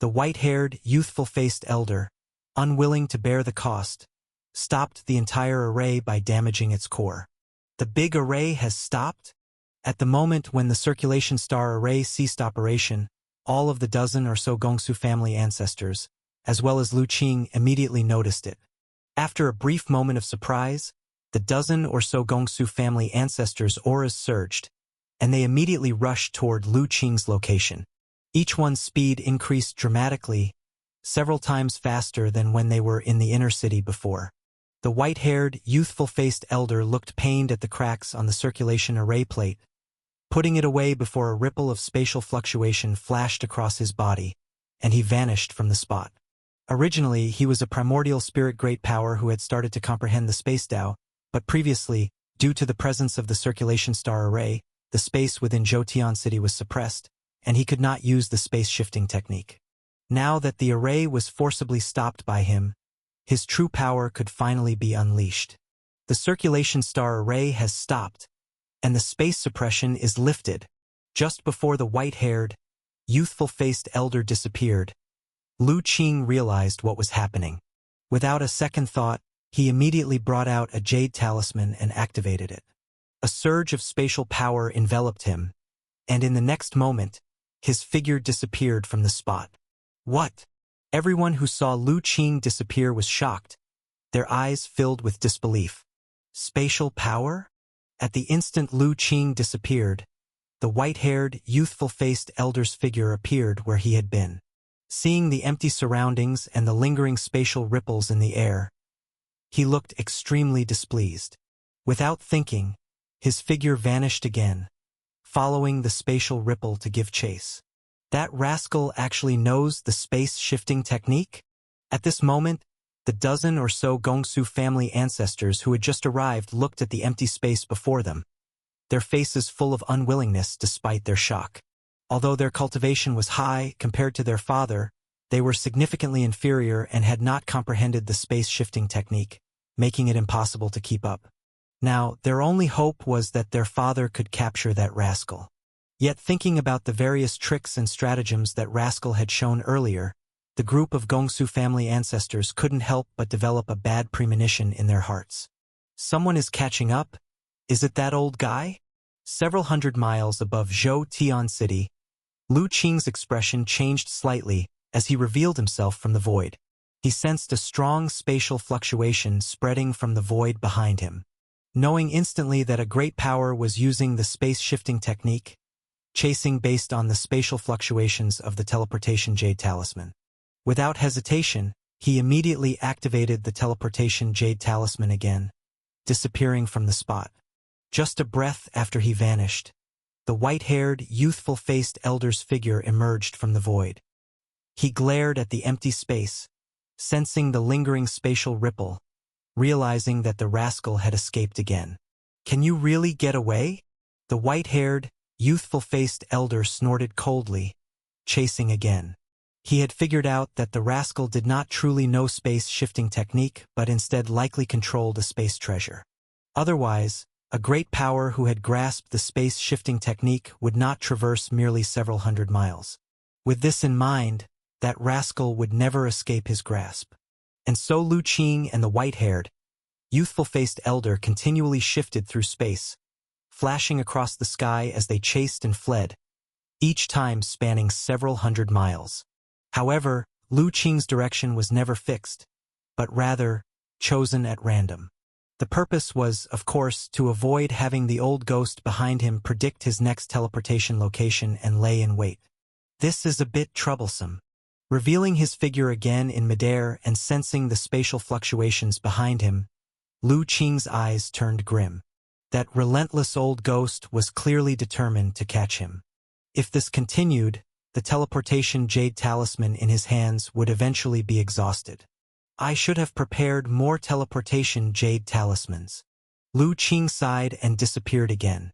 The white-haired, youthful-faced elder, unwilling to bear the cost, stopped the entire array by damaging its core. The big array has stopped? At the moment when the circulation star array ceased operation, all of the dozen or so Gongsu family ancestors, as well as Lu Qing, immediately noticed it. After a brief moment of surprise, the dozen or so Gongsu family ancestors' auras surged, and they immediately rushed toward Lu Qing's location. Each one's speed increased dramatically, several times faster than when they were in the inner city before. The white-haired, youthful-faced elder looked pained at the cracks on the circulation array plate, putting it away before a ripple of spatial fluctuation flashed across his body, and he vanished from the spot. Originally, he was a primordial spirit great power who had started to comprehend the space Tao, but previously, due to the presence of the circulation star array, the space within Zhoutian City was suppressed, and he could not use the space-shifting technique. Now that the array was forcibly stopped by him, his true power could finally be unleashed. The circulation star array has stopped, and the space suppression is lifted. Just before the white-haired, youthful-faced elder disappeared, Lu Qing realized what was happening. Without a second thought, he immediately brought out a jade talisman and activated it. A surge of spatial power enveloped him, and in the next moment, his figure disappeared from the spot. What? Everyone who saw Lu Qing disappear was shocked, their eyes filled with disbelief. Spatial power? At the instant Lu Qing disappeared, the white-haired, youthful-faced elder's figure appeared where he had been. Seeing the empty surroundings and the lingering spatial ripples in the air, he looked extremely displeased. Without thinking, his figure vanished again, following the spatial ripple to give chase. That rascal actually knows the space-shifting technique? At this moment, the dozen or so Gongsu family ancestors who had just arrived looked at the empty space before them, their faces full of unwillingness despite their shock. Although their cultivation was high compared to their father, they were significantly inferior and had not comprehended the space-shifting technique, making it impossible to keep up. Now, their only hope was that their father could capture that rascal. Yet thinking about the various tricks and stratagems that rascal had shown earlier, the group of Gongsu family ancestors couldn't help but develop a bad premonition in their hearts. Someone is catching up? Is it that old guy? Several hundred miles above Zhoutian City, Lu Qing's expression changed slightly as he revealed himself from the void. He sensed a strong spatial fluctuation spreading from the void behind him. Knowing instantly that a great power was using the space-shifting technique, chasing based on the spatial fluctuations of the teleportation jade talisman. Without hesitation, he immediately activated the teleportation jade talisman again, disappearing from the spot. Just a breath after he vanished, the white-haired, youthful-faced elder's figure emerged from the void. He glared at the empty space, sensing the lingering spatial ripple, realizing that the rascal had escaped again. "Can you really get away?" The white-haired, youthful-faced elder snorted coldly, chasing again. He had figured out that the rascal did not truly know space-shifting technique, but instead likely controlled a space treasure. Otherwise, a great power who had grasped the space-shifting technique would not traverse merely several hundred miles. With this in mind, that rascal would never escape his grasp. And so Lu Qing and the white-haired, youthful-faced elder continually shifted through space, flashing across the sky as they chased and fled, each time spanning several hundred miles. However, Lu Qing's direction was never fixed, but rather chosen at random. The purpose was, of course, to avoid having the old ghost behind him predict his next teleportation location and lay in wait. This is a bit troublesome. Revealing his figure again in midair and sensing the spatial fluctuations behind him, Lu Qing's eyes turned grim. That relentless old ghost was clearly determined to catch him. If this continued, the teleportation jade talisman in his hands would eventually be exhausted. I should have prepared more teleportation jade talismans. Lu Qing sighed and disappeared again.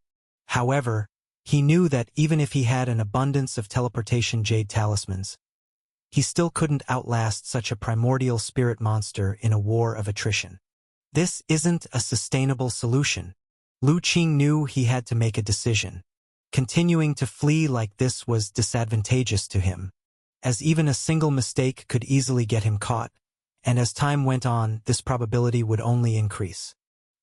However, he knew that even if he had an abundance of teleportation jade talismans, he still couldn't outlast such a primordial spirit monster in a war of attrition. This isn't a sustainable solution. Lu Qing knew he had to make a decision. Continuing to flee like this was disadvantageous to him. as even a single mistake could easily get him caught, and as time went on, this probability would only increase.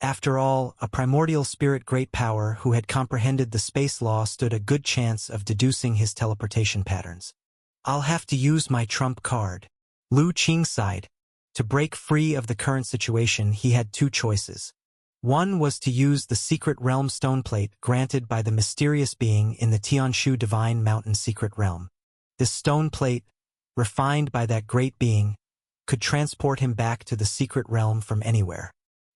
After all, a primordial spirit great power who had comprehended the space law stood a good chance of deducing his teleportation patterns. I'll have to use my trump card. Lu Qing sighed. To break free of the current situation, he had two choices. One was to use the secret realm stoneplate granted by the mysterious being in the Tianshu Divine Mountain secret realm. This stoneplate, refined by that great being, could transport him back to the secret realm from anywhere.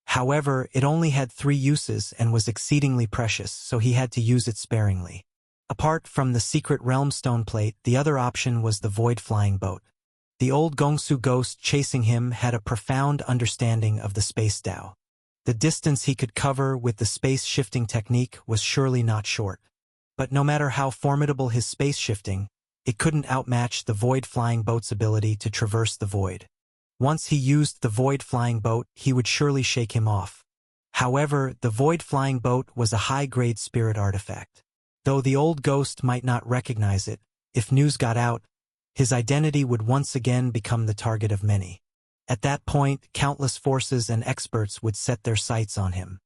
However, it only had 3 uses and was exceedingly precious, so he had to use it sparingly. Apart from the secret realm stoneplate, the other option was the void flying boat. The old Gongsu ghost chasing him had a profound understanding of the space Tao. The distance he could cover with the space-shifting technique was surely not short. But no matter how formidable his space-shifting, it couldn't outmatch the void-flying boat's ability to traverse the void. Once he used the void-flying boat, he would surely shake him off. However, the void-flying boat was a high-grade spirit artifact. Though the old ghost might not recognize it, if news got out, his identity would once again become the target of many. At that point, countless forces and experts would set their sights on him.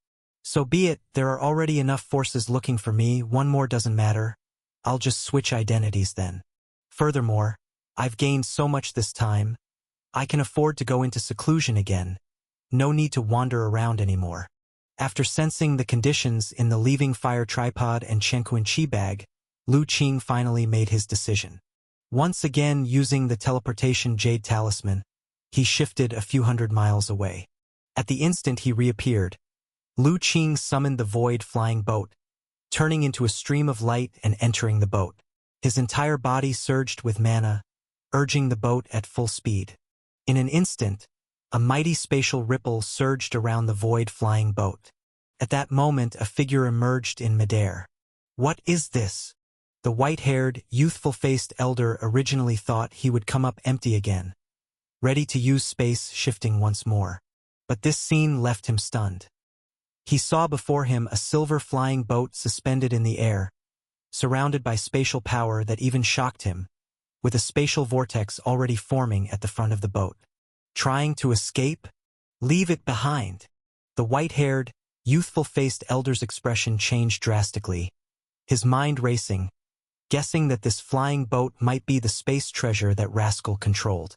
So be it, there are already enough forces looking for me, one more doesn't matter. I'll just switch identities then. Furthermore, I've gained so much this time, I can afford to go into seclusion again. No need to wander around anymore. After sensing the conditions in the leaving fire tripod and Chenkuan Chi bag, Lu Qing finally made his decision. Once again using the teleportation jade talisman, he shifted a few hundred miles away. At the instant he reappeared, Lu Qing summoned the void flying boat, turning into a stream of light and entering the boat. His entire body surged with mana, urging the boat at full speed. In an instant, a mighty spatial ripple surged around the void flying boat. At that moment a figure emerged in midair. What is this? The white-haired, youthful-faced elder originally thought he would come up empty again, ready to use space shifting once more. But this scene left him stunned. He saw before him a silver flying boat suspended in the air, surrounded by spatial power that even shocked him, with a spatial vortex already forming at the front of the boat. Trying to escape? Leave it behind. The white-haired, youthful-faced elder's expression changed drastically, his mind racing, guessing that this flying boat might be the space treasure that Rascal controlled.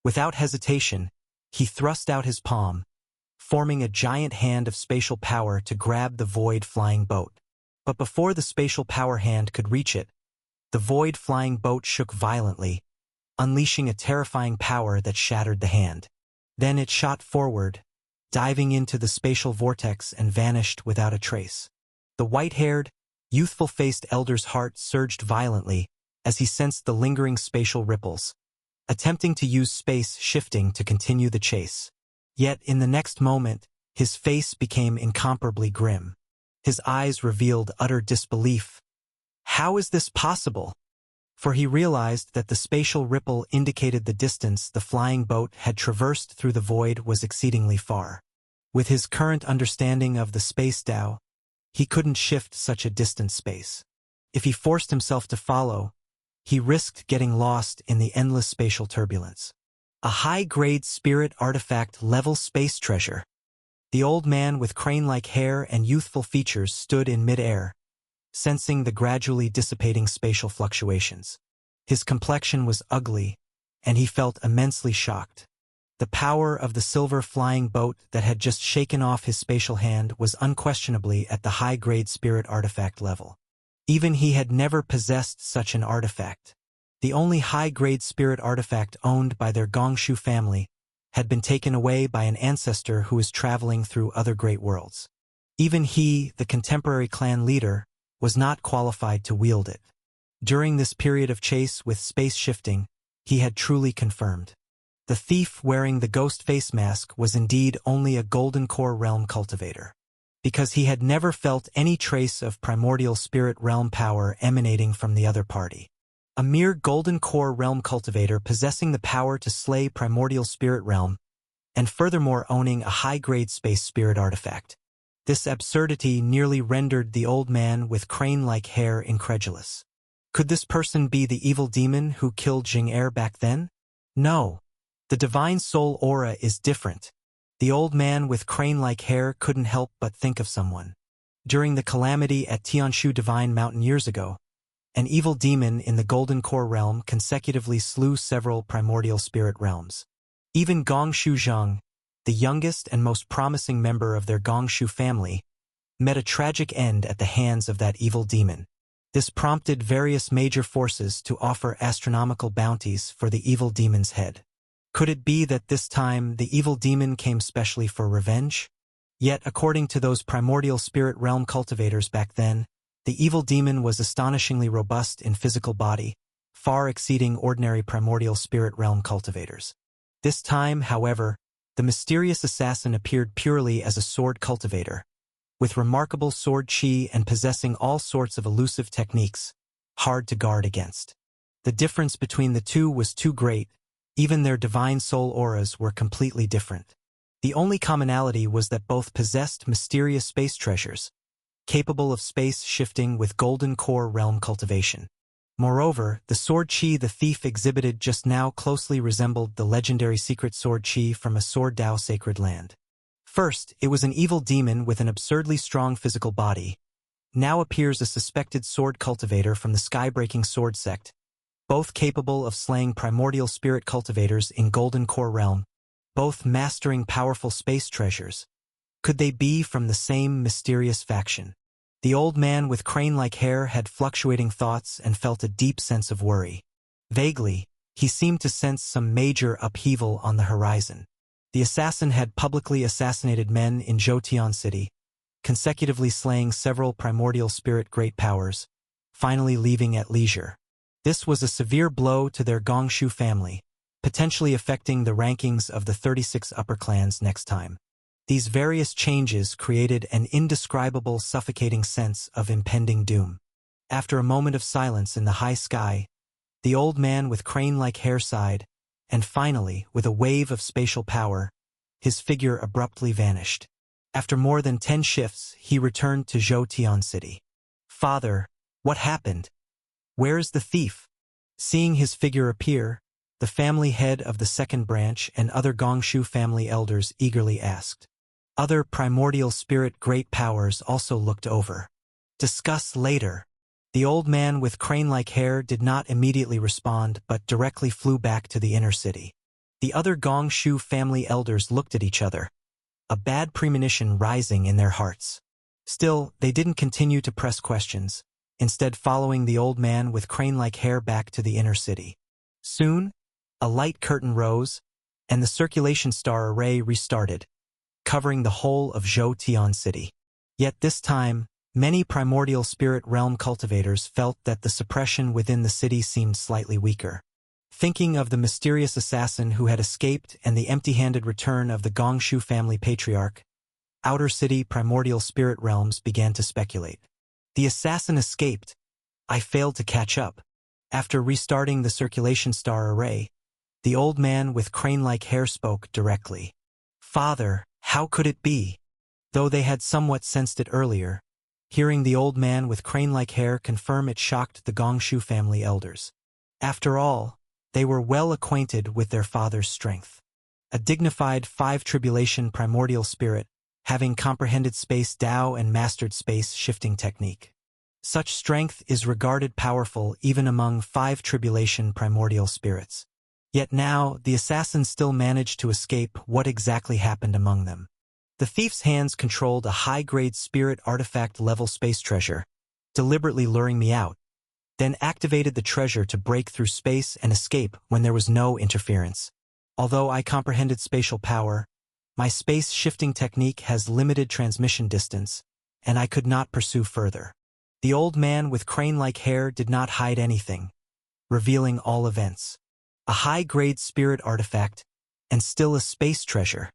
Without hesitation, he thrust out his palm, forming a giant hand of spatial power to grab the void flying boat. But before the spatial power hand could reach it, the void flying boat shook violently, unleashing a terrifying power that shattered the hand. Then it shot forward, diving into the spatial vortex and vanished without a trace. The white-haired, youthful-faced elder's heart surged violently as he sensed the lingering spatial ripples, attempting to use space shifting to continue the chase. Yet in the next moment, his face became incomparably grim. His eyes revealed utter disbelief. How is this possible? For he realized that the spatial ripple indicated the distance the flying boat had traversed through the void was exceedingly far. With his current understanding of the space Tao, he couldn't shift such a distant space. If he forced himself to follow, he risked getting lost in the endless spatial turbulence. A high-grade spirit artifact-level space treasure. The old man with crane-like hair and youthful features stood in mid-air, sensing the gradually dissipating spatial fluctuations. His complexion was ugly, and he felt immensely shocked. The power of the silver flying boat that had just shaken off his spatial hand was unquestionably at the high-grade spirit artifact level. Even he had never possessed such an artifact. The only high-grade spirit artifact owned by their Gongshu family had been taken away by an ancestor who was traveling through other great worlds. Even he, the contemporary clan leader, was not qualified to wield it. During this period of chase with space shifting, he had truly confirmed. The thief wearing the ghost face mask was indeed only a Golden Core Realm cultivator, because he had never felt any trace of primordial spirit realm power emanating from the other party. A mere Golden Core Realm cultivator possessing the power to slay primordial spirit realm, and furthermore owning a high-grade space spirit artifact. This absurdity nearly rendered the old man with crane-like hair incredulous. Could this person be the evil demon who killed Jing-Er back then? No. The divine soul aura is different. The old man with crane-like hair couldn't help but think of someone. During the calamity at Tianshu Divine Mountain years ago, an evil demon in the Golden Core realm consecutively slew several primordial spirit realms. Even Gong Shuzhang, the youngest and most promising member of their Gongshu family, met a tragic end at the hands of that evil demon. This prompted various major forces to offer astronomical bounties for the evil demon's head. Could it be that this time the evil demon came specially for revenge? Yet, according to those primordial spirit realm cultivators back then, the evil demon was astonishingly robust in physical body, far exceeding ordinary primordial spirit realm cultivators. This time, however, the mysterious assassin appeared purely as a sword cultivator, with remarkable sword chi and possessing all sorts of elusive techniques, hard to guard against. The difference between the two was too great, even their divine soul auras were completely different. The only commonality was that both possessed mysterious space treasures, capable of space shifting with golden core realm cultivation. Moreover, the sword chi the thief exhibited just now closely resembled the legendary secret sword chi from a Sword Dao sacred land. First, it was an evil demon with an absurdly strong physical body. Now appears a suspected sword cultivator from the sky-breaking sword sect, both capable of slaying primordial spirit cultivators in Golden Core realm, both mastering powerful space treasures. Could they be from the same mysterious faction? The old man with crane-like hair had fluctuating thoughts and felt a deep sense of worry. Vaguely, he seemed to sense some major upheaval on the horizon. The assassin had publicly assassinated men in Zhoutian City, consecutively slaying several primordial spirit great powers, finally leaving at leisure. This was a severe blow to their Gongshu family, potentially affecting the rankings of the 36 upper clans next time. These various changes created an indescribable, suffocating sense of impending doom. After a moment of silence in the high sky, the old man with crane-like hair sighed, and finally, with a wave of spatial power, his figure abruptly vanished. After more than 10 shifts, he returned to Zhoutian City. "Father, what happened? Where is the thief?" Seeing his figure appear, the family head of the second branch and other Gongshu family elders eagerly asked. Other primordial spirit great powers also looked over. "Discuss later." The old man with crane-like hair did not immediately respond but directly flew back to the inner city. The other Gongshu family elders looked at each other, a bad premonition rising in their hearts. Still, they didn't continue to press questions, instead following the old man with crane-like hair back to the inner city. Soon, a light curtain rose, and the circulation star array restarted, covering the whole of Zhoutian City. Yet this time, many primordial spirit realm cultivators felt that the suppression within the city seemed slightly weaker. Thinking of the mysterious assassin who had escaped and the empty-handed return of the Gongshu family patriarch, outer city primordial spirit realms began to speculate. The assassin escaped. I failed to catch up. After restarting the circulation star array, the old man with crane-like hair spoke directly. "Father, how could it be?" Though they had somewhat sensed it earlier, hearing the old man with crane-like hair confirm it shocked the Gongshu family elders. After all, they were well acquainted with their father's strength. A dignified 5 primordial spirit, having comprehended space Dao and mastered space shifting technique. Such strength is regarded powerful even among 5 primordial spirits. Yet now, the assassin still managed to escape. What exactly happened among them? The thief's hands controlled a high-grade spirit artifact-level space treasure, deliberately luring me out, then activated the treasure to break through space and escape when there was no interference. Although I comprehended spatial power, my space-shifting technique has limited transmission distance, and I could not pursue further. The old man with crane-like hair did not hide anything, revealing all events. A high-grade spirit artifact, and still a space treasure.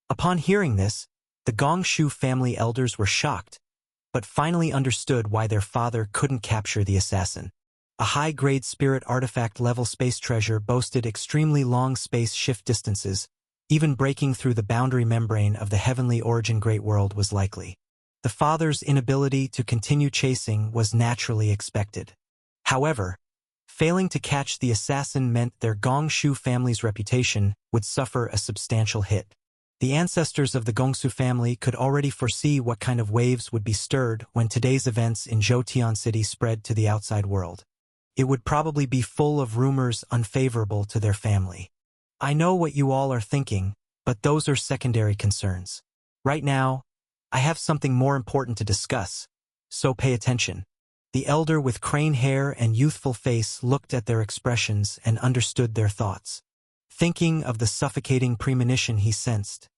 Upon hearing this, the Gongshu family elders were shocked, but finally understood why their father couldn't capture the assassin. A high-grade spirit artifact-level space treasure boasted extremely long space shift distances. Even breaking through the boundary membrane of the heavenly origin great world was likely. The father's inability to continue chasing was naturally expected. However, failing to catch the assassin meant their Gongshu family's reputation would suffer a substantial hit. The ancestors of the Gongsu family could already foresee what kind of waves would be stirred when today's events in Zhoutian City spread to the outside world. It would probably be full of rumors unfavorable to their family. I know what you all are thinking, but those are secondary concerns. Right now, I have something more important to discuss, so pay attention. The elder with crane hair and youthful face looked at their expressions and understood their thoughts. Thinking of the suffocating premonition he sensed,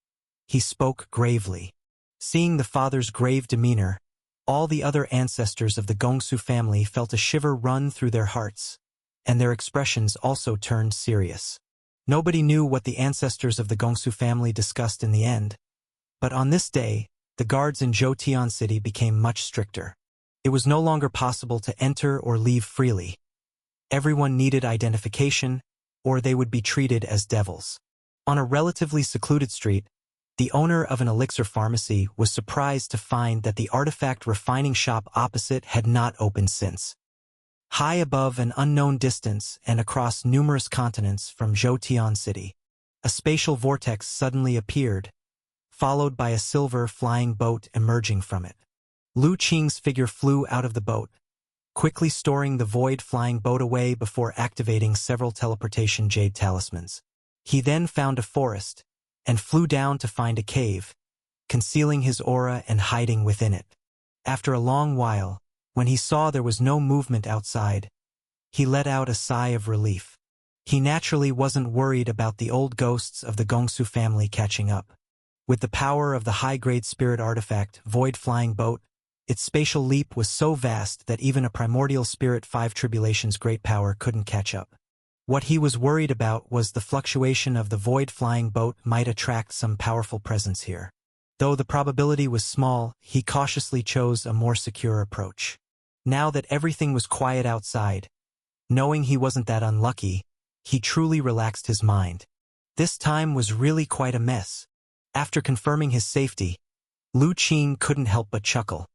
he spoke gravely. Seeing the father's grave demeanor, all the other ancestors of the Gongsu family felt a shiver run through their hearts, and their expressions also turned serious. Nobody knew what the ancestors of the Gongsu family discussed in the end, but on this day, the guards in Zhoutian City became much stricter. It was no longer possible to enter or leave freely. Everyone needed identification, or they would be treated as devils. On a relatively secluded street, the owner of an elixir pharmacy was surprised to find that the artifact refining shop opposite had not opened since. High above an unknown distance and across numerous continents from Zhoutian City, a spatial vortex suddenly appeared, followed by a silver flying boat emerging from it. Lu Qing's figure flew out of the boat, quickly storing the void flying boat away before activating several teleportation jade talismans. He then found a forest and flew down to find a cave, concealing his aura and hiding within it. After a long while, when he saw there was no movement outside, he let out a sigh of relief. He naturally wasn't worried about the old ghosts of the Gongsu family catching up. With the power of the high-grade spirit artifact, Void Flying Boat, its spatial leap was so vast that even a primordial spirit 5 Tribulation's great power couldn't catch up. What he was worried about was the fluctuation of the Void Flying Boat might attract some powerful presence here. Though the probability was small, he cautiously chose a more secure approach. Now that everything was quiet outside, knowing he wasn't that unlucky, he truly relaxed his mind. This time was really quite a mess. After confirming his safety, Lu Qing couldn't help but chuckle.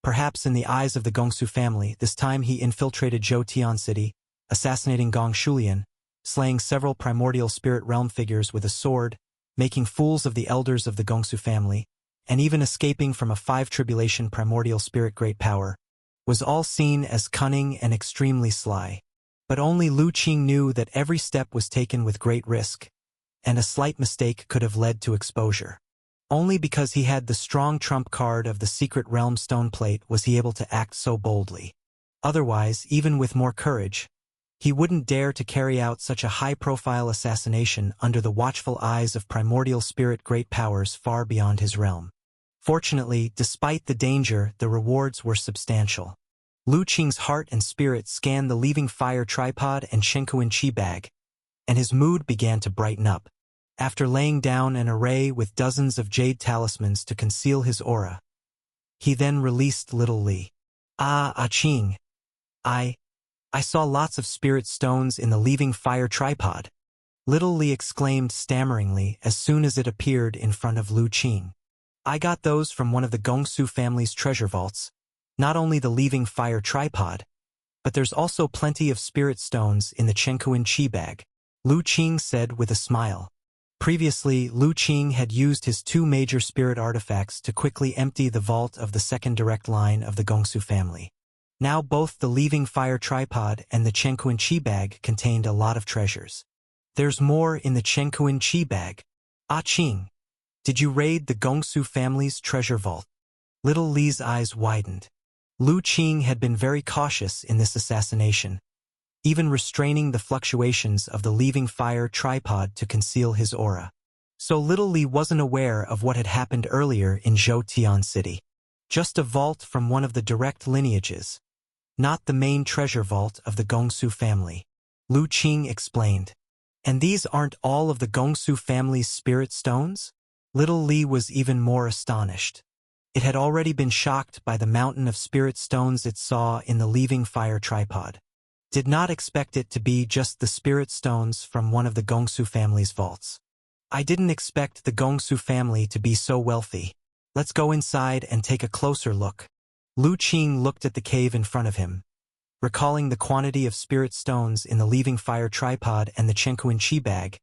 Perhaps in the eyes of the Gongsu family, this time he infiltrated Zhoutian City, assassinating Gong Shulian, slaying several primordial spirit realm figures with a sword, making fools of the elders of the Gongsu family, and even escaping from a 5 Tribulation primordial spirit great power, was all seen as cunning and extremely sly. But only Lu Qing knew that every step was taken with great risk, and a slight mistake could have led to exposure. Only because he had the strong trump card of the secret realm stone plate was he able to act so boldly. Otherwise, even with more courage, he wouldn't dare to carry out such a high-profile assassination under the watchful eyes of primordial spirit great powers far beyond his realm. Fortunately, despite the danger, the rewards were substantial. Lu Qing's heart and spirit scanned the leaving fire tripod and Shenkuin Chi bag, and his mood began to brighten up. After laying down an array with dozens of jade talismans to conceal his aura, he then released Little Li. Qing. I saw lots of spirit stones in the leaving fire tripod. Little Li exclaimed stammeringly as soon as it appeared in front of Lu Qing. I got those from one of the Gongsu family's treasure vaults. Not only the leaving fire tripod, but there's also plenty of spirit stones in the Shenkuin Chi bag, Lu Qing said with a smile. Previously, Lu Qing had used his 2 major spirit artifacts to quickly empty the vault of the second direct line of the Gongsu family. Now both the leaving fire tripod and the Shenkuin Chi bag contained a lot of treasures. There's more in the Shenkuin Chi bag. Qing, did you raid the Gongsu family's treasure vault? Little Li's eyes widened. Lu Qing had been very cautious in this assassination, even restraining the fluctuations of the leaving fire tripod to conceal his aura. So Little Li wasn't aware of what had happened earlier in Zhoutian City. Just a vault from one of the direct lineages, not the main treasure vault of the Gongsu family. Lu Qing explained. And these aren't all of the Gongsu family's spirit stones? Little Li was even more astonished. It had already been shocked by the mountain of spirit stones it saw in the leaving fire tripod. Did not expect it to be just the spirit stones from one of the Gongsu family's vaults. I didn't expect the Gongsu family to be so wealthy. Let's go inside and take a closer look. Lu Qing looked at the cave in front of him, recalling the quantity of spirit stones in the leaving fire tripod and the Chenkuin Chi bag,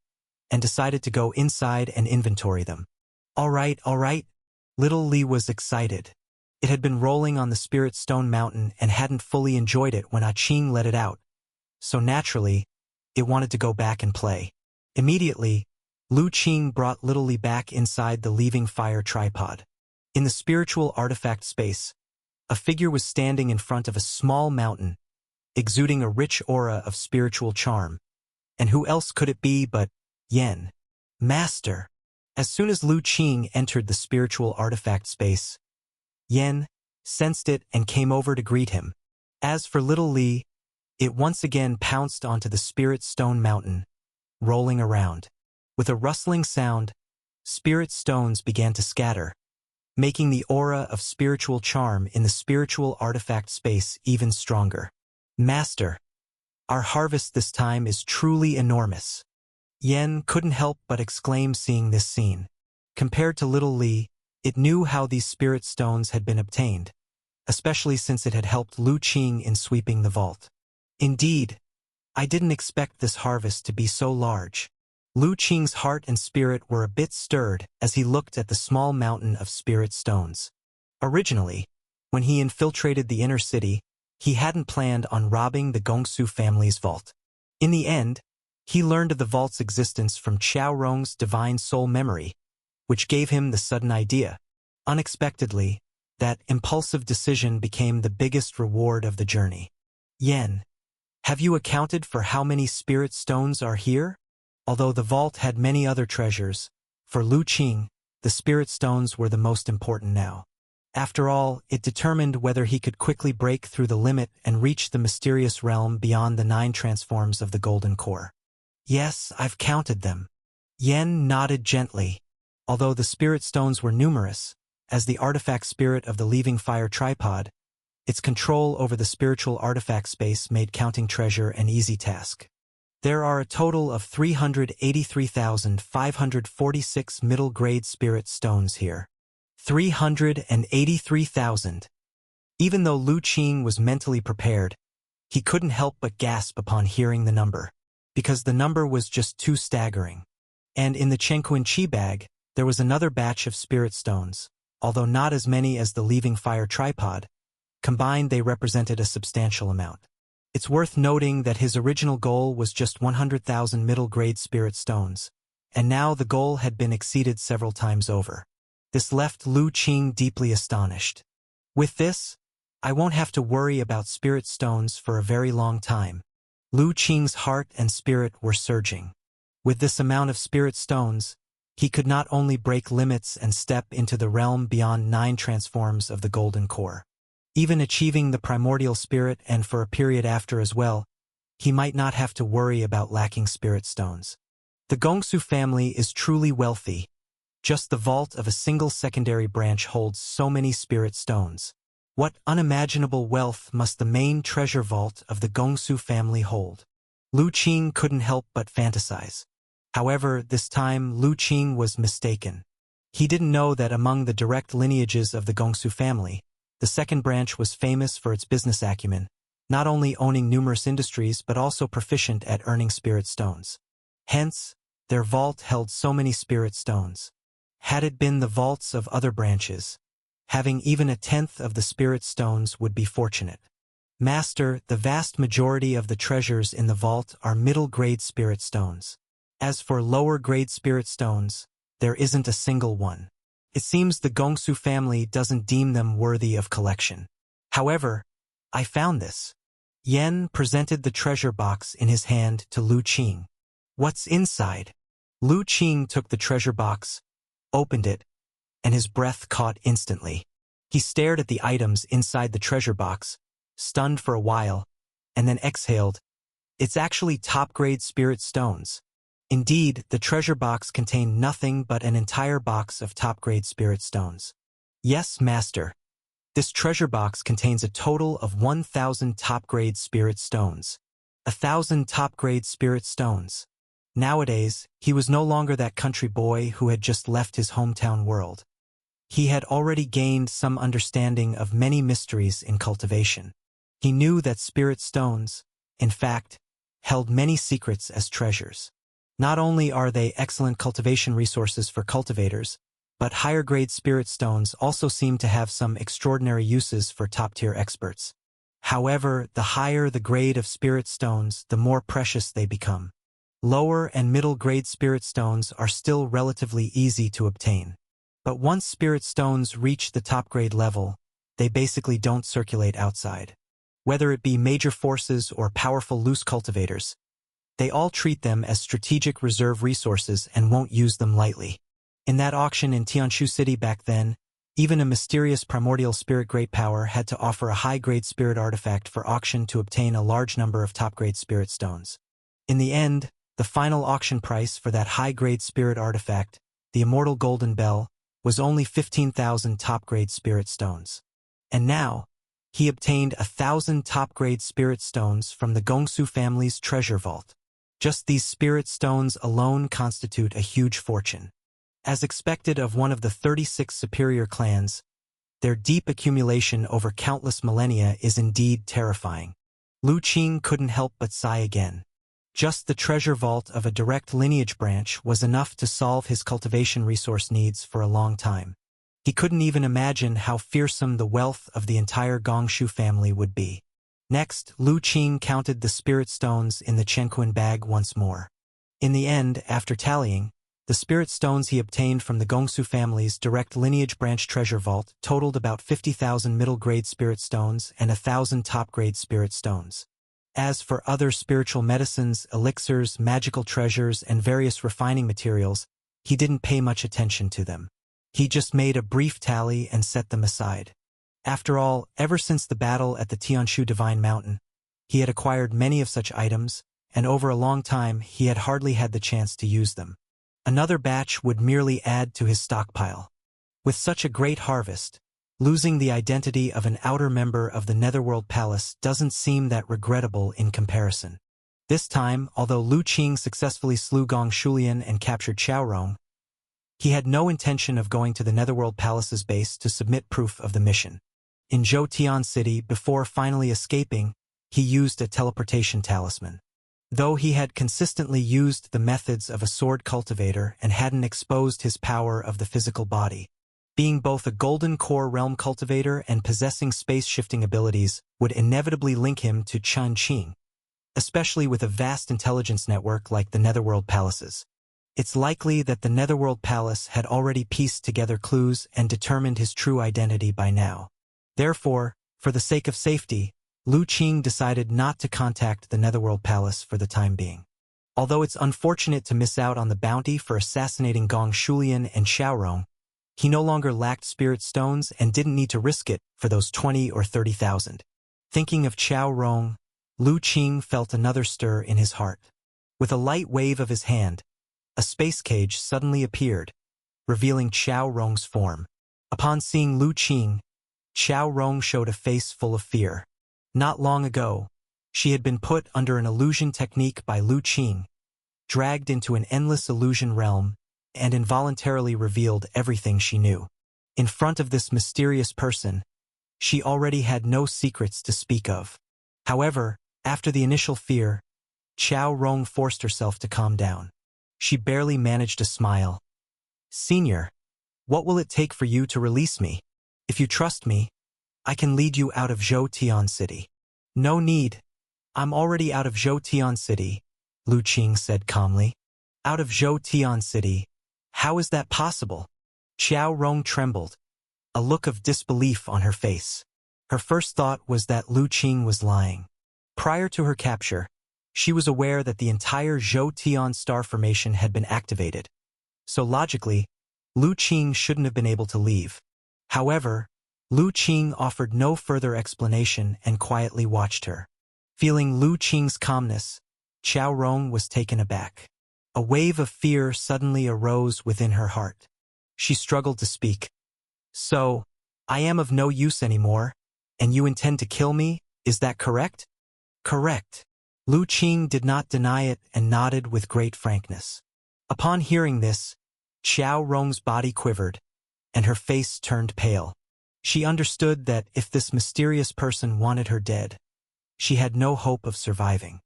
and decided to go inside and inventory them. All right. Little Lee was excited. It had been rolling on the spirit stone mountain and hadn't fully enjoyed it when Ah Ching let it out. So naturally, it wanted to go back and play. Immediately, Lu Qing brought Little Lee back inside the leaving fire tripod. In the spiritual artifact space, a figure was standing in front of a small mountain, exuding a rich aura of spiritual charm. And who else could it be but Yen? Master. As soon as Lu Qing entered the spiritual artifact space, Yen sensed it and came over to greet him. As for Little Lee, it once again pounced onto the spirit stone mountain, rolling around. With a rustling sound, spirit stones began to scatter, making the aura of spiritual charm in the spiritual artifact space even stronger. Master, our harvest this time is truly enormous. Yen couldn't help but exclaim seeing this scene. Compared to Little Lee, it knew how these spirit stones had been obtained, especially since it had helped Lu Qing in sweeping the vault. Indeed, I didn't expect this harvest to be so large. Lu Qing's heart and spirit were a bit stirred as he looked at the small mountain of spirit stones. Originally, when he infiltrated the inner city, he hadn't planned on robbing the Gongsu family's vault. In the end, he learned of the vault's existence from Qiao Rong's divine soul memory, which gave him the sudden idea. Unexpectedly, that impulsive decision became the biggest reward of the journey. Yen, have you accounted for how many spirit stones are here? Although the vault had many other treasures, for Lu Qing, the spirit stones were the most important now. After all, it determined whether he could quickly break through the limit and reach the mysterious realm beyond the 9 transforms of the Golden Core. Yes, I've counted them. Yen nodded gently. Although the spirit stones were numerous, as the artifact spirit of the leaving fire tripod, its control over the spiritual artifact space made counting treasure an easy task. There are a total of 383,546 middle-grade spirit stones here. 383,000. Even though Lu Qing was mentally prepared, he couldn't help but gasp upon hearing the number, because the number was just too staggering. And in the Chenkuin Chi bag, there was another batch of spirit stones, although not as many as the leaving fire tripod. Combined, they represented a substantial amount. It's worth noting that his original goal was just 100,000 middle-grade spirit stones, and now the goal had been exceeded several times over. This left Lu Qing deeply astonished. With this, I won't have to worry about spirit stones for a very long time. Lu Qing's heart and spirit were surging. With this amount of spirit stones, he could not only break limits and step into the realm beyond 9 transforms of the Golden Core. Even achieving the primordial spirit and for a period after as well, he might not have to worry about lacking spirit stones. The Gongsu family is truly wealthy. Just the vault of a single secondary branch holds so many spirit stones. What unimaginable wealth must the main treasure vault of the Gongsu family hold? Lu Qing couldn't help but fantasize. However, this time Lu Qing was mistaken. He didn't know that among the direct lineages of the Gongsu family, the second branch was famous for its business acumen, not only owning numerous industries but also proficient at earning spirit stones. Hence, their vault held so many spirit stones. Had it been the vaults of other branches, having even a 10th of the spirit stones would be fortunate. Master, the vast majority of the treasures in the vault are middle-grade spirit stones. As for lower-grade spirit stones, there isn't a single one. It seems the Gongsu family doesn't deem them worthy of collection. However, I found this. Yen presented the treasure box in his hand to Lu Qing. What's inside? Lu Qing took the treasure box, opened it, and his breath caught instantly. He stared at the items inside the treasure box, stunned for a while, and then exhaled. It's actually top-grade spirit stones. Indeed, the treasure box contained nothing but an entire box of top-grade spirit stones. Yes, Master. This treasure box contains a total of 1,000 top-grade spirit stones. 1,000 top-grade spirit stones. Nowadays, he was no longer that country boy who had just left his hometown world. He had already gained some understanding of many mysteries in cultivation. He knew that spirit stones, in fact, held many secrets as treasures. Not only are they excellent cultivation resources for cultivators, but higher-grade spirit stones also seem to have some extraordinary uses for top-tier experts. However, the higher the grade of spirit stones, the more precious they become. Lower and middle-grade spirit stones are still relatively easy to obtain. But once spirit stones reach the top-grade level, they basically don't circulate outside. Whether it be major forces or powerful loose cultivators, they all treat them as strategic reserve resources and won't use them lightly. In that auction in Tianshu City back then, even a mysterious primordial spirit great power had to offer a high-grade spirit artifact for auction to obtain a large number of top-grade spirit stones. In the end, the final auction price for that high-grade spirit artifact, the Immortal Golden Bell, was only 15,000 top-grade spirit stones. And now, he obtained 1,000 top-grade spirit stones from the Gongsu family's treasure vault. Just these spirit stones alone constitute a huge fortune. As expected of one of the 36 superior clans, their deep accumulation over countless millennia is indeed terrifying. Lu Qing couldn't help but sigh again. Just the treasure vault of a direct lineage branch was enough to solve his cultivation resource needs for a long time. He couldn't even imagine how fearsome the wealth of the entire Gongshu family would be. Next, Lu Qing counted the spirit stones in the Chenquan bag once more. In the end, after tallying, the spirit stones he obtained from the Gongsu family's direct lineage branch treasure vault totaled about 50,000 middle-grade spirit stones and 1,000 top-grade spirit stones. As for other spiritual medicines, elixirs, magical treasures, and various refining materials, he didn't pay much attention to them. He just made a brief tally and set them aside. After all, ever since the battle at the Tianshu Divine Mountain, he had acquired many of such items, and over a long time he had hardly had the chance to use them. Another batch would merely add to his stockpile. With such a great harvest, losing the identity of an outer member of the Netherworld Palace doesn't seem that regrettable in comparison. This time, although Lu Qing successfully slew Gong Shulian and captured Xiaorong, he had no intention of going to the Netherworld Palace's base to submit proof of the mission. In Zhou City, before finally escaping, he used a teleportation talisman. Though he had consistently used the methods of a sword cultivator and hadn't exposed his power of the physical body, being both a golden core realm cultivator and possessing space-shifting abilities would inevitably link him to Chen Qing, especially with a vast intelligence network like the Netherworld Palace's. It's likely that the Netherworld Palace had already pieced together clues and determined his true identity by now. Therefore, for the sake of safety, Lu Qing decided not to contact the Netherworld Palace for the time being. Although it's unfortunate to miss out on the bounty for assassinating Gong Shulian and Xiaorong, he no longer lacked spirit stones and didn't need to risk it for those 20 or 30,000. Thinking of Xiaorong, Lu Qing felt another stir in his heart. With a light wave of his hand, a space cage suddenly appeared, revealing Xiaorong's form. Upon seeing Lu Qing, Xiaorong showed a face full of fear. Not long ago, she had been put under an illusion technique by Lu Qing, dragged into an endless illusion realm, and involuntarily revealed everything she knew. In front of this mysterious person, she already had no secrets to speak of. However, after the initial fear, Xiaorong forced herself to calm down. She barely managed a smile. "Senior, what will it take for you to release me? If you trust me, I can lead you out of Zhou City." "No need. I'm already out of Zhou City," Lu Qing said calmly. "Out of Zhou City? How is that possible?" Xiaorong trembled, a look of disbelief on her face. Her first thought was that Lu Qing was lying. Prior to her capture, she was aware that the entire Zhou star formation had been activated. So logically, Lu Qing shouldn't have been able to leave. However, Lu Qing offered no further explanation and quietly watched her. Feeling Lu Qing's calmness, Xiaorong was taken aback. A wave of fear suddenly arose within her heart. She struggled to speak. "So, I am of no use anymore, and you intend to kill me, is that correct?" "Correct." Lu Qing did not deny it and nodded with great frankness. Upon hearing this, Xiaorong's body quivered, and her face turned pale. She understood that if this mysterious person wanted her dead, she had no hope of surviving.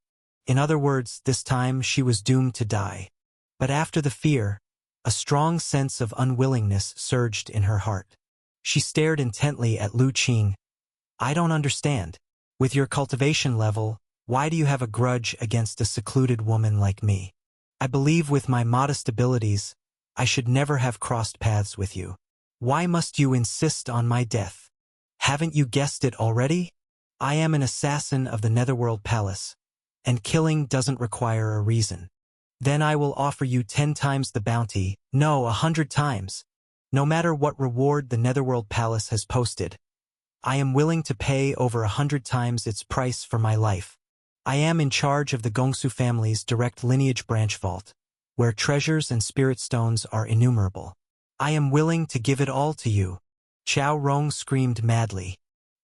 In other words, this time she was doomed to die. But after the fear, a strong sense of unwillingness surged in her heart. She stared intently at Lu Qing. I don't understand. With your cultivation level, why do you have a grudge against a secluded woman like me? I believe with my modest abilities, I should never have crossed paths with you. Why must you insist on my death? Haven't you guessed it already? I am an assassin of the Netherworld Palace, and killing doesn't require a reason. Then I will offer you 10 times the bounty, no, 100 times. No matter what reward the Netherworld Palace has posted, I am willing to pay over 100 times its price for my life. I am in charge of the Gongsu family's direct lineage branch vault, where treasures and spirit stones are innumerable. I am willing to give it all to you. Qiao Rong screamed madly.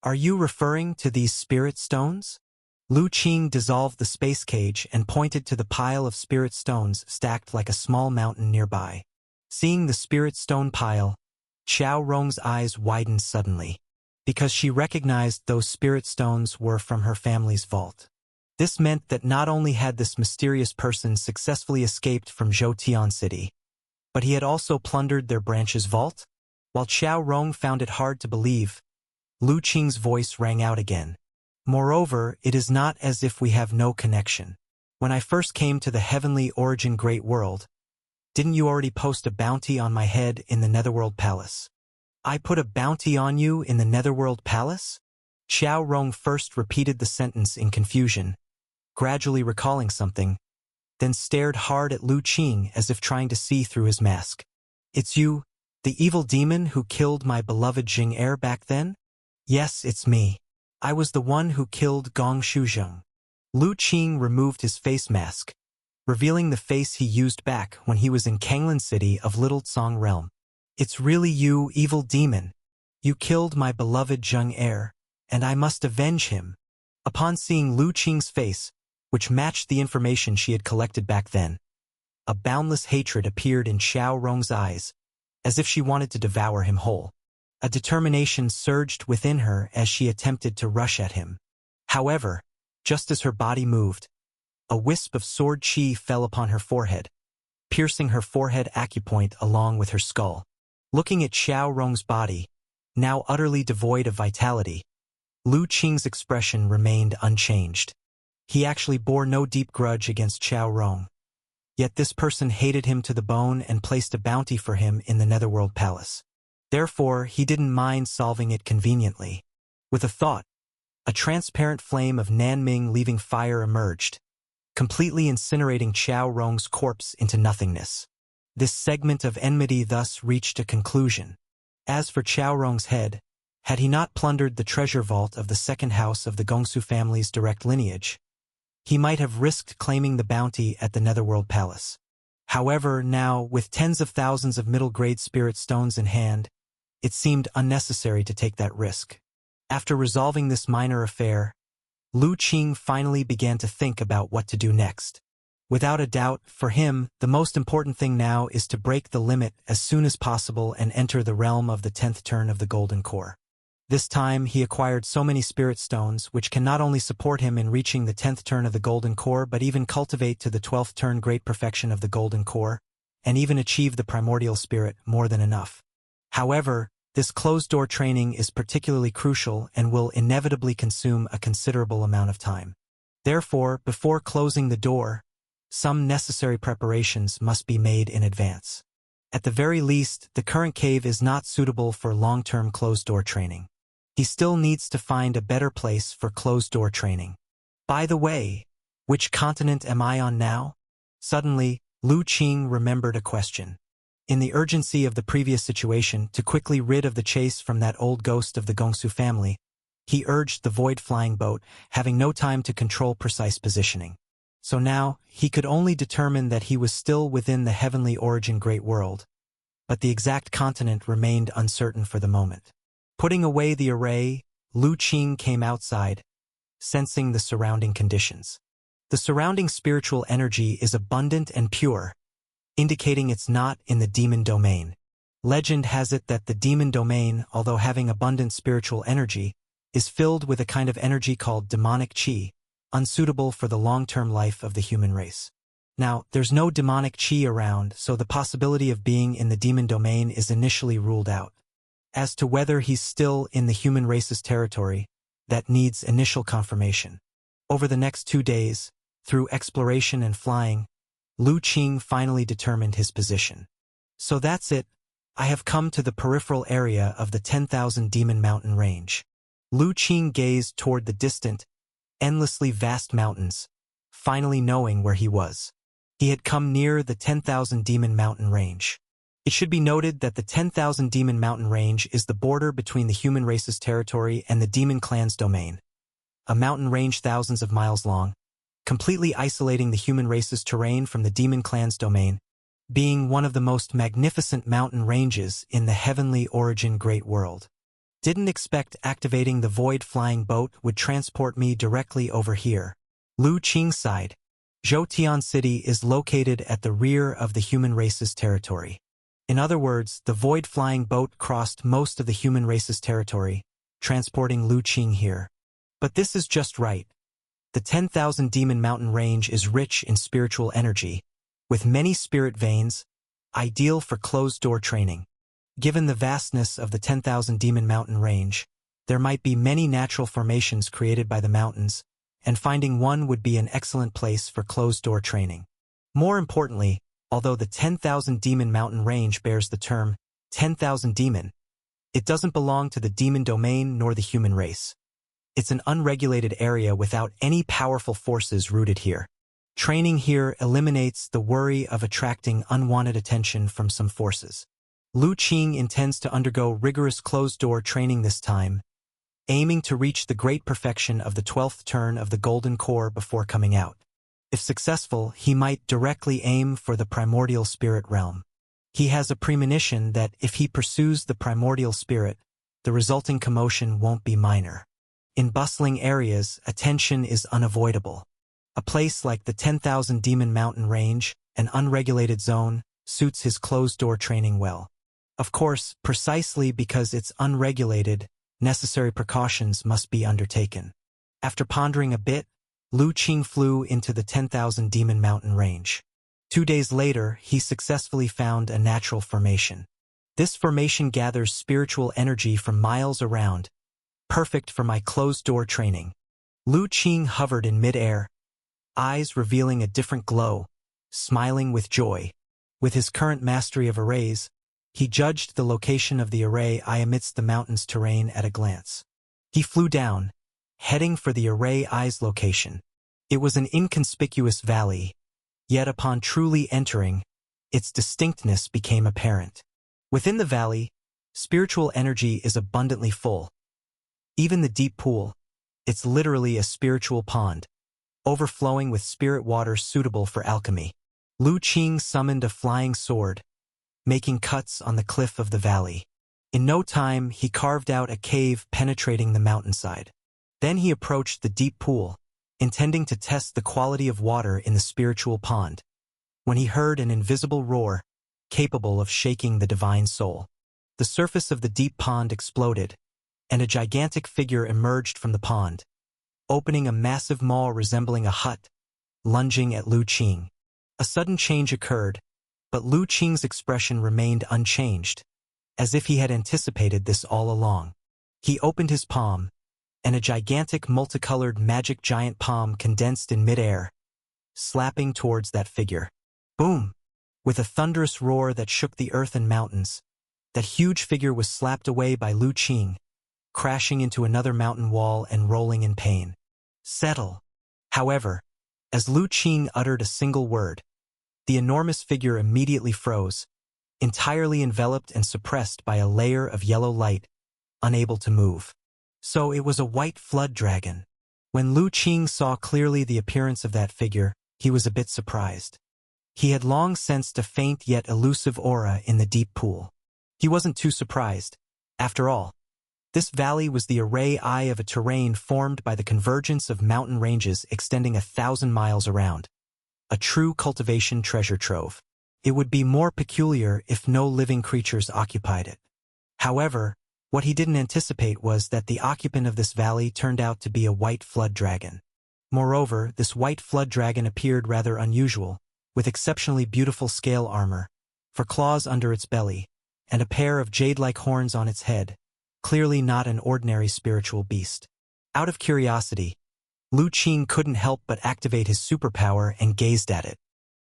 Are you referring to these spirit stones? Lu Qing dissolved the space cage and pointed to the pile of spirit stones stacked like a small mountain nearby. Seeing the spirit stone pile, Qiao Rong's eyes widened suddenly, because she recognized those spirit stones were from her family's vault. This meant that not only had this mysterious person successfully escaped from Zhoutian City, but he had also plundered their branch's vault? While Qiao Rong found it hard to believe, Lu Qing's voice rang out again. Moreover, it is not as if we have no connection. When I first came to the Heavenly Origin Great World, didn't you already post a bounty on my head in the Netherworld Palace? I put a bounty on you in the Netherworld Palace? Qiao Rong first repeated the sentence in confusion, gradually recalling something, then stared hard at Lu Qing as if trying to see through his mask. It's you, the evil demon who killed my beloved Jing Er back then? Yes, it's me. I was the one who killed Gong Shuzheng. Lu Qing removed his face mask, revealing the face he used back when he was in Kanglan City of Little Tsong Realm. It's really you, evil demon. You killed my beloved Zheng Er, and I must avenge him. Upon seeing Lu Qing's face, which matched the information she had collected back then, a boundless hatred appeared in Qiao Rong's eyes, as if she wanted to devour him whole. A determination surged within her as she attempted to rush at him. However, just as her body moved, a wisp of sword chi fell upon her forehead, piercing her forehead acupoint along with her skull. Looking at Qiao Rong's body, now utterly devoid of vitality, Lu Qing's expression remained unchanged. He actually bore no deep grudge against Qiao Rong. Yet this person hated him to the bone and placed a bounty for him in the Netherworld Palace. Therefore, he didn't mind solving it conveniently. With a thought, a transparent flame of Nanming leaving fire emerged, completely incinerating Qiao Rong's corpse into nothingness. This segment of enmity thus reached a conclusion. As for Qiao Rong's head, had he not plundered the treasure vault of the second house of the Gongsu family's direct lineage, he might have risked claiming the bounty at the Netherworld Palace. However, now, with tens of thousands of middle-grade spirit stones in hand, it seemed unnecessary to take that risk. After resolving this minor affair, Lu Qing finally began to think about what to do next. Without a doubt, for him, the most important thing now is to break the limit as soon as possible and enter the realm of the 10th turn of the Golden Core. This time, he acquired so many spirit stones which can not only support him in reaching the 10th turn of the Golden Core but even cultivate to the 12th turn great perfection of the Golden Core, and even achieve the primordial spirit more than enough. However, this closed-door training is particularly crucial and will inevitably consume a considerable amount of time. Therefore, before closing the door, some necessary preparations must be made in advance. At the very least, the current cave is not suitable for long-term closed-door training. He still needs to find a better place for closed-door training. By the way, which continent am I on now? Suddenly, Lu Qing remembered a question. In the urgency of the previous situation, to quickly rid of the chase from that old ghost of the Gongsu family, he urged the void-flying boat, having no time to control precise positioning. So now, he could only determine that he was still within the Heavenly Origin Great World, but the exact continent remained uncertain for the moment. Putting away the array, Lu Qing came outside, sensing the surrounding conditions. The surrounding spiritual energy is abundant and pure, indicating it's not in the demon domain. Legend has it that the demon domain, although having abundant spiritual energy, is filled with a kind of energy called demonic chi, unsuitable for the long-term life of the human race. Now, there's no demonic chi around, so the possibility of being in the demon domain is initially ruled out. As to whether he's still in the human race's territory, that needs initial confirmation. Over the next 2 days, through exploration and flying, Lu Qing finally determined his position. So that's it. I have come to the peripheral area of the 10,000 Demon Mountain Range. Lu Qing gazed toward the distant, endlessly vast mountains, finally knowing where he was. He had come near the 10,000 Demon Mountain Range. It should be noted that the 10,000 Demon Mountain Range is the border between the human race's territory and the Demon Clan's domain. A mountain range thousands of miles long, completely isolating the human race's terrain from the Demon Clan's domain, being one of the most magnificent mountain ranges in the heavenly origin great world. Didn't expect activating the void flying boat would transport me directly over here. Lu Qing sighed. Zhoutian City is located at the rear of the human race's territory. In other words, the void flying boat crossed most of the human race's territory, transporting Lu Qing here. But this is just right. The 10,000 Demon Mountain Range is rich in spiritual energy, with many spirit veins, ideal for closed-door training. Given the vastness of the 10,000 Demon Mountain Range, there might be many natural formations created by the mountains, and finding one would be an excellent place for closed-door training. More importantly, although the 10,000 Demon Mountain Range bears the term 10,000 Demon, it doesn't belong to the demon domain nor the human race. It's an unregulated area without any powerful forces rooted here. Training here eliminates the worry of attracting unwanted attention from some forces. Lu Qing intends to undergo rigorous closed-door training this time, aiming to reach the great perfection of the 12th turn of the Golden Core before coming out. If successful, he might directly aim for the primordial spirit realm. He has a premonition that if he pursues the primordial spirit, the resulting commotion won't be minor. In bustling areas, attention is unavoidable. A place like the 10,000 Demon Mountain Range, an unregulated zone, suits his closed-door training well. Of course, precisely because it's unregulated, necessary precautions must be undertaken. After pondering a bit, Lu Qing flew into the 10,000 Demon Mountain Range. 2 days later, he successfully found a natural formation. This formation gathers spiritual energy from miles around, perfect for my closed-door training. Lu Qing hovered in mid-air, eyes revealing a different glow, smiling with joy. With his current mastery of arrays, he judged the location of the array eye amidst the mountain's terrain at a glance. He flew down, heading for the array eye's location. It was an inconspicuous valley, yet upon truly entering, its distinctness became apparent. Within the valley, spiritual energy is abundantly full. Even the deep pool, it's literally a spiritual pond, overflowing with spirit water suitable for alchemy. Lu Qing summoned a flying sword, making cuts on the cliff of the valley. In no time, he carved out a cave penetrating the mountainside. Then he approached the deep pool, intending to test the quality of water in the spiritual pond, when he heard an invisible roar, capable of shaking the divine soul. The surface of the deep pond exploded, and a gigantic figure emerged from the pond, opening a massive maw resembling a hut, lunging at Lu Qing. A sudden change occurred, but Lu Qing's expression remained unchanged, as if he had anticipated this all along. He opened his palm, and a gigantic multicolored magic giant palm condensed in midair, slapping towards that figure. Boom! With a thunderous roar that shook the earth and mountains, that huge figure was slapped away by Lu Qing, crashing into another mountain wall and rolling in pain. Settle! However, as Lu Qing uttered a single word, the enormous figure immediately froze, entirely enveloped and suppressed by a layer of yellow light, unable to move. So it was a white flood dragon. When Lu Qing saw clearly the appearance of that figure, he was a bit surprised. He had long sensed a faint yet elusive aura in the deep pool. He wasn't too surprised. After all, this valley was the array eye of a terrain formed by the convergence of mountain ranges extending 1,000 miles around. A true cultivation treasure trove. It would be more peculiar if no living creatures occupied it. However, What he didn't anticipate was that the occupant of this valley turned out to be a white flood dragon. Moreover, this white flood dragon appeared rather unusual, with exceptionally beautiful scale armor, for claws under its belly, and a pair of jade-like horns on its head, clearly not an ordinary spiritual beast. Out of curiosity, Lu Qing couldn't help but activate his superpower and gazed at it.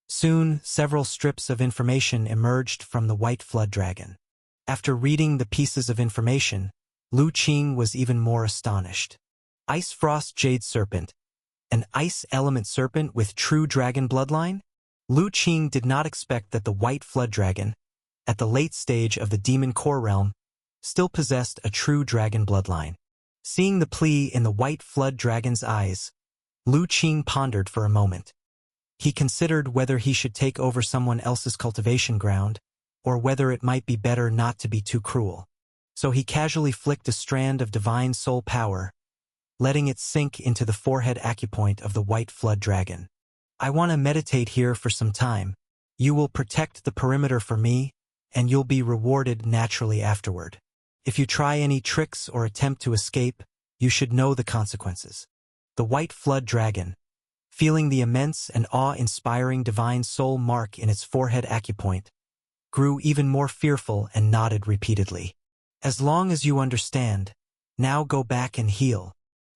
Soon, several strips of information emerged from the white flood dragon. After reading the pieces of information, Lu Qing was even more astonished. Ice Frost Jade Serpent, an ice element serpent with true dragon bloodline? Lu Qing did not expect that the white flood dragon, at the late stage of the demon core realm, still possessed a true dragon bloodline. Seeing the plea in the white flood dragon's eyes, Lu Qing pondered for a moment. He considered whether he should take over someone else's cultivation ground, or whether it might be better not to be too cruel. So he casually flicked a strand of divine soul power, letting it sink into the forehead acupoint of the white flood dragon. I want to meditate here for some time. You will protect the perimeter for me, and you'll be rewarded naturally afterward. If you try any tricks or attempt to escape, you should know the consequences. The white flood dragon, feeling the immense and awe-inspiring divine soul mark in its forehead acupoint, grew even more fearful and nodded repeatedly. As long as you understand, now go back and heal.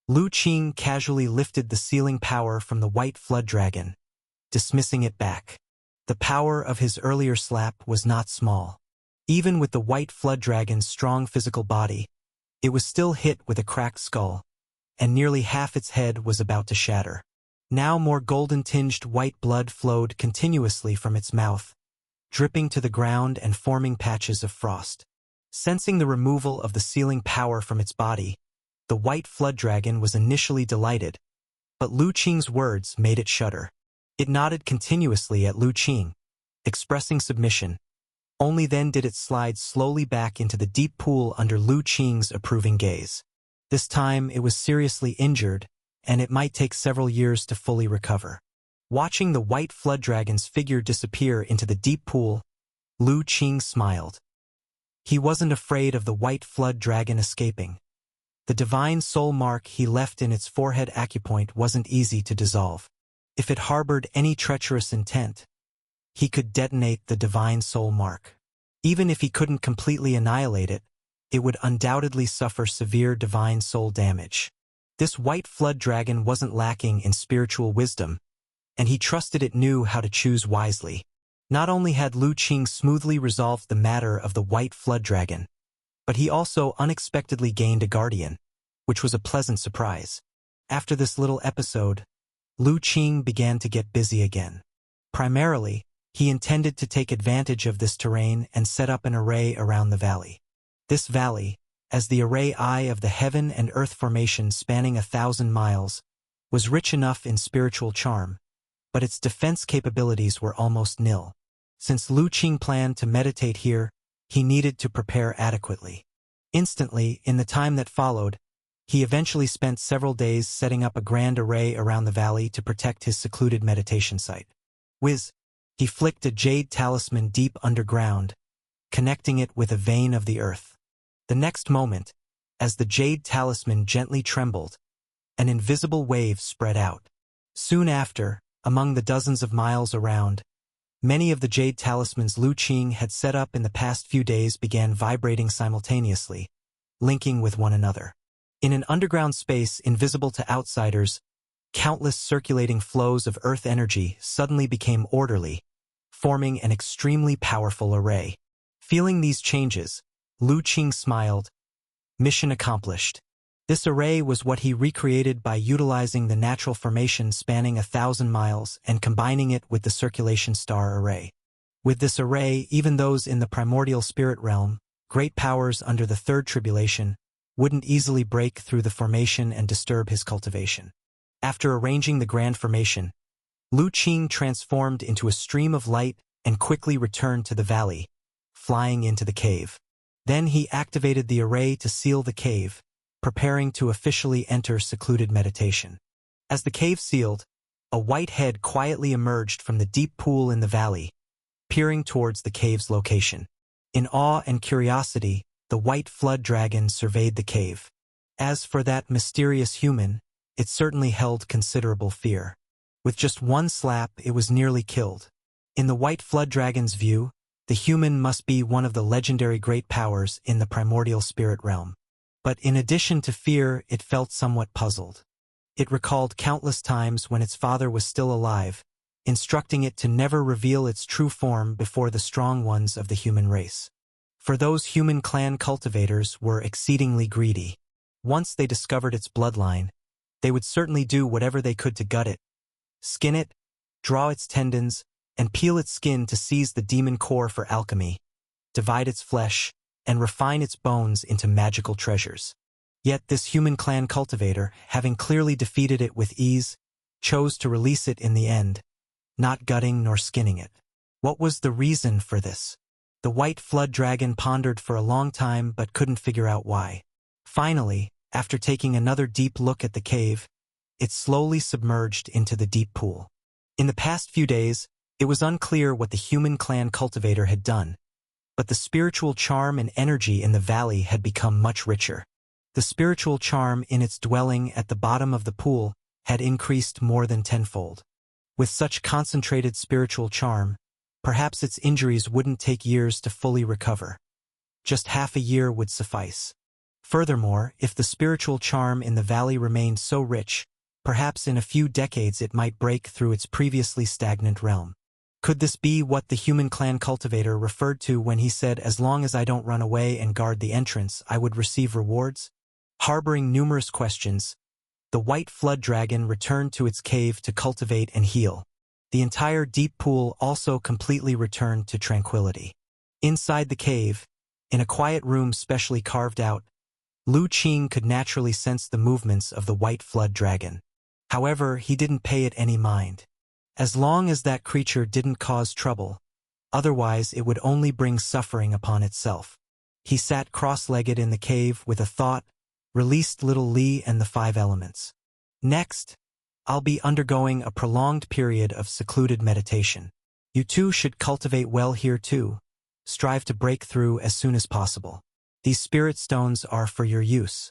Lu Qing casually lifted the sealing power from the white flood dragon, dismissing it back. The power of his earlier slap was not small. Even with the white flood dragon's strong physical body, it was still hit with a cracked skull, and nearly half its head was about to shatter. Now more golden-tinged white blood flowed continuously from its mouth, dripping to the ground and forming patches of frost. Sensing the removal of the sealing power from its body, the white flood dragon was initially delighted, but Lu Qing's words made it shudder. It nodded continuously at Lu Qing, expressing submission. Only then did it slide slowly back into the deep pool under Lu Qing's approving gaze. This time it was seriously injured, and it might take several years to fully recover. Watching the white flood dragon's figure disappear into the deep pool, Lu Qing smiled. He wasn't afraid of the white flood dragon escaping. The divine soul mark he left in its forehead acupoint wasn't easy to dissolve. If it harbored any treacherous intent, he could detonate the divine soul mark. Even if he couldn't completely annihilate it, it would undoubtedly suffer severe divine soul damage. This white flood dragon wasn't lacking in spiritual wisdom, and he trusted it knew how to choose wisely. Not only had Lu Qing smoothly resolved the matter of the white flood dragon, but he also unexpectedly gained a guardian, which was a pleasant surprise. After this little episode, Lu Qing began to get busy again. Primarily, he intended to take advantage of this terrain and set up an array around the valley. This valley, as the array eye of the heaven and earth formation spanning 1,000 miles, was rich enough in spiritual charm, but its defense capabilities were almost nil. Since Lu Qing planned to meditate here, he needed to prepare adequately. Instantly, in the time that followed, he eventually spent several days setting up a grand array around the valley to protect his secluded meditation site. He flicked a jade talisman deep underground, connecting it with a vein of the earth. The next moment, as the jade talisman gently trembled, an invisible wave spread out. Soon after, among the dozens of miles around, many of the jade talismans Lu Qing had set up in the past few days began vibrating simultaneously, linking with one another. In an underground space invisible to outsiders, countless circulating flows of earth energy suddenly became orderly, forming an extremely powerful array. Feeling these changes, Lu Qing smiled. Mission accomplished. This array was what he recreated by utilizing the natural formation spanning 1,000 miles and combining it with the circulation star array. With this array, even those in the primordial spirit realm, great powers under the third tribulation, wouldn't easily break through the formation and disturb his cultivation. After arranging the grand formation, Lu Qing transformed into a stream of light and quickly returned to the valley, flying into the cave. Then he activated the array to seal the cave, preparing to officially enter secluded meditation. As the cave sealed, a white head quietly emerged from the deep pool in the valley, peering towards the cave's location. In awe and curiosity, the white flood dragon surveyed the cave. As for that mysterious human, it certainly held considerable fear. With just one slap, it was nearly killed. In the white flood dragon's view, the human must be one of the legendary great powers in the primordial spirit realm. But in addition to fear, it felt somewhat puzzled. It recalled countless times when its father was still alive, instructing it to never reveal its true form before the strong ones of the human race. For those human clan cultivators were exceedingly greedy. Once they discovered its bloodline, they would certainly do whatever they could to gut it, skin it, draw its tendons, and peel its skin to seize the demon core for alchemy, divide its flesh, and refine its bones into magical treasures. Yet this human clan cultivator, having clearly defeated it with ease, chose to release it in the end, not gutting nor skinning it. What was the reason for this? The white flood dragon pondered for a long time but couldn't figure out why. Finally, after taking another deep look at the cave, it slowly submerged into the deep pool. In the past few days, it was unclear what the human clan cultivator had done, but the spiritual charm and energy in the valley had become much richer. The spiritual charm in its dwelling at the bottom of the pool had increased more than tenfold. With such concentrated spiritual charm, perhaps its injuries wouldn't take years to fully recover. Just half a year would suffice. Furthermore, if the spiritual charm in the valley remained so rich, perhaps in a few decades it might break through its previously stagnant realm. Could this be what the human clan cultivator referred to when he said, "As long as I don't run away and guard the entrance, I would receive rewards"? Harboring numerous questions, the white flood dragon returned to its cave to cultivate and heal. The entire deep pool also completely returned to tranquility. Inside the cave, in a quiet room specially carved out, Lu Qing could naturally sense the movements of the white flood dragon. However, he didn't pay it any mind. As long as that creature didn't cause trouble, otherwise it would only bring suffering upon itself. He sat cross-legged in the cave with a thought, released little Li and the 5 elements. Next, I'll be undergoing a prolonged period of secluded meditation. You too should cultivate well here too. Strive to break through as soon as possible. These spirit stones are for your use.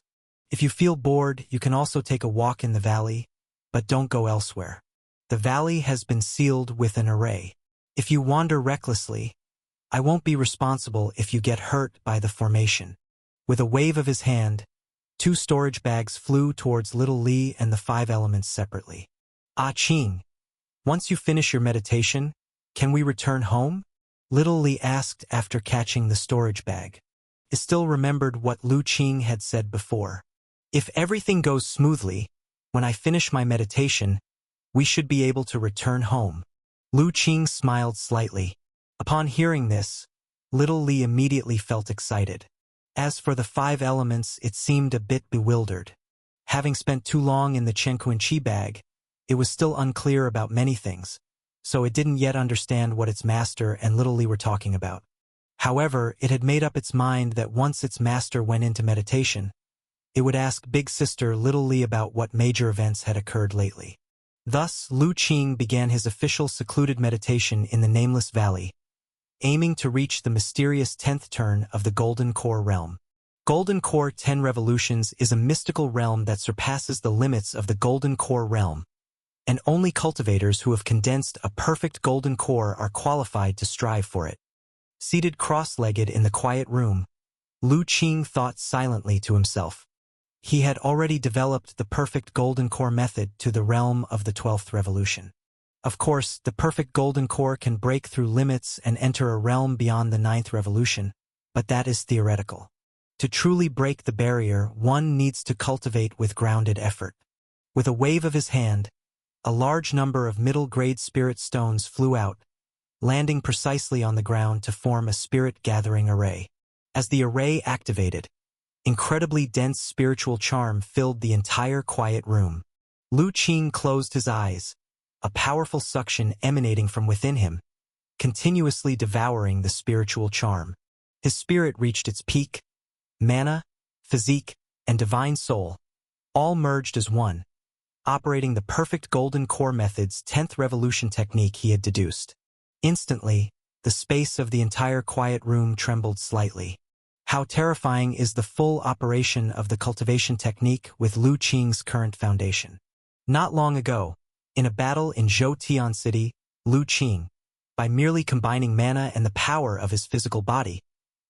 If you feel bored, you can also take a walk in the valley, but don't go elsewhere. The valley has been sealed with an array. If you wander recklessly, I won't be responsible if you get hurt by the formation. With a wave of his hand, 2 storage bags flew towards little Li and the 5 elements separately. Ah Qing, once you finish your meditation, can we return home? Little Li asked after catching the storage bag. He still remembered what Lu Qing had said before. If everything goes smoothly, when I finish my meditation, we should be able to return home. Lu Qing smiled slightly. Upon hearing this, little Li immediately felt excited. As for the 5 elements, it seemed a bit bewildered. Having spent too long in the Chenquanqi bag, it was still unclear about many things, so it didn't yet understand what its master and little Li were talking about. However, it had made up its mind that once its master went into meditation, it would ask big sister little Li about what major events had occurred lately. Thus, Lu Qing began his official secluded meditation in the Nameless Valley, aiming to reach the mysterious 10th turn of the Golden Core realm. Golden Core 10 Revolutions is a mystical realm that surpasses the limits of the Golden Core realm, and only cultivators who have condensed a perfect Golden Core are qualified to strive for it. Seated cross-legged in the quiet room, Lu Qing thought silently to himself. He had already developed the perfect Golden Core method to the realm of the 12th Revolution. Of course, the perfect Golden Core can break through limits and enter a realm beyond the 9th Revolution, but that is theoretical. To truly break the barrier, one needs to cultivate with grounded effort. With a wave of his hand, a large number of middle-grade spirit stones flew out, landing precisely on the ground to form a spirit-gathering array. As the array activated, incredibly dense spiritual charm filled the entire quiet room. Lu Qing closed his eyes, a powerful suction emanating from within him, continuously devouring the spiritual charm. His spirit reached its peak. Mana, physique, and divine soul, all merged as one, operating the perfect Golden Core method's 10th revolution technique he had deduced. Instantly, the space of the entire quiet room trembled slightly. How terrifying is the full operation of the cultivation technique with Lu Qing's current foundation. Not long ago, in a battle in Zhoutian City, Lu Qing, by merely combining mana and the power of his physical body,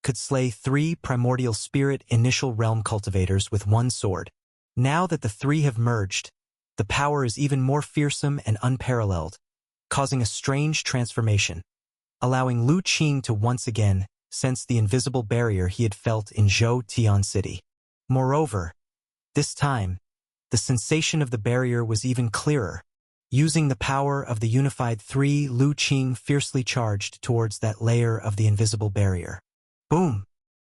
could slay 3 primordial spirit initial realm cultivators with one sword. Now that the 3 have merged, the power is even more fearsome and unparalleled, causing a strange transformation, allowing Lu Qing to once again sense the invisible barrier he had felt in Zhoutian City. Moreover, this time, the sensation of the barrier was even clearer. Using the power of the unified 3, Lu Qing fiercely charged towards that layer of the invisible barrier. Boom!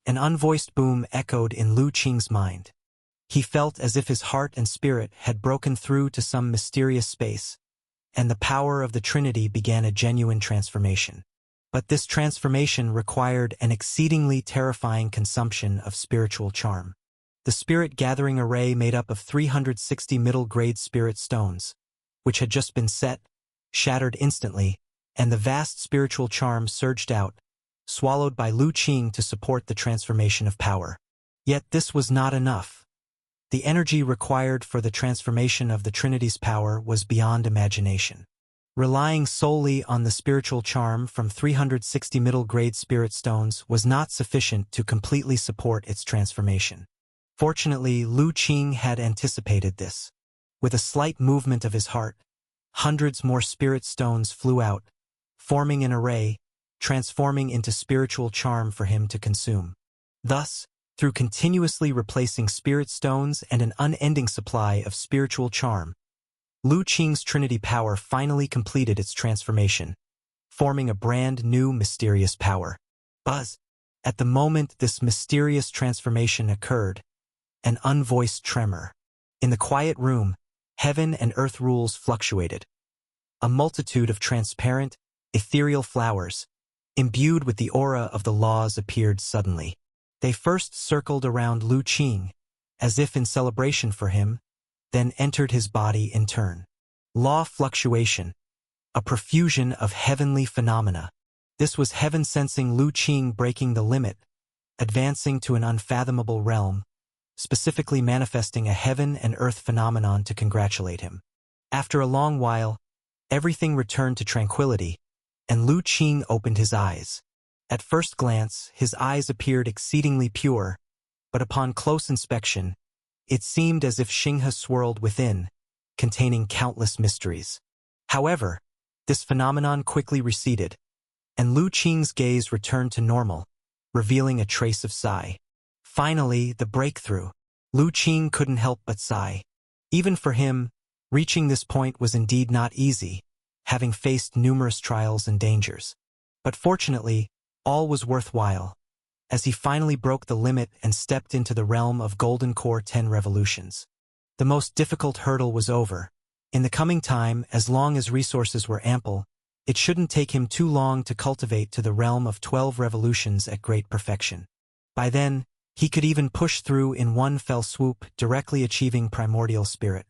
An unvoiced boom echoed in Lu Qing's mind. He felt as if his heart and spirit had broken through to some mysterious space, and the power of the Trinity began a genuine transformation. But this transformation required an exceedingly terrifying consumption of spiritual charm. The spirit-gathering array made up of 360 middle-grade spirit stones, which had just been set, shattered instantly, and the vast spiritual charm surged out, swallowed by Lu Qing to support the transformation of power. Yet this was not enough. The energy required for the transformation of the Trinity's power was beyond imagination. Relying solely on the spiritual charm from 360 middle-grade spirit stones was not sufficient to completely support its transformation. Fortunately, Lu Qing had anticipated this. With a slight movement of his heart, hundreds more spirit stones flew out, forming an array, transforming into spiritual charm for him to consume. Thus, through continuously replacing spirit stones and an unending supply of spiritual charm, Lu Qing's Trinity power finally completed its transformation, forming a brand new mysterious power. Buzz! At the moment this mysterious transformation occurred, an unvoiced tremor. In the quiet room, heaven and earth rules fluctuated. A multitude of transparent, ethereal flowers, imbued with the aura of the laws, appeared suddenly. They first circled around Lu Qing, as if in celebration for him, then entered his body in turn. Law fluctuation, a profusion of heavenly phenomena. This was heaven sensing Lu Qing breaking the limit, advancing to an unfathomable realm, specifically manifesting a heaven and earth phenomenon to congratulate him. After a long while, everything returned to tranquility, and Lu Qing opened his eyes. At first glance, his eyes appeared exceedingly pure, but upon close inspection, it seemed as if Xinghe swirled within, containing countless mysteries. However, this phenomenon quickly receded, and Lu Qing's gaze returned to normal, revealing a trace of sigh. Finally, the breakthrough. Lu Qing couldn't help but sigh. Even for him, reaching this point was indeed not easy, having faced numerous trials and dangers. But fortunately, all was worthwhile, as he finally broke the limit and stepped into the realm of Golden Core 10 revolutions. The most difficult hurdle was over. In the coming time, as long as resources were ample, it shouldn't take him too long to cultivate to the realm of 12 revolutions at great perfection. By then, he could even push through in one fell swoop, directly achieving primordial spirit.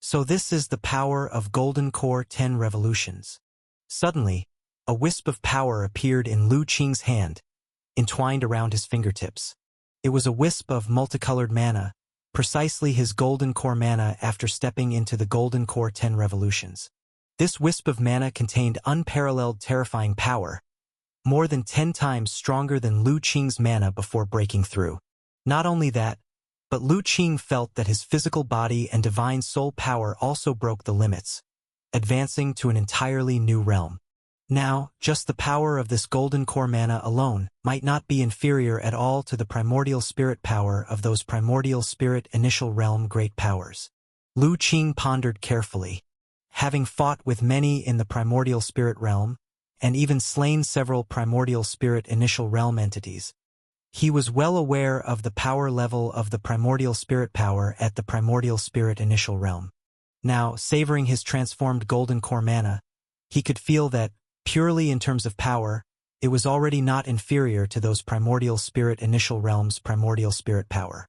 So this is the power of Golden Core 10 revolutions. Suddenly, a wisp of power appeared in Lu Qing's hand, entwined around his fingertips. It was a wisp of multicolored mana, precisely his Golden Core mana after stepping into the Golden Core 10 revolutions. This wisp of mana contained unparalleled terrifying power, more than 10 times stronger than Lu Qing's mana before breaking through. Not only that, but Lu Qing felt that his physical body and divine soul power also broke the limits, advancing to an entirely new realm. Now, just the power of this Golden Core mana alone might not be inferior at all to the primordial spirit power of those primordial spirit initial realm great powers. Lu Qing pondered carefully. Having fought with many in the primordial spirit realm, and even slain several primordial spirit initial realm entities, he was well aware of the power level of the primordial spirit power at the primordial spirit initial realm. Now, savoring his transformed Golden Core mana, he could feel that, purely in terms of power, it was already not inferior to those primordial spirit initial realms' primordial spirit power.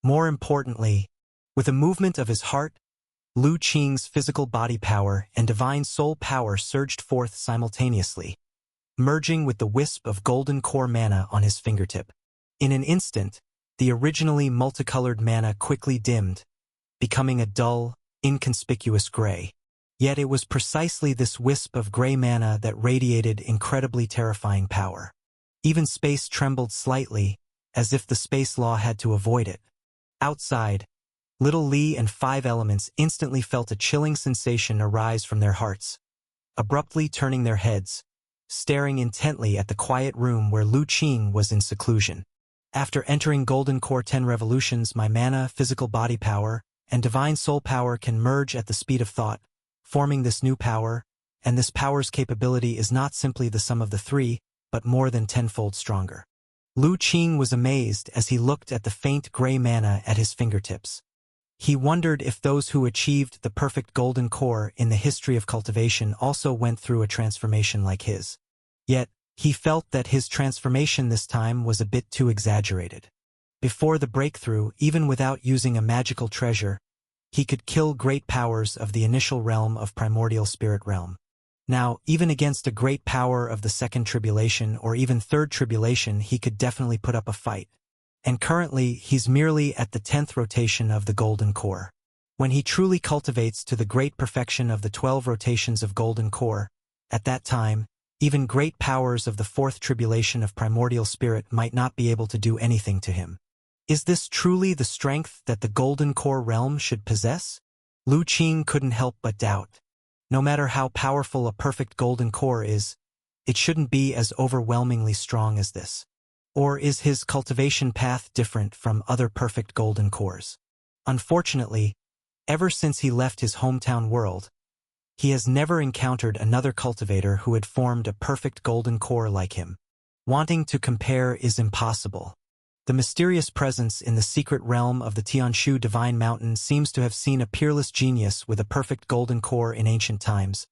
More importantly, with a movement of his heart, Lu Qing's physical body power and divine soul power surged forth simultaneously, merging with the wisp of Golden Core mana on his fingertip. In an instant, the originally multicolored mana quickly dimmed, becoming a dull, inconspicuous gray. Yet it was precisely this wisp of gray mana that radiated incredibly terrifying power. Even space trembled slightly, as if the space law had to avoid it. Outside, Little Lee and Five Elements instantly felt a chilling sensation arise from their hearts. Abruptly turning their heads, staring intently at the quiet room where Lu Qing was in seclusion. After entering Golden Core 10 revolutions, my mana, physical body power, and divine soul power can merge at the speed of thought, forming this new power, and this power's capability is not simply the sum of the three, but more than tenfold stronger. Lu Qing was amazed as he looked at the faint gray mana at his fingertips. He wondered if those who achieved the perfect golden core in the history of cultivation also went through a transformation like his. Yet, he felt that his transformation this time was a bit too exaggerated. Before the breakthrough, even without using a magical treasure, he could kill great powers of the initial realm of Primordial Spirit Realm. Now, even against a great power of the Second Tribulation or even Third Tribulation, he could definitely put up a fight. And currently, he's merely at the 10th rotation of the Golden Core. When he truly cultivates to the great perfection of the 12 rotations of Golden Core, at that time, even great powers of the 4th Tribulation of Primordial Spirit might not be able to do anything to him. Is this truly the strength that the Golden Core realm should possess? Lu Qing couldn't help but doubt. No matter how powerful a perfect Golden Core is, it shouldn't be as overwhelmingly strong as this. Or is his cultivation path different from other perfect Golden Cores? Unfortunately, ever since he left his hometown world, he has never encountered another cultivator who had formed a perfect Golden Core like him. Wanting to compare is impossible. The mysterious presence in the secret realm of the Tianshu Divine Mountain seems to have seen a peerless genius with a perfect golden core in ancient times,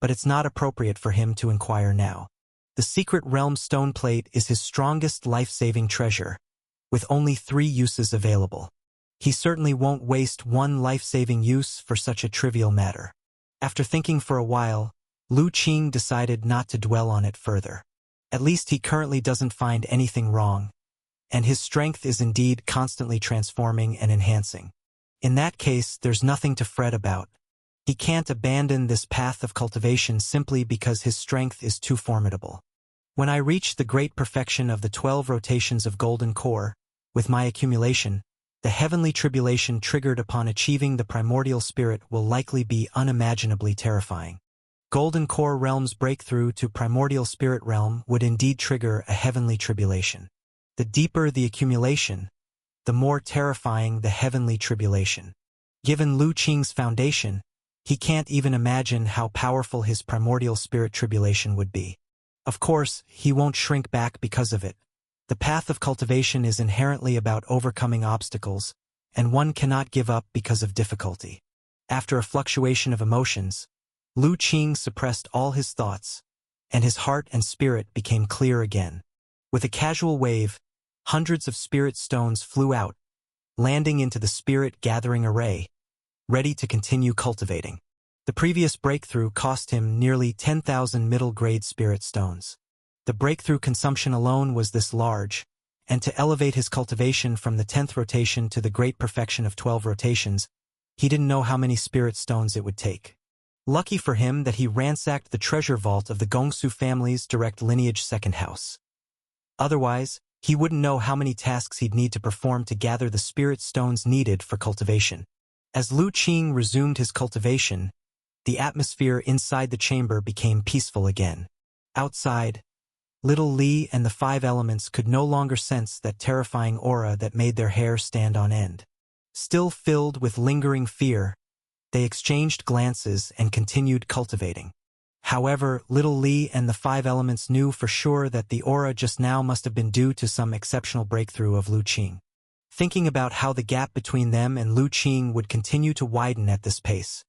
but it's not appropriate for him to inquire now. The secret realm stone plate is his strongest life-saving treasure, with only 3 uses available. He certainly won't waste one life-saving use for such a trivial matter. After thinking for a while, Lu Qing decided not to dwell on it further. At least he currently doesn't find anything wrong, and his strength is indeed constantly transforming and enhancing. In that case, there's nothing to fret about. He can't abandon this path of cultivation simply because his strength is too formidable. When I reach the great perfection of the 12 rotations of Golden Core, with my accumulation, the heavenly tribulation triggered upon achieving the primordial spirit will likely be unimaginably terrifying. Golden Core Realm's breakthrough to Primordial Spirit Realm would indeed trigger a heavenly tribulation. The deeper the accumulation, the more terrifying the heavenly tribulation. Given Lu Qing's foundation, he can't even imagine how powerful his primordial spirit tribulation would be. Of course, he won't shrink back because of it. The path of cultivation is inherently about overcoming obstacles, and one cannot give up because of difficulty. After a fluctuation of emotions, Lu Qing suppressed all his thoughts, and his heart and spirit became clear again. With a casual wave, hundreds of spirit stones flew out, landing into the spirit-gathering array, ready to continue cultivating. The previous breakthrough cost him nearly 10,000 middle-grade spirit stones. The breakthrough consumption alone was this large, and to elevate his cultivation from the 10th rotation to the great perfection of 12 rotations, he didn't know how many spirit stones it would take. Lucky for him that he ransacked the treasure vault of the Gongsu family's direct lineage second house. Otherwise, he wouldn't know how many tasks he'd need to perform to gather the spirit stones needed for cultivation. As Lu Qing resumed his cultivation, the atmosphere inside the chamber became peaceful again. Outside, Little Lee and the 5 elements could no longer sense that terrifying aura that made their hair stand on end. Still filled with lingering fear, they exchanged glances and continued cultivating. However, Little Lee and the 5 elements knew for sure that the aura just now must have been due to some exceptional breakthrough of Lu Qing. Thinking about how the gap between them and Lu Qing would continue to widen at this pace,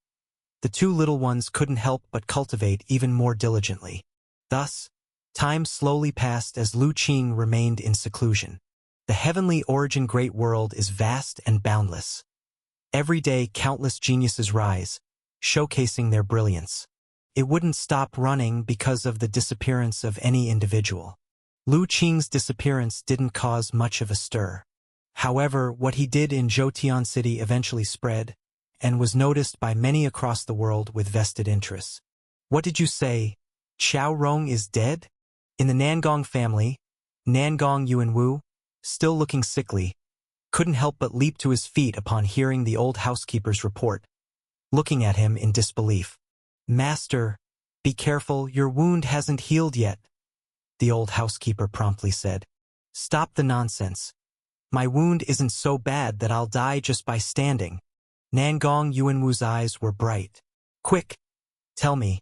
the 2 little ones couldn't help but cultivate even more diligently. Thus, time slowly passed as Lu Qing remained in seclusion. The heavenly origin great world is vast and boundless. Every day countless geniuses rise, showcasing their brilliance. It wouldn't stop running because of the disappearance of any individual. Lu Qing's disappearance didn't cause much of a stir. However, what he did in Zhoutian City eventually spread, and was noticed by many across the world with vested interests. What did you say? Qiao Rong is dead? In the Nangong family, Nangong Yuanwu, still looking sickly, couldn't help but leap to his feet upon hearing the old housekeeper's report, looking at him in disbelief. Master, be careful, your wound hasn't healed yet, the old housekeeper promptly said. Stop the nonsense. My wound isn't so bad that I'll die just by standing. Nangong Yuanwu's eyes were bright. Quick, tell me,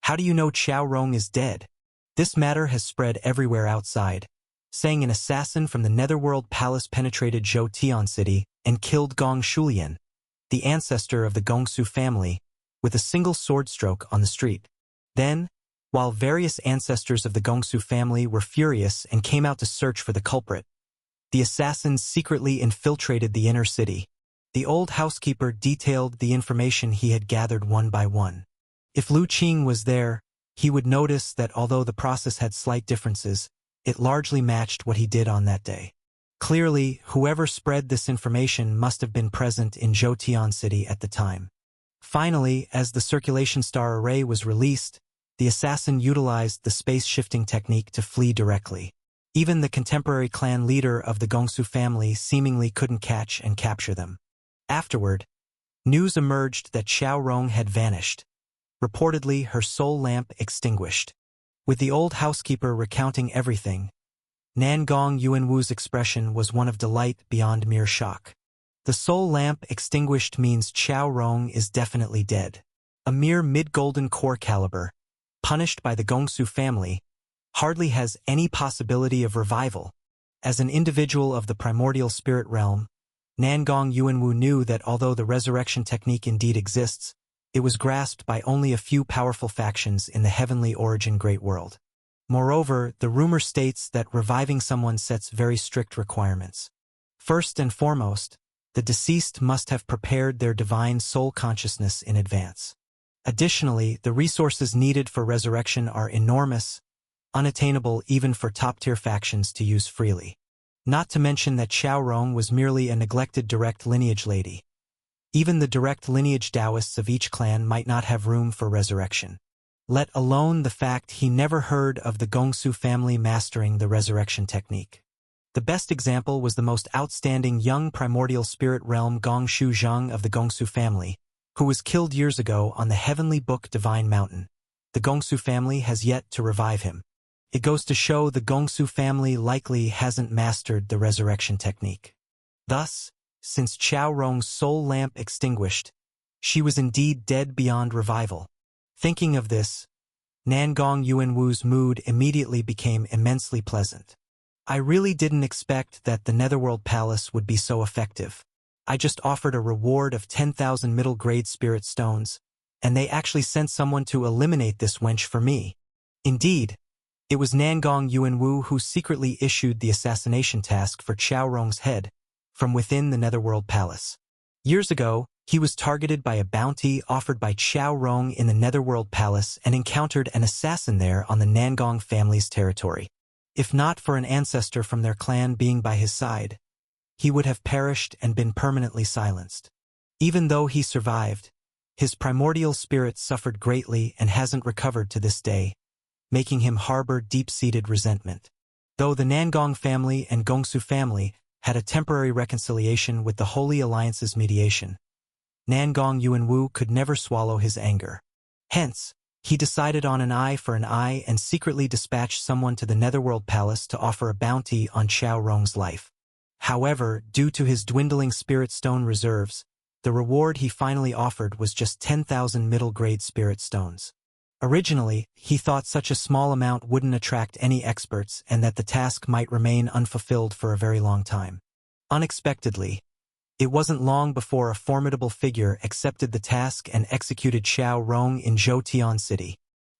how do you know Qiao Rong is dead? This matter has spread everywhere outside, saying an assassin from the Netherworld Palace penetrated Zhoutian City and killed Gong Shulian, the ancestor of the Gongsu family, with a single sword stroke on the street. Then, while various ancestors of the Gongsu family were furious and came out to search for the culprit, the assassins secretly infiltrated the inner city. The old housekeeper detailed the information he had gathered one by one. If Lu Qing was there, he would notice that although the process had slight differences, it largely matched what he did on that day. Clearly, whoever spread this information must have been present in Zhoutian City at the time. Finally, as the circulation star array was released, the assassin utilized the space-shifting technique to flee directly. Even the contemporary clan leader of the Gongsu family seemingly couldn't catch and capture them. Afterward, news emerged that Qiao Rong had vanished, reportedly her soul lamp extinguished. With the old housekeeper recounting everything, Nangong Yuanwu's expression was one of delight beyond mere shock. The soul lamp extinguished means Qiao Rong is definitely dead. A mere mid-golden core caliber, punished by the Gongsu family, hardly has any possibility of revival. As an individual of the primordial spirit realm, Nangong Yuanwu knew that although the resurrection technique indeed exists, it was grasped by only a few powerful factions in the heavenly origin great world. Moreover, the rumor states that reviving someone sets very strict requirements. First and foremost, the deceased must have prepared their divine soul consciousness in advance. Additionally, the resources needed for resurrection are enormous, unattainable even for top-tier factions to use freely. Not to mention that Qiao Rong was merely a neglected direct lineage lady. Even the direct lineage Taoists of each clan might not have room for resurrection. Let alone the fact he never heard of the Gongsu family mastering the resurrection technique. The best example was the most outstanding young primordial spirit realm Gong Shu Zhang of the Gongsu family, who was killed years ago on the heavenly book Divine Mountain. The Gongsu family has yet to revive him. It goes to show the Gongsu family likely hasn't mastered the resurrection technique. Thus, since Qiao Rong's soul lamp extinguished, she was indeed dead beyond revival. Thinking of this, Nangong Yuanwu's mood immediately became immensely pleasant. I really didn't expect that the Netherworld Palace would be so effective. I just offered a reward of 10,000 middle-grade spirit stones, and they actually sent someone to eliminate this wench for me. Indeed, it was Nangong Yuanwu who secretly issued the assassination task for Qiao Rong's head from within the Netherworld Palace. Years ago, he was targeted by a bounty offered by Qiao Rong in the Netherworld Palace and encountered an assassin there on the Nangong family's territory. If not for an ancestor from their clan being by his side, he would have perished and been permanently silenced. Even though he survived, his primordial spirit suffered greatly and hasn't recovered to this day, making him harbor deep-seated resentment. Though the Nangong family and Gongsu family had a temporary reconciliation with the Holy Alliance's mediation, Nangong Yuanwu could never swallow his anger. Hence, he decided on an eye for an eye and secretly dispatched someone to the Netherworld Palace to offer a bounty on Qiao Rong's life. However, due to his dwindling spirit stone reserves, the reward he finally offered was just 10,000 middle-grade spirit stones. Originally, he thought such a small amount wouldn't attract any experts and that the task might remain unfulfilled for a very long time. Unexpectedly, it wasn't long before a formidable figure accepted the task and executed Qiao Rong in Zhoutian City.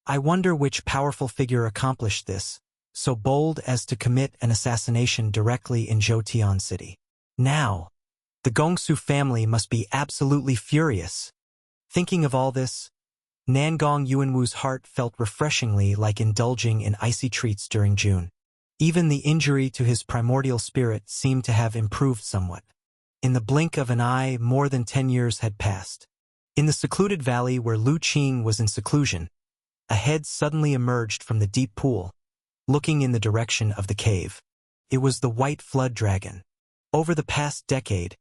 I wonder which powerful figure accomplished this, so bold as to commit an assassination directly in Zhoutian City. Now, the Gongsu family must be absolutely furious. Thinking of all this, Nangong Yuanwu's heart felt refreshingly like indulging in icy treats during June. Even the injury to his primordial spirit seemed to have improved somewhat. In the blink of an eye, more than 10 years had passed. In the secluded valley where Lu Qing was in seclusion, a head suddenly emerged from the deep pool, looking in the direction of the cave. It was the white flood dragon. Over the past decade,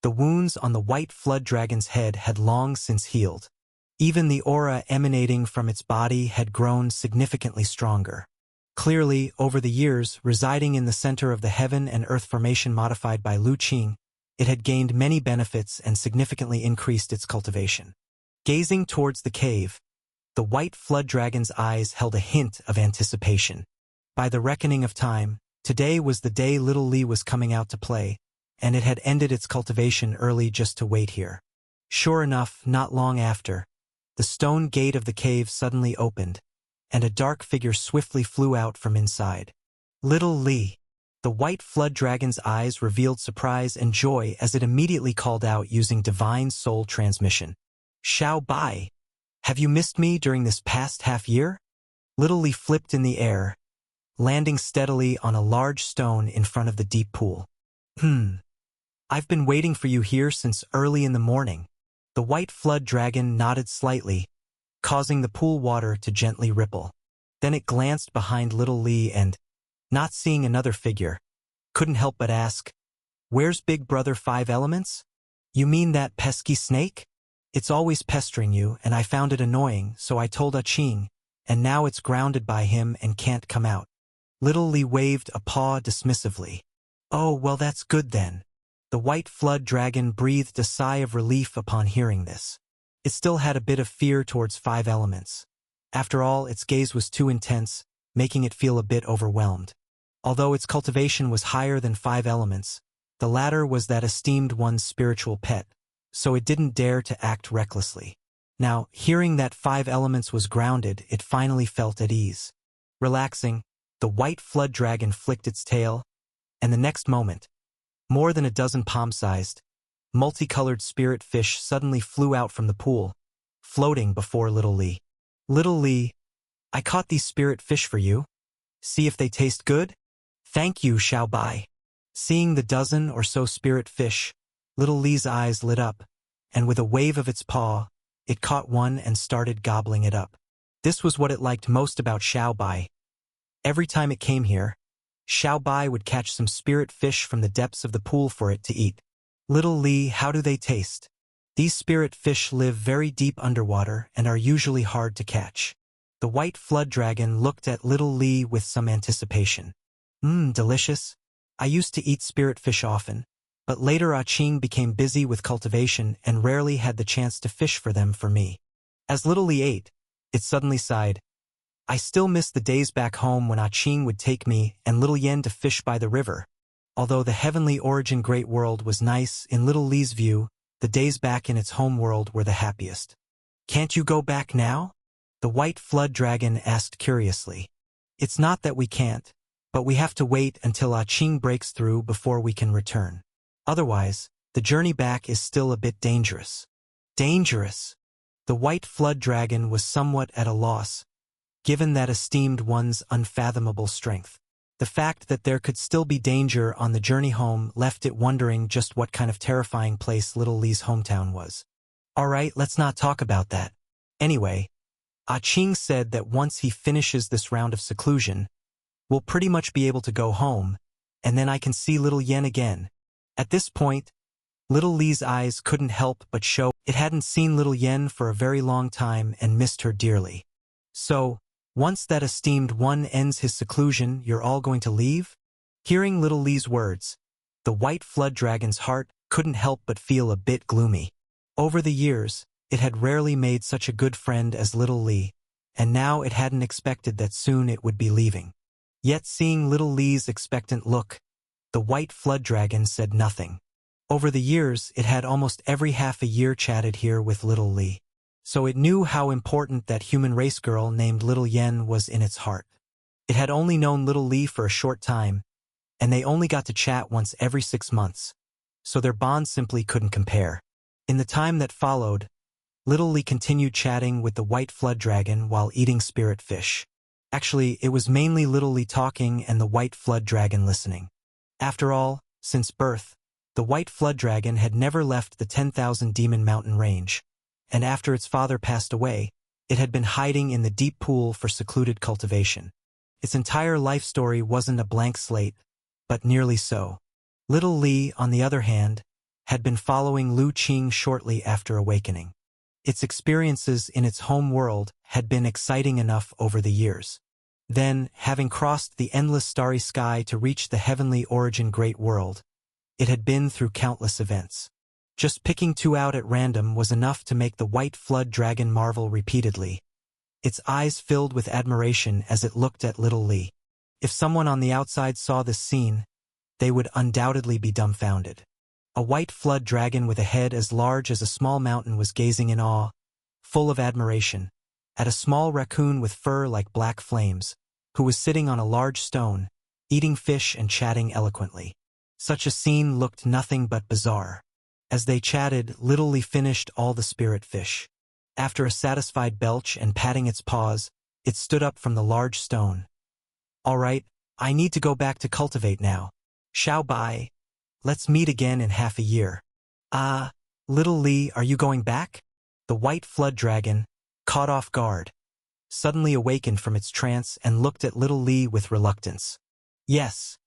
the wounds on the white flood dragon's head had long since healed. Even the aura emanating from its body had grown significantly stronger. Clearly, over the years, residing in the center of the heaven and earth formation modified by Lu Qing, it had gained many benefits and significantly increased its cultivation. Gazing towards the cave, the white flood dragon's eyes held a hint of anticipation. By the reckoning of time, today was the day little Li was coming out to play, and it had ended its cultivation early just to wait here. Sure enough, not long after, the stone gate of the cave suddenly opened, and a dark figure swiftly flew out from inside. Little Li. The white flood dragon's eyes revealed surprise and joy as it immediately called out using divine soul transmission. Xiao Bai, have you missed me during this past half year? Little Li flipped in the air, landing steadily on a large stone in front of the deep pool. I've been waiting for you here since early in the morning. The white flood dragon nodded slightly, causing the pool water to gently ripple. Then it glanced behind little Li and, not seeing another figure, couldn't help but ask, "Where's Big Brother Five Elements? You mean that pesky snake? It's always pestering you, and I found it annoying, so I told Qing, and now it's grounded by him and can't come out." Little Li waved a paw dismissively. "Oh, well, that's good then." The white flood dragon breathed a sigh of relief upon hearing this. It still had a bit of fear towards Five Elements. After all, its gaze was too intense, making it feel a bit overwhelmed. Although its cultivation was higher than Five Elements, the latter was that esteemed one's spiritual pet, so it didn't dare to act recklessly. Now, hearing that Five Elements was grounded, it finally felt at ease. Relaxing, the white flood dragon flicked its tail, and the next moment, more than a dozen palm-sized, multicolored spirit fish suddenly flew out from the pool, floating before Little Li. "Little Li, I caught these spirit fish for you. See if they taste good?" "Thank you, Xiao Bai." Seeing the dozen or so spirit fish, Little Li's eyes lit up, and with a wave of its paw, it caught one and started gobbling it up. This was what it liked most about Xiao Bai. Every time it came here, Xiao Bai would catch some spirit fish from the depths of the pool for it to eat. "Little Li, how do they taste?" These spirit fish live very deep underwater and are usually hard to catch. The white flood dragon looked at Little Li with some anticipation. Delicious. I used to eat spirit fish often, but later Qing became busy with cultivation and rarely had the chance to fish for them for me. As Little Li ate, it suddenly sighed. I still miss the days back home when Qing would take me and Little Yen to fish by the river. Although the heavenly origin great world was nice, in Little Li's view, the days back in its home world were the happiest. "Can't you go back now?" the white flood dragon asked curiously. "It's not that we can't, but we have to wait until Qing breaks through before we can return. Otherwise, the journey back is still a bit dangerous." Dangerous? The white flood dragon was somewhat at a loss, given that esteemed one's unfathomable strength. The fact that there could still be danger on the journey home left it wondering just what kind of terrifying place Little Li's hometown was. "Alright, let's not talk about that. Anyway, Qing said that once he finishes this round of seclusion, we'll pretty much be able to go home, and then I can see Little Yen again." At this point, Little Li's eyes couldn't help but show it hadn't seen Little Yen for a very long time and missed her dearly. "So, once that esteemed one ends his seclusion, you're all going to leave?" Hearing Little Li's words, the white flood dragon's heart couldn't help but feel a bit gloomy. Over the years, it had rarely made such a good friend as Little Li, and now it hadn't expected that soon it would be leaving. Yet seeing Little Li's expectant look, the white flood dragon said nothing. Over the years, it had almost every half a year chatted here with Little Li, so it knew how important that human race girl named Little Yen was in its heart. It had only known Little Li for a short time, and they only got to chat once every 6 months, so their bond simply couldn't compare. In the time that followed, Little Li continued chatting with the white flood dragon while eating spirit fish. Actually, it was mainly Little Lee talking and the White Flood Dragon listening. After all, since birth, the White Flood Dragon had never left the 10,000 Demon Mountain range, and after its father passed away, it had been hiding in the deep pool for secluded cultivation. Its entire life story wasn't a blank slate, but nearly so. Little Lee, on the other hand, had been following Lu Qing shortly after awakening. Its experiences in its home world had been exciting enough over the years. Then, having crossed the endless starry sky to reach the heavenly origin great world, it had been through countless events. Just picking two out at random was enough to make the White Flood Dragon marvel repeatedly. Its eyes filled with admiration as it looked at Little Lee. If someone on the outside saw this scene, they would undoubtedly be dumbfounded. A white flood dragon with a head as large as a small mountain was gazing in awe, full of admiration, at a small raccoon with fur like black flames, who was sitting on a large stone, eating fish and chatting eloquently. Such a scene looked nothing but bizarre. As they chatted, Little Lee finished all the spirit fish. After a satisfied belch and patting its paws, it stood up from the large stone. "All right, I need to go back to cultivate now. Xiao Bai. Let's meet again in half a year." Little Lee, are you going back?" The White Flood Dragon, caught off guard, suddenly awakened from its trance and looked at Little Lee with reluctance. "Yes.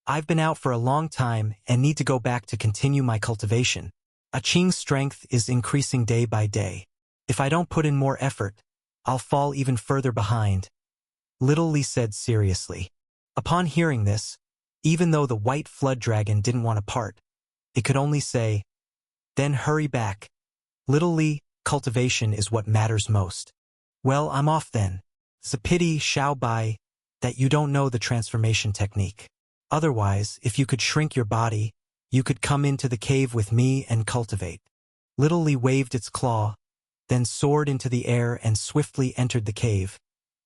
I've been out for a long time and need to go back to continue my cultivation. Qing's strength is increasing day by day. If I don't put in more effort, I'll fall even further behind," Little Lee said seriously. Upon hearing this, even though the White Flood Dragon didn't want to part, it could only say, "Then hurry back. Little Lee, cultivation is what matters most." "Well, I'm off then. It's a pity, Xiao Bai, that you don't know the transformation technique. Otherwise, if you could shrink your body, you could come into the cave with me and cultivate." Little Lee waved its claw, then soared into the air and swiftly entered the cave,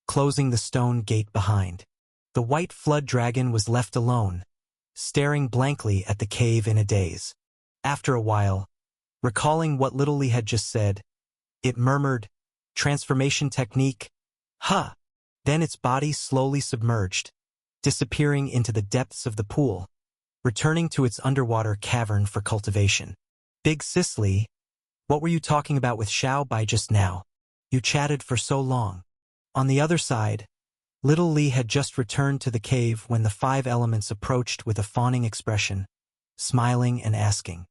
closing the stone gate behind. The White Flood Dragon was left alone, staring blankly at the cave in a daze. After a while, recalling what Little Lee had just said, it murmured, "Transformation technique? Huh!" Then its body slowly submerged, disappearing into the depths of the pool, returning to its underwater cavern for cultivation. "Big Sis Lee, what were you talking about with Xiao Bai just now? You chatted for so long." On the other side, Little Lee had just returned to the cave when the five elements approached with a fawning expression, smiling and asking,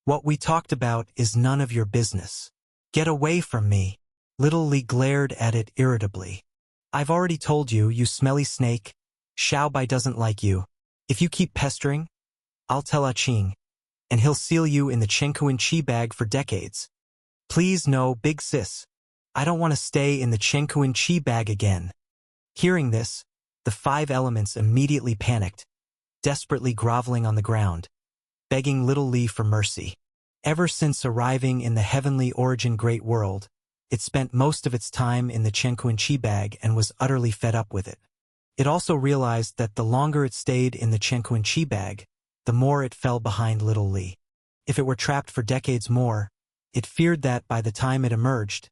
"What we talked about is none of your business. Get away from me." Little Lee glared at it irritably. "I've already told you, you smelly snake. Xiao Bai doesn't like you. If you keep pestering, I'll tell Qing, and he'll seal you in the Chenkuan Chi bag for decades." "Please no, Big Sis. I don't want to stay in the Chenkuan Chi bag again." Hearing this, the five elements immediately panicked, desperately groveling on the ground, begging Little Lee for mercy. Ever since arriving in the heavenly origin great world, it spent most of its time in the Chenkuan Chi bag and was utterly fed up with it. It also realized that the longer it stayed in the Chenkuan Chi bag, the more it fell behind Little Lee. If it were trapped for decades more, it feared that by the time it emerged,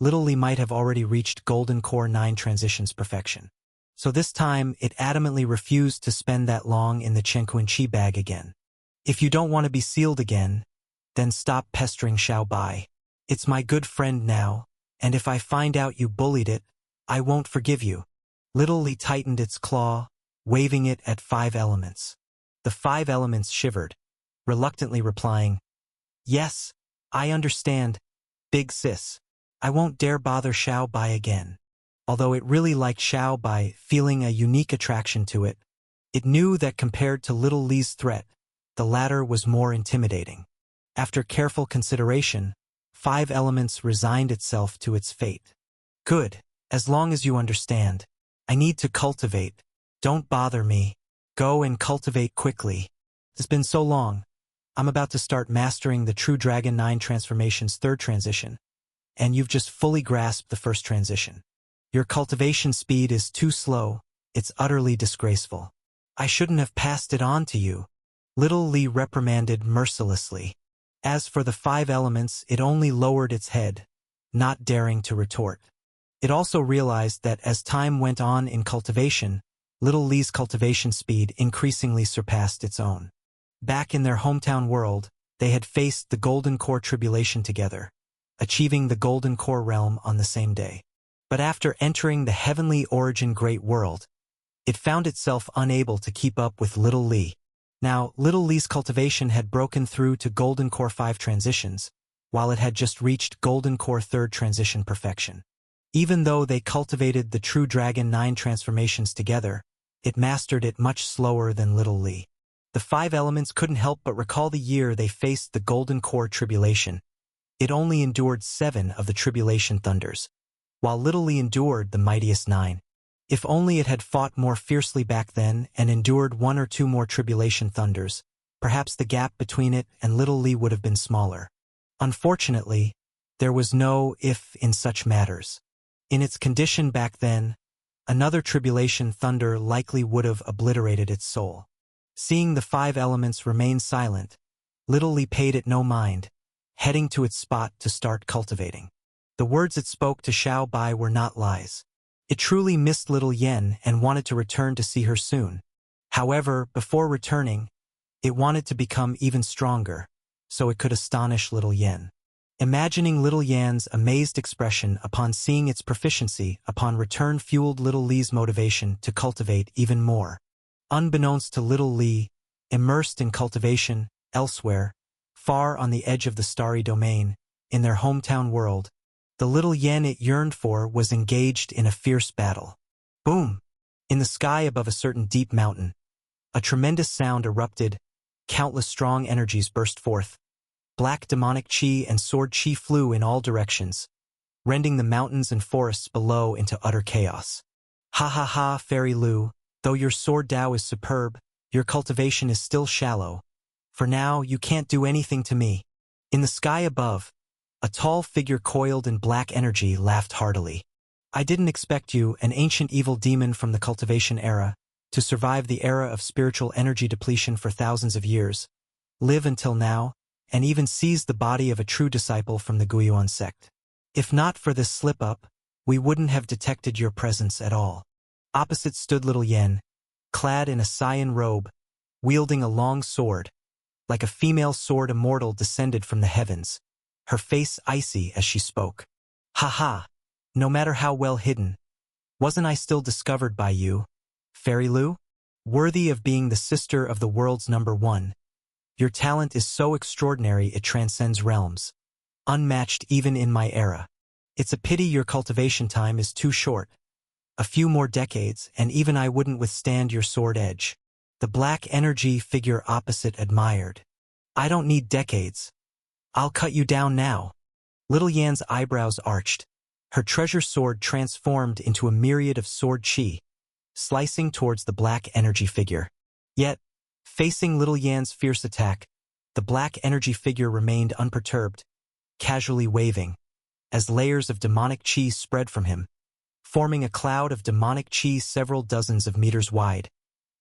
Little Lee might have already reached Golden Core 9 transitions perfection. So this time, it adamantly refused to spend that long in the Chenkuan Chi bag again. "If you don't want to be sealed again, then stop pestering Xiao Bai. It's my good friend now, and if I find out you bullied it, I won't forgive you." Little Lee tightened its claw, waving it at five elements. The five elements shivered, reluctantly replying, "Yes, I understand, Big Sis. I won't dare bother Xiao Bai again." Although it really liked Xiao Bai, feeling a unique attraction to it, it knew that compared to Little Lee's threat, the latter was more intimidating. After careful consideration, five elements resigned itself to its fate. "Good, as long as you understand. I need to cultivate. Don't bother me. Go and cultivate quickly. It's been so long. I'm about to start mastering the True Dragon 9 Transformation's third transition, and you've just fully grasped the first transition. Your cultivation speed is too slow. It's utterly disgraceful. I shouldn't have passed it on to you," Little Lee reprimanded mercilessly. As for the five elements, it only lowered its head, not daring to retort. It also realized that as time went on in cultivation, Little Lee's cultivation speed increasingly surpassed its own. Back in their hometown world, they had faced the Golden Core tribulation together, achieving the Golden Core realm on the same day. But after entering the Heavenly Origin Great World, it found itself unable to keep up with Little Lee. Now, Little Lee's cultivation had broken through to Golden Core 5 transitions, while it had just reached Golden Core 3rd transition perfection. Even though they cultivated the True Dragon 9 transformations together, it mastered it much slower than Little Lee. The 5 elements couldn't help but recall the year they faced the Golden Core tribulation. It only endured 7 of the tribulation thunders, while Little Lee endured the mightiest 9. If only it had fought more fiercely back then and endured 1 or 2 more tribulation thunders, perhaps the gap between it and Little Lee would have been smaller. Unfortunately, there was no if in such matters. In its condition back then, another tribulation thunder likely would have obliterated its soul. Seeing the 5 elements remain silent, Little Lee paid it no mind, heading to its spot to start cultivating. The words it spoke to Xiao Bai were not lies. It truly missed Little Yen and wanted to return to see her soon. However, before returning, it wanted to become even stronger, so it could astonish Little Yen. Imagining Little Yan's amazed expression upon seeing its proficiency upon return fueled Little Lee's motivation to cultivate even more. Unbeknownst to Little Lee, immersed in cultivation, elsewhere, far on the edge of the starry domain, in their hometown world, the Little Yen it yearned for was engaged in a fierce battle. Boom! In the sky above a certain deep mountain, a tremendous sound erupted, countless strong energies burst forth. Black demonic chi and sword chi flew in all directions, rending the mountains and forests below into utter chaos. Ha ha ha, Fairy Lu, though your sword Dao is superb, your cultivation is still shallow. For now, you can't do anything to me. In the sky above, a tall figure coiled in black energy laughed heartily. I didn't expect you, an ancient evil demon from the cultivation era, to survive the era of spiritual energy depletion for thousands of years, live until now, and even seize the body of a true disciple from the Guiyuan sect. If not for this slip-up, we wouldn't have detected your presence at all. Opposite stood Little Yen, clad in a cyan robe, wielding a long sword, like a female sword immortal descended from the heavens, her face icy as she spoke. Ha ha! No matter how well hidden, wasn't I still discovered by you, Fairy Lu? Worthy of being the sister of the world's #1. Your talent is so extraordinary it transcends realms, unmatched even in my era. It's a pity your cultivation time is too short. A few more decades, and even I wouldn't withstand your sword edge. The black energy figure opposite admired. I don't need decades. I'll cut you down now. Little Yan's eyebrows arched. Her treasure sword transformed into a myriad of sword chi, slicing towards the black energy figure. Yet, facing Little Yan's fierce attack, the black energy figure remained unperturbed, casually waving, as layers of demonic chi spread from him, forming a cloud of demonic chi several dozens of meters wide,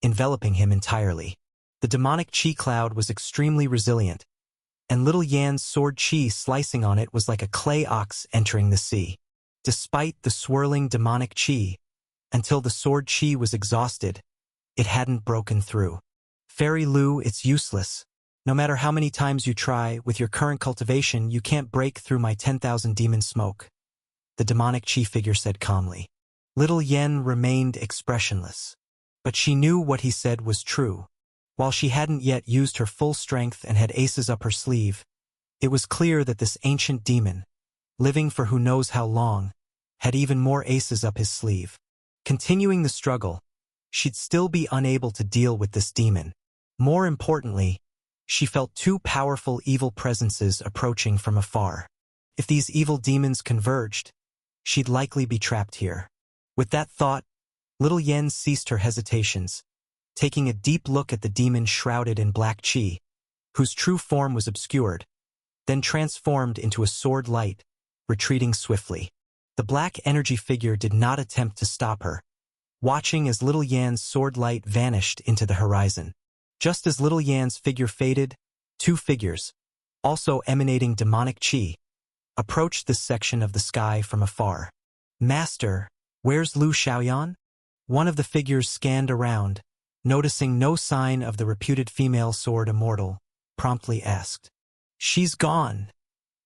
enveloping him entirely. The demonic chi cloud was extremely resilient, and Little Yan's sword chi slicing on it was like a clay ox entering the sea. Despite the swirling demonic chi, until the sword chi was exhausted, it hadn't broken through. Fairy Lu, it's useless. No matter how many times you try, with your current cultivation, you can't break through my 10,000 demon smoke, the demonic chi figure said calmly. Little Yen remained expressionless, but she knew what he said was true. While she hadn't yet used her full strength and had aces up her sleeve, it was clear that this ancient demon, living for who knows how long, had even more aces up his sleeve. Continuing the struggle, she'd still be unable to deal with this demon. More importantly, she felt 2 powerful evil presences approaching from afar. If these evil demons converged, she'd likely be trapped here. With that thought, Little Yen ceased her hesitations, taking a deep look at the demon shrouded in black chi, whose true form was obscured, then transformed into a sword light, retreating swiftly. The black energy figure did not attempt to stop her, watching as Little Yan's sword light vanished into the horizon. Just as Little Yan's figure faded, 2 figures, also emanating demonic chi, approached this section of the sky from afar. "Master, where's Lu Xiaoyan?" One of the figures scanned around, noticing no sign of the reputed female sword immortal, promptly asked. "She's gone,"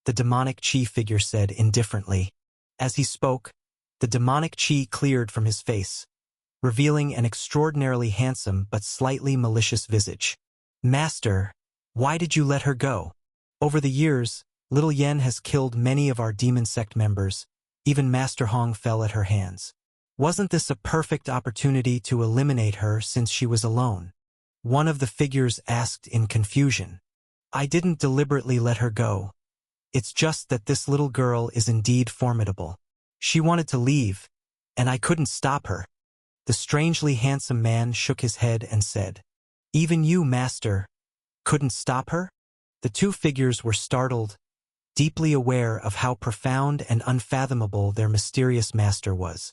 the demonic Qi figure said indifferently. As he spoke, the demonic Qi cleared from his face, revealing an extraordinarily handsome but slightly malicious visage. "Master, why did you let her go? Over the years, Little Yen has killed many of our demon sect members. Even Master Hong fell at her hands. Wasn't this a perfect opportunity to eliminate her since she was alone?" One of the figures asked in confusion. "I didn't deliberately let her go. It's just that this little girl is indeed formidable. She wanted to leave, and I couldn't stop her." The strangely handsome man shook his head and said, "Even you, Master, couldn't stop her?" The two figures were startled, deeply aware of how profound and unfathomable their mysterious master was.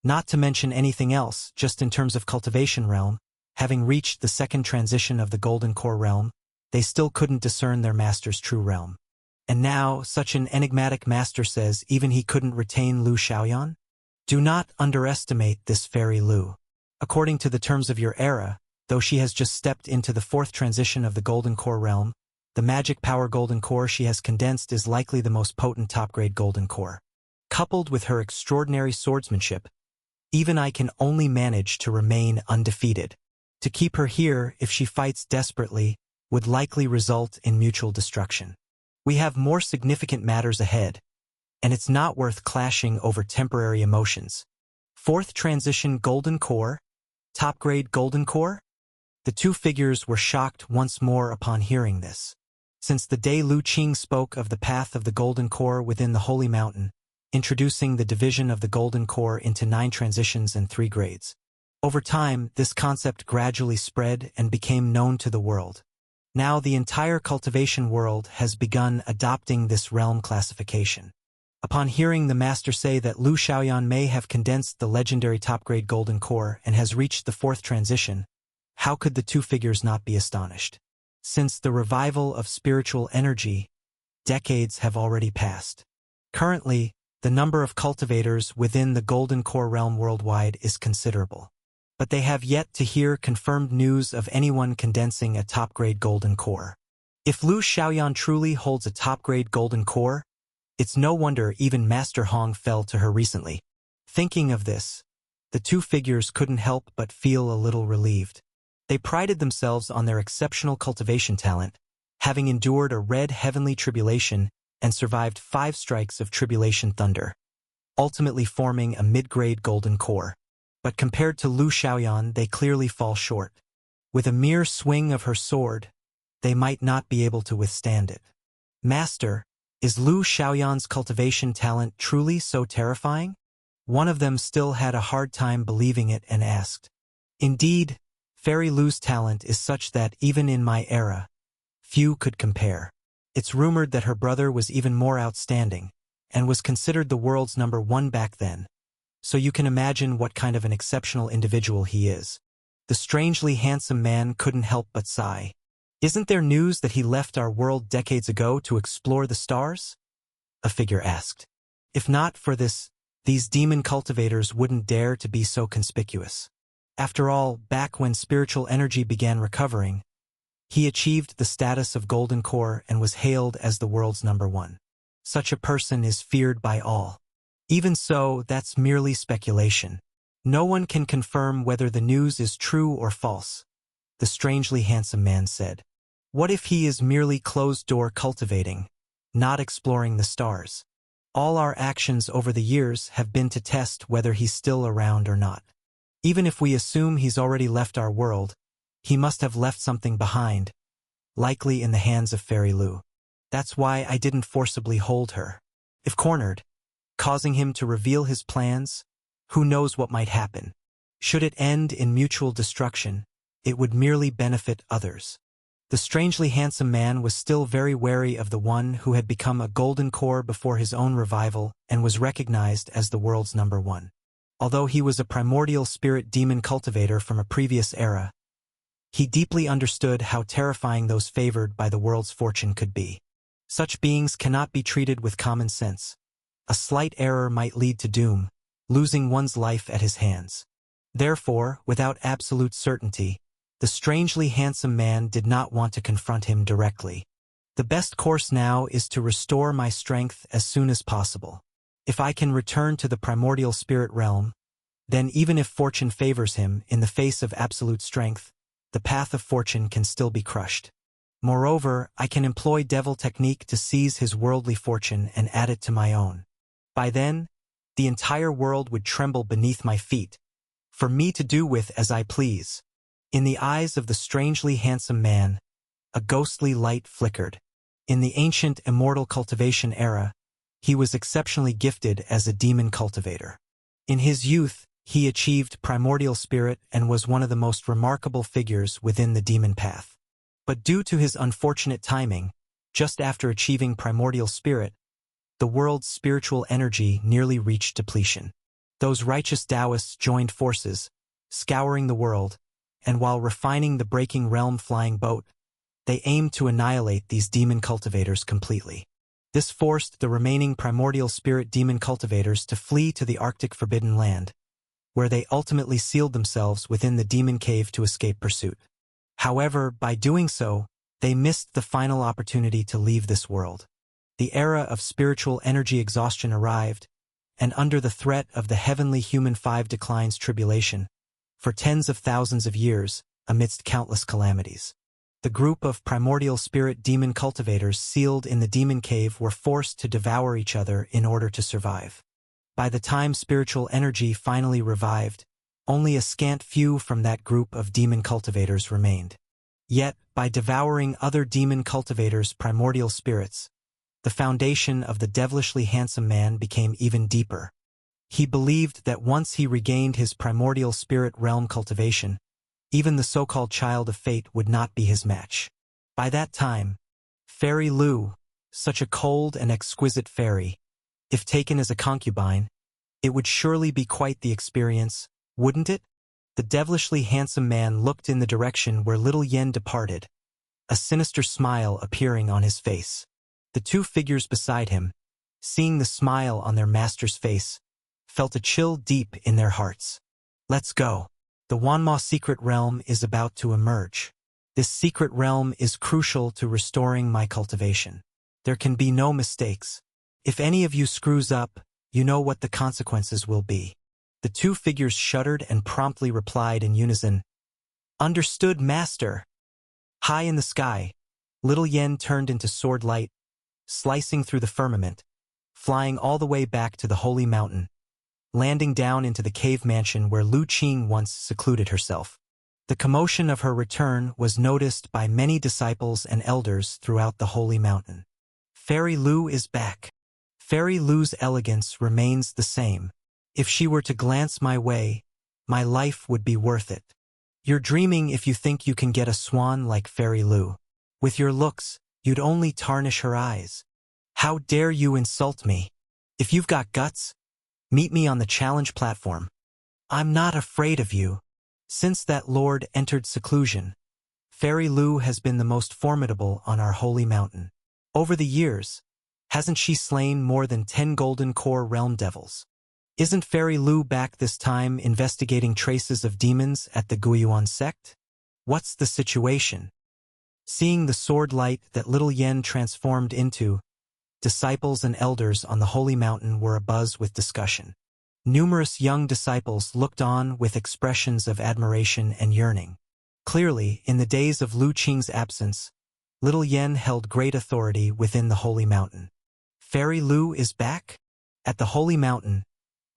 Not to mention anything else, just in terms of cultivation realm, having reached the second transition of the Golden Core realm, they still couldn't discern their master's true realm. And now, such an enigmatic master says even he couldn't retain Lu Xiaoyan? Do not underestimate this fairy Lu. According to the terms of your era, though she has just stepped into the fourth transition of the Golden Core realm, the magic power Golden Core she has condensed is likely the most potent top-grade Golden Core. Coupled with her extraordinary swordsmanship, even I can only manage to remain undefeated. To keep her here, if she fights desperately, would likely result in mutual destruction. We have more significant matters ahead, and it's not worth clashing over temporary emotions. Fourth transition Golden Core? Top-grade Golden Core? The two figures were shocked once more upon hearing this. Since the day Lu Qing spoke of the path of the Golden Core within the Holy Mountain, introducing the division of the Golden Core into 9 transitions and 3 grades. Over time, this concept gradually spread and became known to the world. Now the entire cultivation world has begun adopting this realm classification. Upon hearing the master say that Lu Xiaoyan may have condensed the legendary top-grade Golden Core and has reached the 4th transition, how could the two figures not be astonished? Since the revival of spiritual energy, decades have already passed. Currently, the number of cultivators within the Golden Core realm worldwide is considerable. But they have yet to hear confirmed news of anyone condensing a top-grade Golden Core. If Lu Xiaoyan truly holds a top-grade Golden Core, it's no wonder even Master Hong fell to her recently. Thinking of this, the two figures couldn't help but feel a little relieved. They prided themselves on their exceptional cultivation talent, having endured a red heavenly tribulation and survived 5 strikes of tribulation thunder, ultimately forming a mid-grade Golden Core. But compared to Lu Xiaoyan, they clearly fall short. With a mere swing of her sword, they might not be able to withstand it. Master, is Lu Xiaoyan's cultivation talent truly so terrifying? One of them still had a hard time believing it and asked. Indeed, Fairy Lu's talent is such that even in my era, few could compare. It's rumored that her brother was even more outstanding, and was considered the world's #1 back then. So you can imagine what kind of an exceptional individual he is. The strangely handsome man couldn't help but sigh. Isn't there news that he left our world decades ago to explore the stars? A figure asked. If not for this, these demon cultivators wouldn't dare to be so conspicuous. After all, back when spiritual energy began recovering, he achieved the status of Golden Core and was hailed as the world's #1. Such a person is feared by all. Even so, that's merely speculation. No one can confirm whether the news is true or false, the strangely handsome man said. What if he is merely closed-door cultivating, not exploring the stars? All our actions over the years have been to test whether he's still around or not. Even if we assume he's already left our world, he must have left something behind, likely in the hands of Fairy Lu. That's why I didn't forcibly hold her. If cornered, causing him to reveal his plans, who knows what might happen. Should it end in mutual destruction, it would merely benefit others. The strangely handsome man was still very wary of the one who had become a Golden Core before his own revival and was recognized as the world's #1. Although he was a primordial spirit demon cultivator from a previous era, he deeply understood how terrifying those favored by the world's fortune could be. Such beings cannot be treated with common sense. A slight error might lead to doom, losing one's life at his hands. Therefore, without absolute certainty, the strangely handsome man did not want to confront him directly. The best course now is to restore my strength as soon as possible. If I can return to the primordial spirit realm, then even if fortune favors him in the face of absolute strength, the path of fortune can still be crushed. Moreover, I can employ devil technique to seize his worldly fortune and add it to my own. By then, the entire world would tremble beneath my feet, for me to do with as I please. In the eyes of the strangely handsome man, a ghostly light flickered. In the ancient immortal cultivation era, he was exceptionally gifted as a demon cultivator. In his youth, he achieved primordial spirit and was one of the most remarkable figures within the demon path. But due to his unfortunate timing, just after achieving primordial spirit, the world's spiritual energy nearly reached depletion. Those righteous Taoists joined forces, scouring the world, and while refining the breaking realm flying boat, they aimed to annihilate these demon cultivators completely. This forced the remaining primordial spirit demon cultivators to flee to the Arctic Forbidden Land, where they ultimately sealed themselves within the demon cave to escape pursuit. However, by doing so, they missed the final opportunity to leave this world. The era of spiritual energy exhaustion arrived, and under the threat of the heavenly human five declines tribulation, for tens of thousands of years, amidst countless calamities, the group of primordial spirit demon cultivators sealed in the demon cave were forced to devour each other in order to survive. By the time spiritual energy finally revived, only a scant few from that group of demon cultivators remained. Yet, by devouring other demon cultivators' primordial spirits, the foundation of the devilishly handsome man became even deeper. He believed that once he regained his primordial spirit realm cultivation, even the so-called child of fate would not be his match. By that time, Fairy Lu, such a cold and exquisite fairy, if taken as a concubine, it would surely be quite the experience, wouldn't it? The devilishly handsome man looked in the direction where little Yen departed, a sinister smile appearing on his face. The two figures beside him, seeing the smile on their master's face, felt a chill deep in their hearts. Let's go. The Wanma secret realm is about to emerge. This secret realm is crucial to restoring my cultivation. There can be no mistakes. If any of you screws up, you know what the consequences will be. The two figures shuddered and promptly replied in unison, "Understood, master." High in the sky, little Yen turned into sword light, slicing through the firmament, flying all the way back to the holy mountain, landing down into the cave mansion where Lu Qing once secluded herself. The commotion of her return was noticed by many disciples and elders throughout the holy mountain. Fairy Lu is back. Fairy Lu's elegance remains the same. If she were to glance my way, my life would be worth it. You're dreaming if you think you can get a swan like Fairy Lu. With your looks, you'd only tarnish her eyes. How dare you insult me? If you've got guts, meet me on the challenge platform. I'm not afraid of you. Since that lord entered seclusion, Fairy Lu has been the most formidable on our holy mountain. Over the years, hasn't she slain more than 10 golden core realm devils? Isn't Fairy Lu back this time investigating traces of demons at the Guiyuan sect? What's the situation? Seeing the sword light that little Yen transformed into, disciples and elders on the holy mountain were abuzz with discussion. Numerous young disciples looked on with expressions of admiration and yearning. Clearly, in the days of Lu Qing's absence, little Yen held great authority within the holy mountain. Fairy Lu is back? At the holy mountain,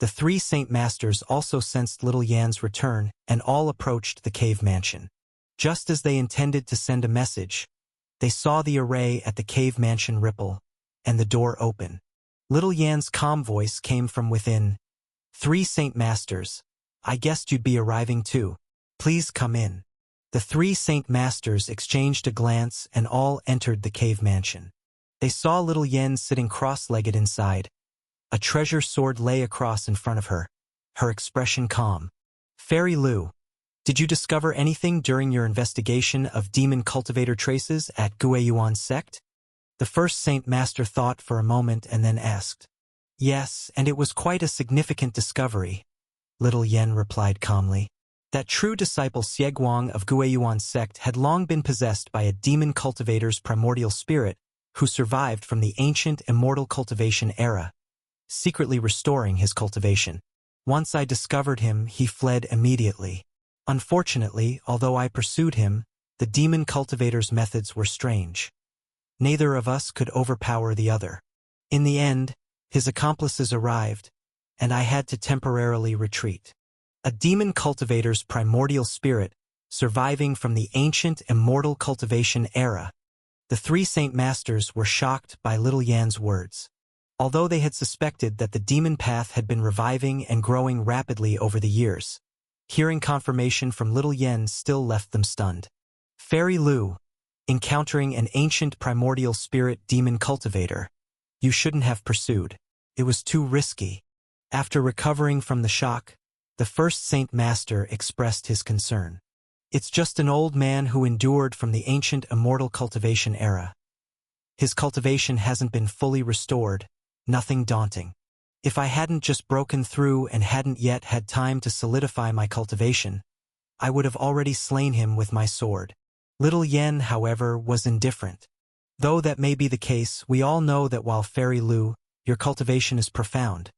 the three Saint Masters also sensed little Yan's return and all approached the cave mansion. Just as they intended to send a message, they saw the array at the cave mansion ripple, and the door open. Little Yan's calm voice came from within. "Three Saint Masters, I guessed you'd be arriving too. Please come in." The three Saint Masters exchanged a glance and all entered the cave mansion. They saw little Yen sitting cross-legged inside. A treasure sword lay across in front of her, her expression calm. "Fairy Lu, did you discover anything during your investigation of demon cultivator traces at Guiyuan sect?" The first Saint Master thought for a moment and then asked. Yes, and it was quite a significant discovery, Little Yen replied calmly. That true disciple Xieguang of Guiyuan sect had long been possessed by a demon cultivator's primordial spirit who survived from the ancient immortal cultivation era, secretly restoring his cultivation. Once I discovered him, he fled immediately. Unfortunately, although I pursued him, the demon cultivator's methods were strange. Neither of us could overpower the other. In the end, his accomplices arrived, and I had to temporarily retreat. A demon cultivator's primordial spirit, surviving from the ancient immortal cultivation era. The three Saint Masters were shocked by Little Yan's words. Although they had suspected that the demon path had been reviving and growing rapidly over the years, hearing confirmation from Little Yan still left them stunned. Fairy Lu, encountering an ancient primordial spirit demon cultivator. You shouldn't have pursued. It was too risky. After recovering from the shock, the first Saint Master expressed his concern. It's just an old man who endured from the ancient immortal cultivation era. His cultivation hasn't been fully restored, nothing daunting. If I hadn't just broken through and hadn't yet had time to solidify my cultivation, I would have already slain him with my sword. Little Yen, however, was indifferent. Though that may be the case, we all know that while Fairy Lu, your cultivation is profound.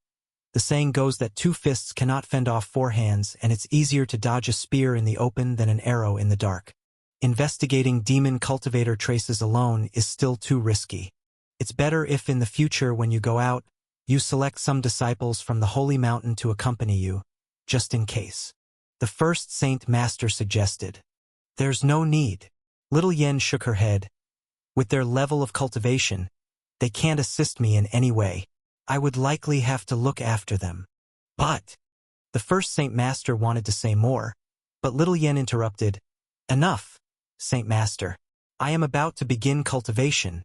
The saying goes that two fists cannot fend off four hands, and it's easier to dodge a spear in the open than an arrow in the dark. Investigating demon cultivator traces alone is still too risky. It's better if in the future when you go out, you select some disciples from the Holy Mountain to accompany you, just in case. The first Saint Master suggested. There's no need. Little Yen shook her head. With their level of cultivation, they can't assist me in any way. I would likely have to look after them. But the first Saint Master wanted to say more, but Little Yen interrupted. Enough, Saint Master. I am about to begin cultivation.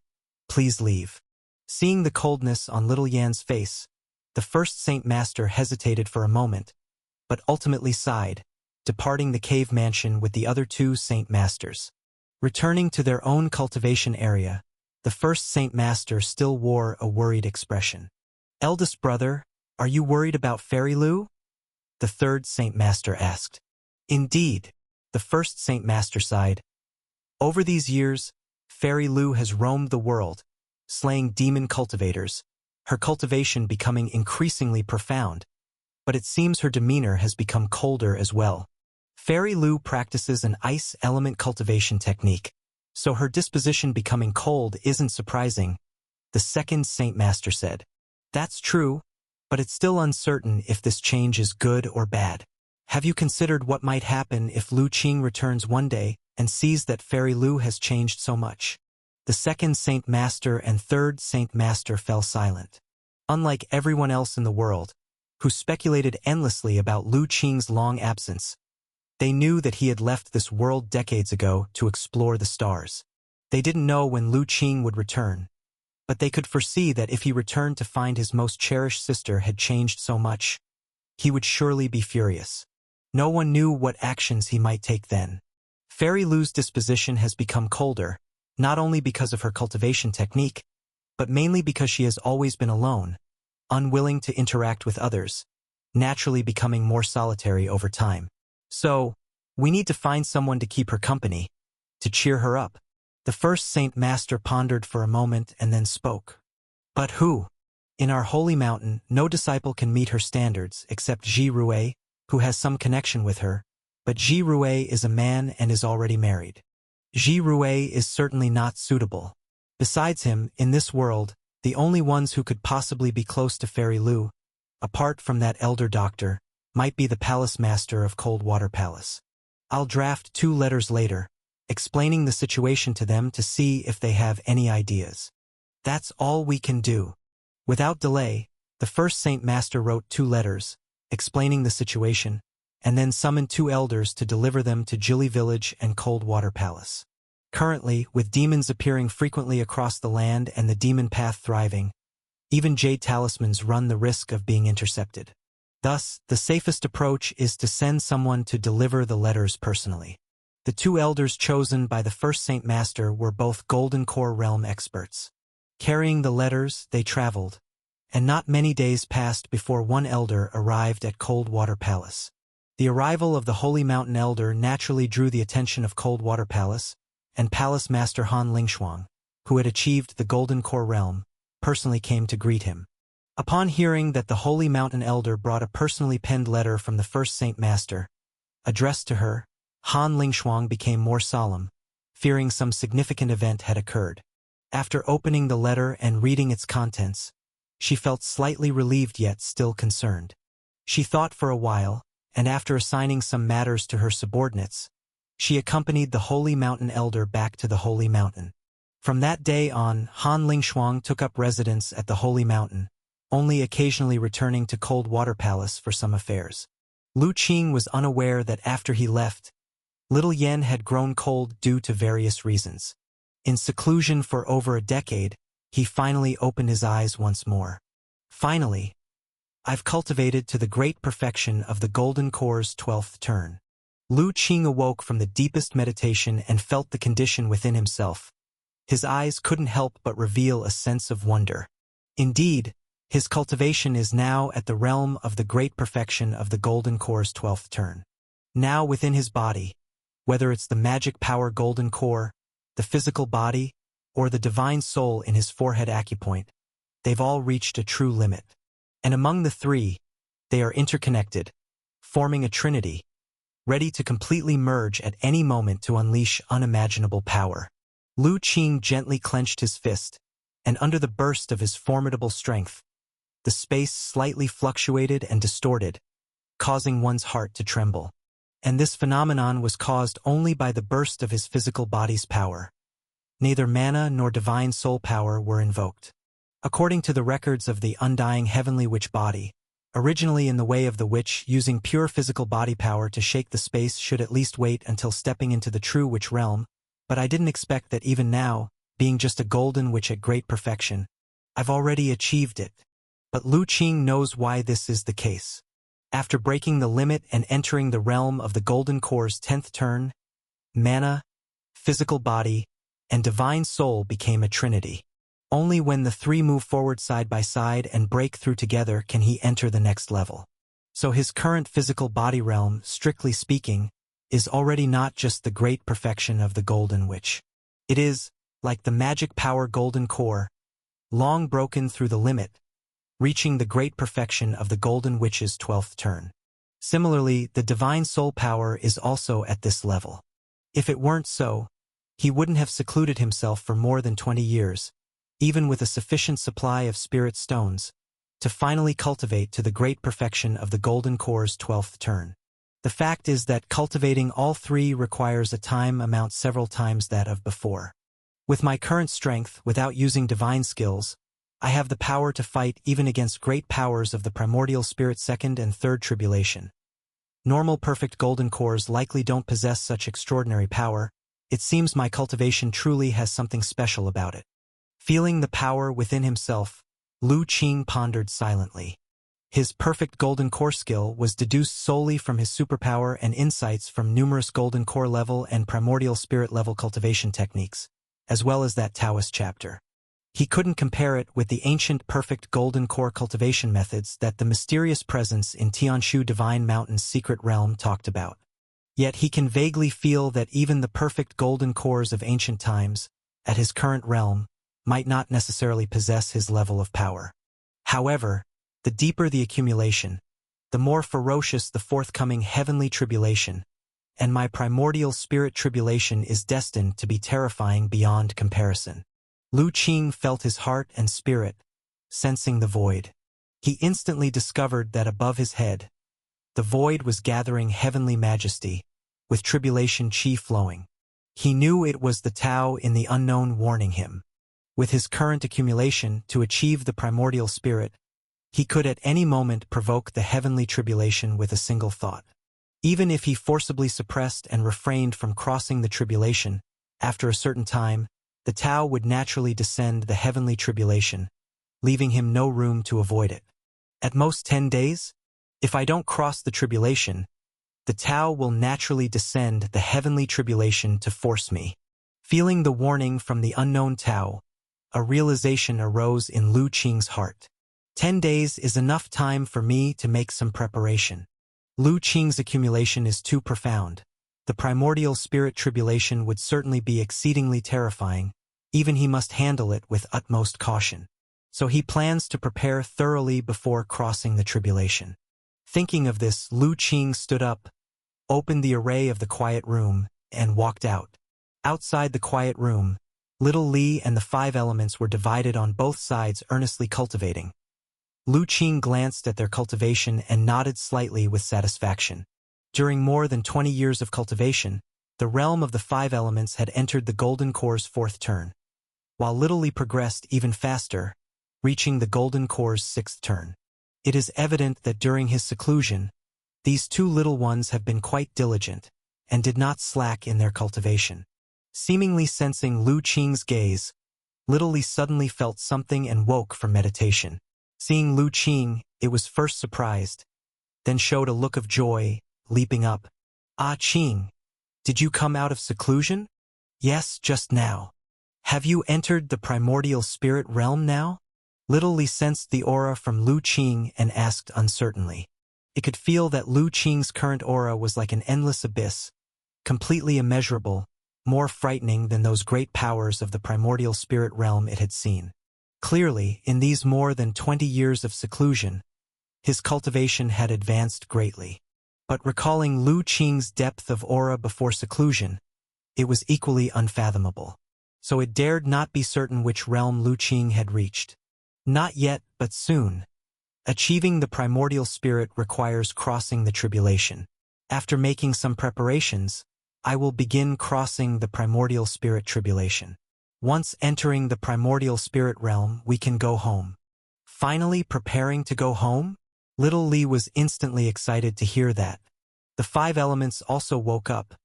Please leave. Seeing the coldness on Little Yan's face, the first Saint Master hesitated for a moment, but ultimately sighed, departing the cave mansion with the other two Saint Masters. Returning to their own cultivation area, the first Saint Master still wore a worried expression. Eldest brother, are you worried about Fairy Lu? The third Saint Master asked. Indeed, the first Saint Master sighed. Over these years, Fairy Lu has roamed the world, slaying demon cultivators, her cultivation becoming increasingly profound, but it seems her demeanor has become colder as well. Fairy Lu practices an ice element cultivation technique, so her disposition becoming cold isn't surprising, the second Saint Master said. That's true, but it's still uncertain if this change is good or bad. Have you considered what might happen if Lu Qing returns one day and sees that Fairy Lu has changed so much? The second Saint Master and third Saint Master fell silent. Unlike everyone else in the world, who speculated endlessly about Lu Qing's long absence, they knew that he had left this world decades ago to explore the stars. They didn't know when Lu Qing would return, but they could foresee that if he returned to find his most cherished sister had changed so much, he would surely be furious. No one knew what actions he might take then. Fairy Lu's disposition has become colder, not only because of her cultivation technique, but mainly because she has always been alone, unwilling to interact with others, naturally becoming more solitary over time. So, we need to find someone to keep her company, to cheer her up. The first Saint Master pondered for a moment and then spoke. But who? In our holy mountain, no disciple can meet her standards except Ji Rue, who has some connection with her, but Ji Rue is a man and is already married. Ji Rue is certainly not suitable. Besides him, in this world, the only ones who could possibly be close to Fairy Lu, apart from that elder doctor, might be the Palace Master of Coldwater Palace. I'll draft 2 letters later, explaining the situation to them to see if they have any ideas. That's all we can do. Without delay, the first Saint Master wrote 2 letters, explaining the situation, and then summoned 2 elders to deliver them to Jilly Village and Coldwater Palace. Currently, with demons appearing frequently across the land and the demon path thriving, even Jade Talismans run the risk of being intercepted. Thus, the safest approach is to send someone to deliver the letters personally. The 2 elders chosen by the first Saint Master were both Golden Core realm experts. Carrying the letters, they traveled, and not many days passed before one elder arrived at Coldwater Palace. The arrival of the Holy Mountain Elder naturally drew the attention of Coldwater Palace, and Palace Master Han Lingshuang, who had achieved the Golden Core realm, personally came to greet him. Upon hearing that the Holy Mountain Elder brought a personally penned letter from the first Saint Master, addressed to her, Han Lingshuang became more solemn, fearing some significant event had occurred. After opening the letter and reading its contents, she felt slightly relieved yet still concerned. She thought for a while, and after assigning some matters to her subordinates, she accompanied the Holy Mountain Elder back to the Holy Mountain. From that day on, Han Lingshuang took up residence at the Holy Mountain, only occasionally returning to Coldwater Palace for some affairs. Lu Qing was unaware that after he left, Little Yen had grown cold due to various reasons. In seclusion for over a decade, he finally opened his eyes once more. Finally, I've cultivated to the great perfection of the Golden Core's 12th turn. Lu Qing awoke from the deepest meditation and felt the condition within himself. His eyes couldn't help but reveal a sense of wonder. Indeed, his cultivation is now at the realm of the great perfection of the Golden Core's 12th turn. Now within his body, whether it's the magic power Golden Core, the physical body, or the divine soul in his forehead acupoint, they've all reached a true limit. And among the three, they are interconnected, forming a trinity, ready to completely merge at any moment to unleash unimaginable power. Lu Qing gently clenched his fist, and under the burst of his formidable strength, the space slightly fluctuated and distorted, causing one's heart to tremble. And this phenomenon was caused only by the burst of his physical body's power. Neither mana nor divine soul power were invoked. According to the records of the undying heavenly witch body, originally in the way of the witch, using pure physical body power to shake the space should at least wait until stepping into the true witch realm, but I didn't expect that even now, being just a golden witch at great perfection, I've already achieved it. But Lu Qing knows why this is the case. After breaking the limit and entering the realm of the Golden Core's 10th turn, mana, physical body, and divine soul became a trinity. Only when the three move forward side by side and break through together can he enter the next level. So his current physical body realm, strictly speaking, is already not just the great perfection of the Golden Witch. It is, like the magic power Golden Core, long broken through the limit, reaching the great perfection of the Golden Witch's 12th turn. Similarly, the divine soul power is also at this level. If it weren't so, he wouldn't have secluded himself for more than 20 years, even with a sufficient supply of spirit stones, to finally cultivate to the great perfection of the Golden Core's 12th turn. The fact is that cultivating all three requires a time amount several times that of before. With my current strength, without using divine skills, I have the power to fight even against great powers of the primordial spirit 2nd and 3rd tribulation. Normal perfect Golden Cores likely don't possess such extraordinary power. It seems my cultivation truly has something special about it. Feeling the power within himself, Lu Qing pondered silently. His perfect Golden Core skill was deduced solely from his superpower and insights from numerous Golden Core level and primordial spirit level cultivation techniques, as well as that Taoist chapter. He couldn't compare it with the ancient perfect Golden Core cultivation methods that the mysterious presence in Tianshu Divine Mountain's secret realm talked about. Yet he can vaguely feel that even the perfect Golden Cores of ancient times, at his current realm, might not necessarily possess his level of power. However, the deeper the accumulation, the more ferocious the forthcoming heavenly tribulation, and my primordial spirit tribulation is destined to be terrifying beyond comparison. Lu Qing felt his heart and spirit, sensing the void. He instantly discovered that above his head, the void was gathering heavenly majesty, with tribulation chi flowing. He knew it was the Tao in the unknown warning him. With his current accumulation to achieve the primordial spirit, he could at any moment provoke the heavenly tribulation with a single thought. Even if he forcibly suppressed and refrained from crossing the tribulation, after a certain time, the Tao would naturally descend the heavenly tribulation, leaving him no room to avoid it. At most 10 days? If I don't cross the tribulation, the Tao will naturally descend the heavenly tribulation to force me. Feeling the warning from the unknown Tao, a realization arose in Lu Qing's heart. 10 days is enough time for me to make some preparation. Lu Qing's accumulation is too profound. The primordial spirit tribulation would certainly be exceedingly terrifying, even he must handle it with utmost caution. So he plans to prepare thoroughly before crossing the tribulation. Thinking of this, Lu Qing stood up, opened the array of the quiet room, and walked out. Outside the quiet room, little Li and the 5 elements were divided on both sides, earnestly cultivating. Lu Qing glanced at their cultivation and nodded slightly with satisfaction. During more than 20 years of cultivation, the realm of the 5 elements had entered the Golden Core's 4th turn, while little Li progressed even faster, reaching the Golden Core's 6th turn. It is evident that during his seclusion, these 2 little ones have been quite diligent, and did not slack in their cultivation. Seemingly sensing Lu Qing's gaze, little Li suddenly felt something and woke from meditation. Seeing Lu Qing, it was first surprised, then showed a look of joy, leaping up. "Ah, Qing, did you come out of seclusion?" "Yes, just now." "Have you entered the primordial spirit realm now?" Little Li sensed the aura from Lu Qing and asked uncertainly. It could feel that Lu Qing's current aura was like an endless abyss, completely immeasurable, more frightening than those great powers of the primordial spirit realm it had seen. Clearly, in these more than 20 years of seclusion, his cultivation had advanced greatly. But recalling Lu Qing's depth of aura before seclusion, it was equally unfathomable. So it dared not be certain which realm Lu Qing had reached. Not yet, but soon. Achieving the primordial spirit requires crossing the tribulation. After making some preparations, I will begin crossing the primordial spirit tribulation. Once entering the primordial spirit realm, we can go home. Finally preparing to go home? Little Li was instantly excited to hear that. The 5 elements also woke up,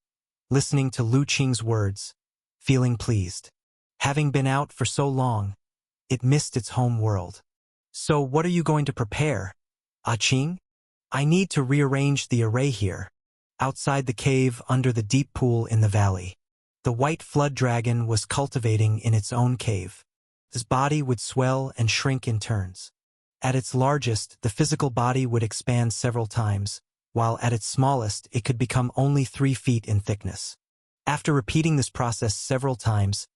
listening to Lu Qing's words, feeling pleased. Having been out for so long, it missed its home world. "So what are you going to prepare, Ah Qing?" "I need to rearrange the array here." Outside the cave under the deep pool in the valley, the white flood dragon was cultivating in its own cave. His body would swell and shrink in turns. At its largest, the physical body would expand several times, while at its smallest, it could become only 3 feet in thickness. After repeating this process several times,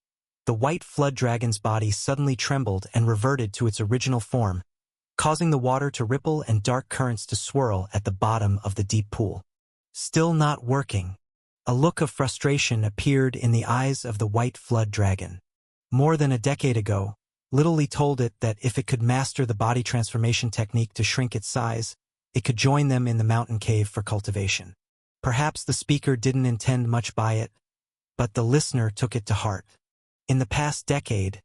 the white flood dragon's body suddenly trembled and reverted to its original form, causing the water to ripple and dark currents to swirl at the bottom of the deep pool. Still not working. A look of frustration appeared in the eyes of the white flood dragon. More than a decade ago, Little Li told it that if it could master the body transformation technique to shrink its size, it could join them in the mountain cave for cultivation. Perhaps the speaker didn't intend much by it, but the listener took it to heart. In the past decade,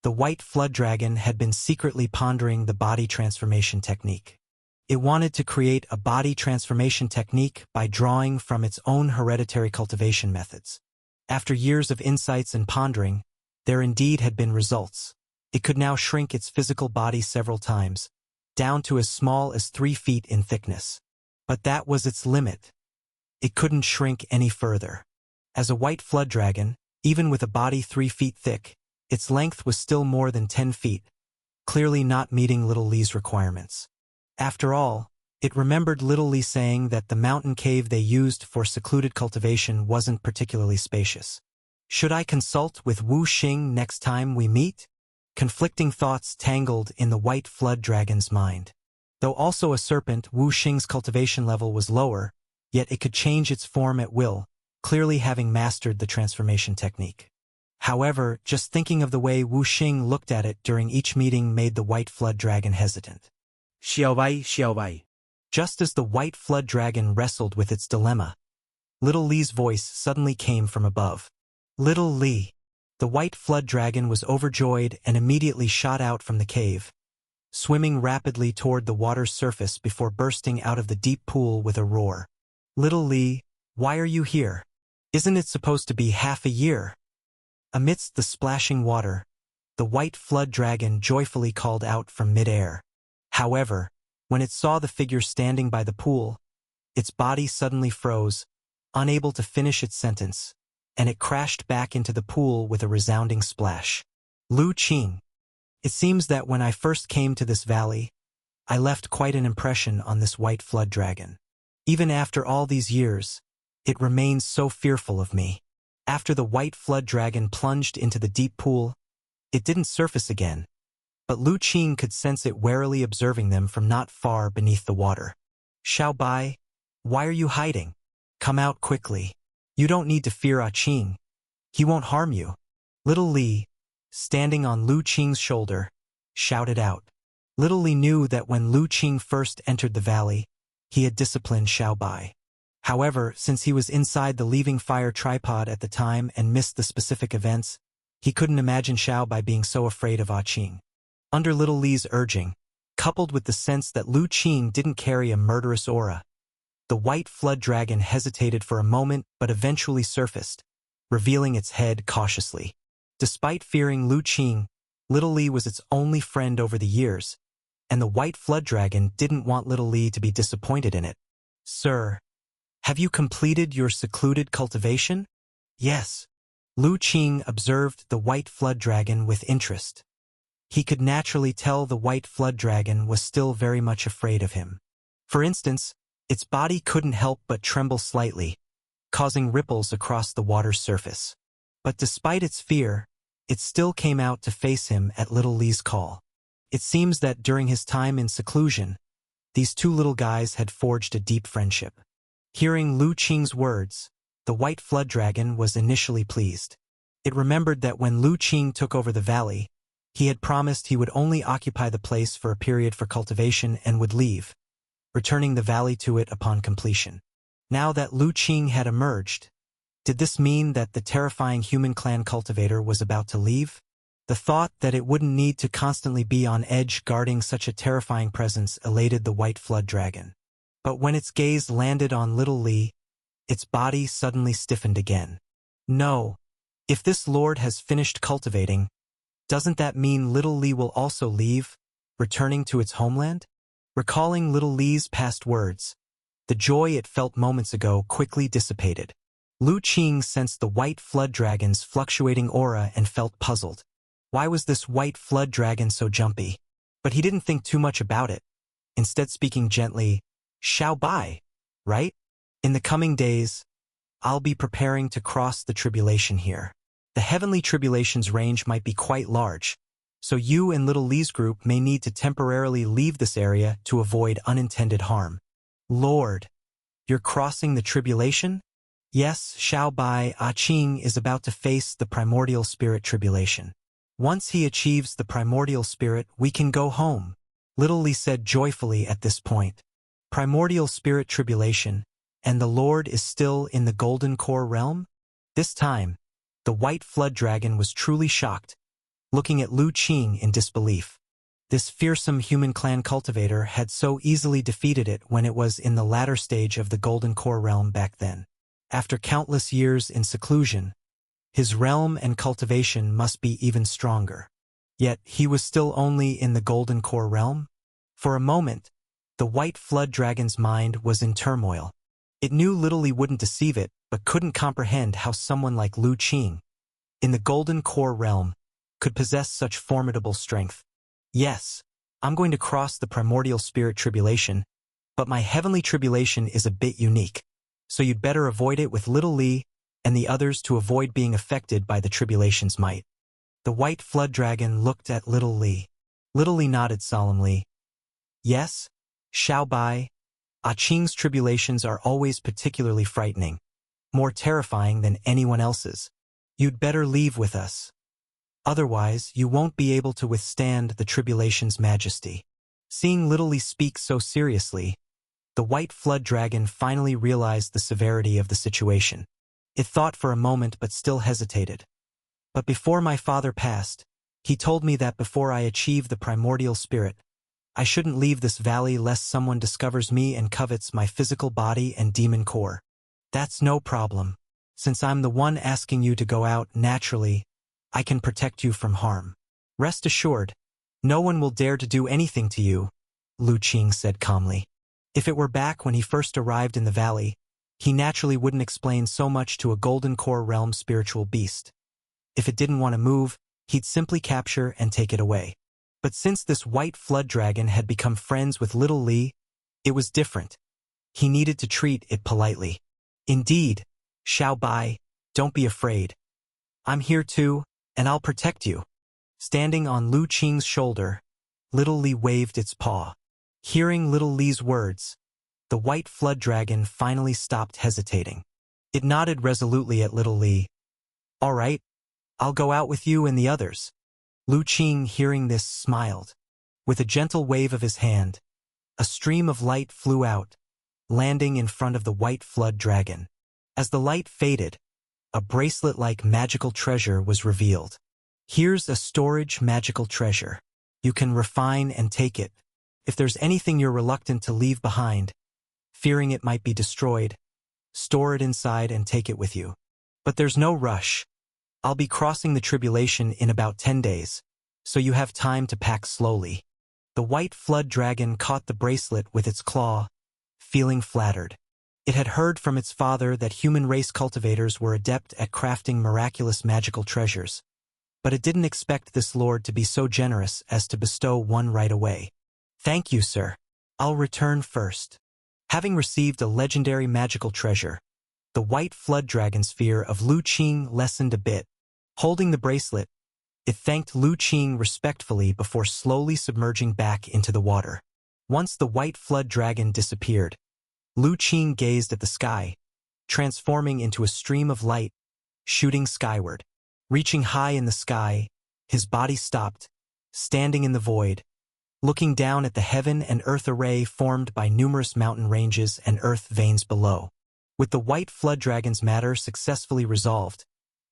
the white flood dragon had been secretly pondering the body transformation technique. It wanted to create a body transformation technique by drawing from its own hereditary cultivation methods. After years of insights and pondering, there indeed had been results. It could now shrink its physical body several times, down to as small as 3 feet in thickness. But that was its limit. It couldn't shrink any further. As a white flood dragon, even with a body 3 feet thick, its length was still more than 10 feet, clearly not meeting Little Li's requirements. After all, it remembered Little Li saying that the mountain cave they used for secluded cultivation wasn't particularly spacious. Should I consult with Wu Xing next time we meet? Conflicting thoughts tangled in the white flood dragon's mind. Though also a serpent, Wu Xing's cultivation level was lower, yet it could change its form at will, clearly having mastered the transformation technique. However, just thinking of the way Wu Xing looked at it during each meeting made the white flood dragon hesitant. Xiaobai. Just as the white flood dragon wrestled with its dilemma, Little Li's voice suddenly came from above. Little Li. The white flood dragon was overjoyed and immediately shot out from the cave, swimming rapidly toward the water's surface before bursting out of the deep pool with a roar. Little Li, why are you here? Isn't it supposed to be half a year? Amidst the splashing water, the white flood dragon joyfully called out from mid-air. However, when it saw the figure standing by the pool, its body suddenly froze, unable to finish its sentence, and it crashed back into the pool with a resounding splash. Lu Qing. It seems that when I first came to this valley, I left quite an impression on this white flood dragon. Even after all these years, it remains so fearful of me. After the white flood dragon plunged into the deep pool, it didn't surface again, but Lu Qing could sense it warily observing them from not far beneath the water. Xiao Bai, why are you hiding? Come out quickly. You don't need to fear Qing. He won't harm you. Little Li, standing on Lu Qing's shoulder, shouted out. Little Li knew that when Lu Qing first entered the valley, he had disciplined Xiao Bai. However, since he was inside the leaving fire tripod at the time and missed the specific events, he couldn't imagine Xiao Bai being so afraid of Qing. Under Little Li's urging, coupled with the sense that Lu Qing didn't carry a murderous aura, the white flood dragon hesitated for a moment but eventually surfaced, revealing its head cautiously. Despite fearing Lu Qing, Little Li was its only friend over the years, and the white flood dragon didn't want Little Li to be disappointed in it. Sir, have you completed your secluded cultivation? Yes. Lu Qing observed the white flood dragon with interest. He could naturally tell the white flood dragon was still very much afraid of him. For instance, its body couldn't help but tremble slightly, causing ripples across the water's surface. But despite its fear, it still came out to face him at Little Li's call. It seems that during his time in seclusion, these two little guys had forged a deep friendship. Hearing Lu Qing's words, the white flood dragon was initially pleased. It remembered that when Lu Qing took over the valley, he had promised he would only occupy the place for a period for cultivation and would leave, returning the valley to it upon completion. Now that Lu Qing had emerged, did this mean that the terrifying human clan cultivator was about to leave? The thought that it wouldn't need to constantly be on edge guarding such a terrifying presence elated the white flood dragon. But when its gaze landed on Little Li, its body suddenly stiffened again. No. If this lord has finished cultivating, doesn't that mean Little Li will also leave, returning to its homeland? Recalling Little Li's past words, the joy it felt moments ago quickly dissipated. Lu Qing sensed the white flood dragon's fluctuating aura and felt puzzled. Why was this white flood dragon so jumpy? But he didn't think too much about it, instead speaking gently, Xiao Bai, right? In the coming days, I'll be preparing to cross the tribulation here. The heavenly tribulation's range might be quite large, so you and Little Li's group may need to temporarily leave this area to avoid unintended harm. Lord, you're crossing the tribulation? Yes, Xiao Bai Qing is about to face the primordial spirit tribulation. Once he achieves the primordial spirit, we can go home, Little Li said joyfully at this point. Primordial spirit tribulation, and the Lord is still in the Golden Core realm? This time, the white flood dragon was truly shocked, looking at Lu Qing in disbelief. This fearsome human clan cultivator had so easily defeated it when it was in the latter stage of the Golden Core realm back then. After countless years in seclusion, his realm and cultivation must be even stronger. Yet he was still only in the Golden Core realm? For a moment, the white flood dragon's mind was in turmoil. It knew Little Li wouldn't deceive it, but couldn't comprehend how someone like Lu Qing, in the Golden Core realm, could possess such formidable strength. Yes, I'm going to cross the primordial spirit tribulation, but my heavenly tribulation is a bit unique, so you'd better avoid it with Little Li and the others to avoid being affected by the tribulation's might. The white flood dragon looked at Little Li. Little Li nodded solemnly. Yes, Xiao Bai, Qing's tribulations are always particularly frightening, more terrifying than anyone else's. You'd better leave with us. Otherwise, you won't be able to withstand the tribulation's majesty. Seeing Little Li speak so seriously, the white flood dragon finally realized the severity of the situation. It thought for a moment but still hesitated. But before my father passed, he told me that before I achieve the primordial spirit, I shouldn't leave this valley lest someone discovers me and covets my physical body and demon core. That's no problem. Since I'm the one asking you to go out naturally, I can protect you from harm. Rest assured, no one will dare to do anything to you, Lu Qing said calmly. If it were back when he first arrived in the valley, he naturally wouldn't explain so much to a Golden Core realm spiritual beast. If it didn't want to move, he'd simply capture and take it away. But since this white flood dragon had become friends with little Li, it was different. He needed to treat it politely. Indeed, Xiao Bai, don't be afraid. I'm here too, and I'll protect you. Standing on Lu Qing's shoulder, little Li waved its paw. Hearing little Li's words, the white flood dragon finally stopped hesitating. It nodded resolutely at little Li. All right, I'll go out with you and the others. Lu Qing, hearing this, smiled. With a gentle wave of his hand, a stream of light flew out, landing in front of the white flood dragon. As the light faded, a bracelet-like magical treasure was revealed. Here's a storage magical treasure. You can refine and take it. If there's anything you're reluctant to leave behind, fearing it might be destroyed, store it inside and take it with you. But there's no rush. I'll be crossing the tribulation in about 10 days, so you have time to pack slowly. The white flood dragon caught the bracelet with its claw, feeling flattered. It had heard from its father that human race cultivators were adept at crafting miraculous magical treasures, but it didn't expect this lord to be so generous as to bestow one right away. Thank you, sir. I'll return first. Having received a legendary magical treasure, the white flood dragon's fear of Lu Qing lessened a bit. Holding the bracelet, it thanked Lu Qing respectfully before slowly submerging back into the water. Once the white flood dragon disappeared, Lu Qing gazed at the sky, transforming into a stream of light, shooting skyward. Reaching high in the sky, his body stopped, standing in the void, looking down at the heaven and earth array formed by numerous mountain ranges and earth veins below. With the white flood dragon's matter successfully resolved,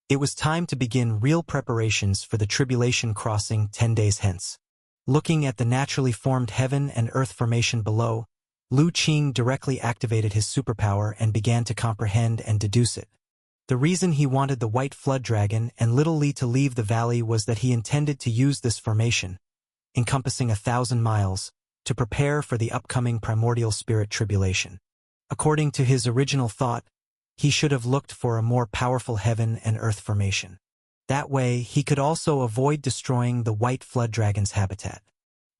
it was time to begin real preparations for the tribulation crossing 10 days hence. Looking at the naturally formed heaven and earth formation below, Lu Qing directly activated his superpower and began to comprehend and deduce it. The reason he wanted the white flood dragon and little Li to leave the valley was that he intended to use this formation, encompassing 1,000 miles, to prepare for the upcoming primordial spirit tribulation. According to his original thought, he should have looked for a more powerful heaven and earth formation. That way, he could also avoid destroying the white flood dragon's habitat.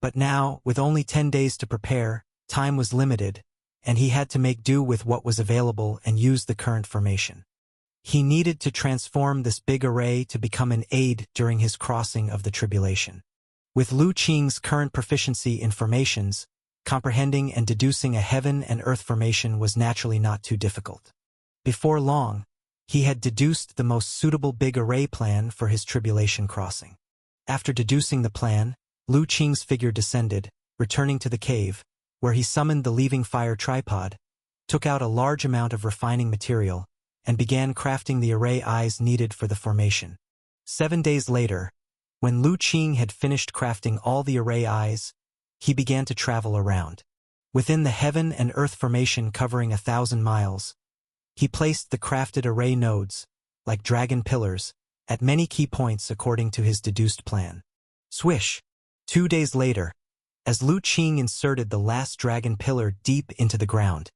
But now, with only 10 days to prepare, time was limited, and he had to make do with what was available and use the current formation. He needed to transform this big array to become an aid during his crossing of the tribulation. With Lu Qing's current proficiency in formations, comprehending and deducing a heaven and earth formation was naturally not too difficult. Before long, he had deduced the most suitable big array plan for his tribulation crossing. After deducing the plan, Lu Qing's figure descended, returning to the cave, where he summoned the leaving fire tripod, took out a large amount of refining material, and began crafting the array eyes needed for the formation. 7 days later, when Lu Qing had finished crafting all the array eyes, he began to travel around. Within the heaven and earth formation covering 1,000 miles, he placed the crafted array nodes, like dragon pillars, at many key points according to his deduced plan. Swish! 2 days later, as Lu Qing inserted the last dragon pillar deep into the ground,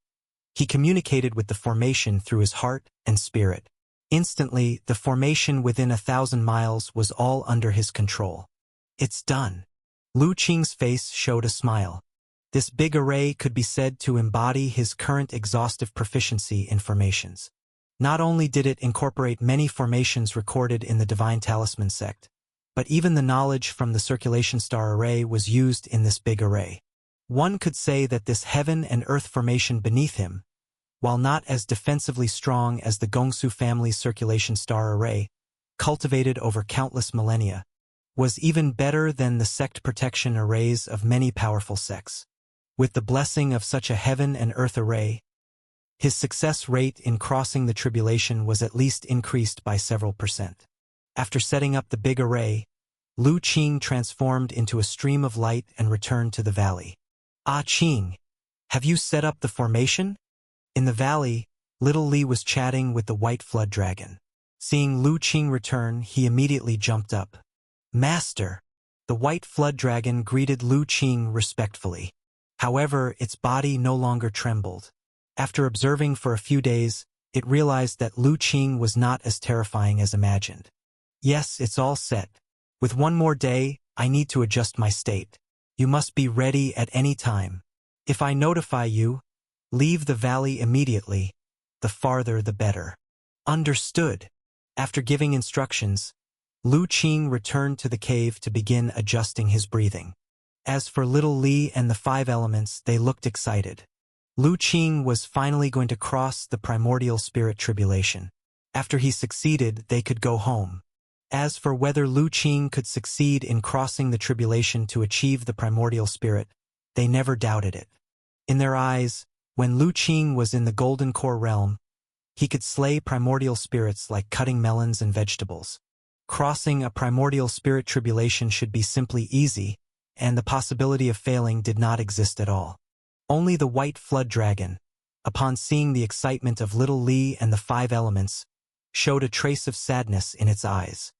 he communicated with the formation through his heart and spirit. Instantly, the formation within 1,000 miles was all under his control. It's done. Lu Qing's face showed a smile. This big array could be said to embody his current exhaustive proficiency in formations. Not only did it incorporate many formations recorded in the Divine Talisman sect, but even the knowledge from the Circulation Star Array was used in this big array. One could say that this heaven and earth formation beneath him, while not as defensively strong as the Gongsu family's Circulation Star Array, cultivated over countless millennia, was even better than the sect protection arrays of many powerful sects. With the blessing of such a heaven and earth array, his success rate in crossing the tribulation was at least increased by several %. After setting up the big array, Lu Qing transformed into a stream of light and returned to the valley. Ah Qing, have you set up the formation? In the valley, little Li was chatting with the white flood dragon. Seeing Lu Qing return, he immediately jumped up. Master! The white flood dragon greeted Lu Qing respectfully. However, its body no longer trembled. After observing for a few days, it realized that Lu Qing was not as terrifying as imagined. Yes, it's all set. With one more day, I need to adjust my state. You must be ready at any time. If I notify you, leave the valley immediately. The farther the better." Understood. After giving instructions, Lu Qing returned to the cave to begin adjusting his breathing. As for little Li and the 5 elements, they looked excited. Lu Qing was finally going to cross the primordial spirit tribulation. After he succeeded, they could go home. As for whether Lu Qing could succeed in crossing the tribulation to achieve the primordial spirit, they never doubted it. In their eyes, when Lu Qing was in the Golden Core realm, he could slay primordial spirits like cutting melons and vegetables. Crossing a primordial spirit tribulation should be simply easy, and the possibility of failing did not exist at all. Only the white flood dragon, upon seeing the excitement of little Li and the 5 elements, showed a trace of sadness in its eyes.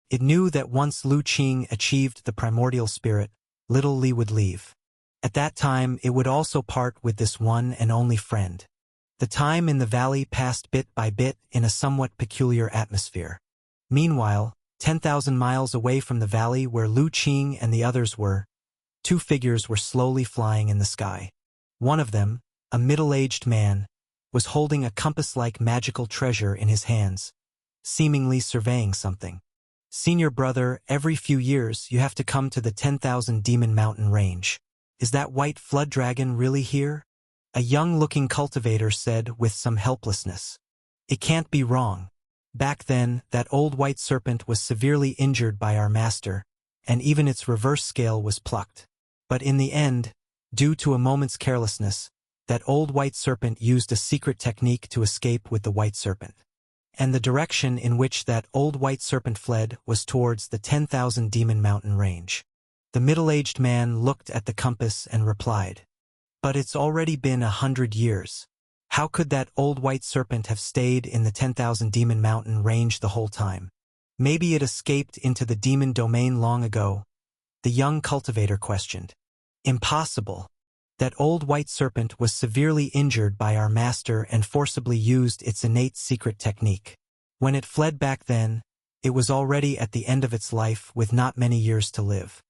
It knew that once Lu Qing achieved the primordial spirit, little Li would leave. At that time, it would also part with this one and only friend. The time in the valley passed bit by bit in a somewhat peculiar atmosphere. Meanwhile, 10,000 miles away from the valley where Lu Qing and the others were, 2 figures were slowly flying in the sky. One of them, a middle-aged man, was holding a compass-like magical treasure in his hands, seemingly surveying something. "Senior brother, every few years you have to come to the 10,000 Demon Mountain range. Is that white flood dragon really here?" A young-looking cultivator said with some helplessness. "It can't be wrong. Back then, that old white serpent was severely injured by our master, and even its reverse scale was plucked. But in the end, due to a moment's carelessness, that old white serpent used a secret technique to escape with the white serpent. And the direction in which that old white serpent fled was towards the 10,000 Demon Mountain range." The middle-aged man looked at the compass and replied, "But it's already been 100 years. How could that old white serpent have stayed in the 10,000 Demon Mountain range the whole time? Maybe it escaped into the demon domain long ago," the young cultivator questioned. "Impossible. That old white serpent was severely injured by our master and forcibly used its innate secret technique. When it fled back then, it was already at the end of its life with not many years to live.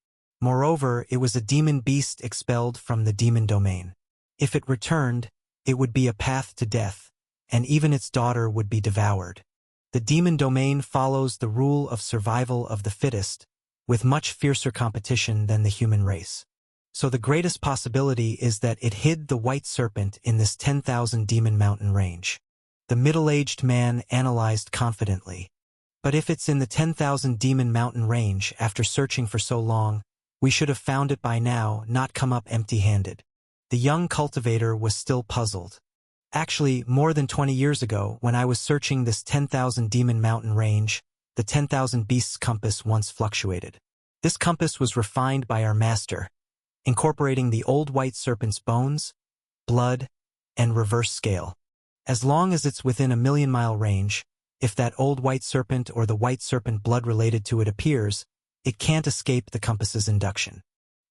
Moreover, it was a demon beast expelled from the demon domain. If it returned, it would be a path to death, and even its daughter would be devoured. The demon domain follows the rule of survival of the fittest, with much fiercer competition than the human race. So the greatest possibility is that it hid the white serpent in this 10,000 Demon Mountain range." The middle-aged man analyzed confidently. "But if it's in the 10,000 Demon Mountain range after searching for so long, we should have found it by now, not come up empty-handed." The young cultivator was still puzzled. "Actually, more than 20 years ago, when I was searching this 10,000 Demon Mountain range, the 10,000 Beasts compass once fluctuated. This compass was refined by our master, incorporating the old white serpent's bones, blood, and reverse scale. As long as it's within a 1,000,000-mile range, if that old white serpent or the white serpent blood related to it appears, it can't escape the compass's induction.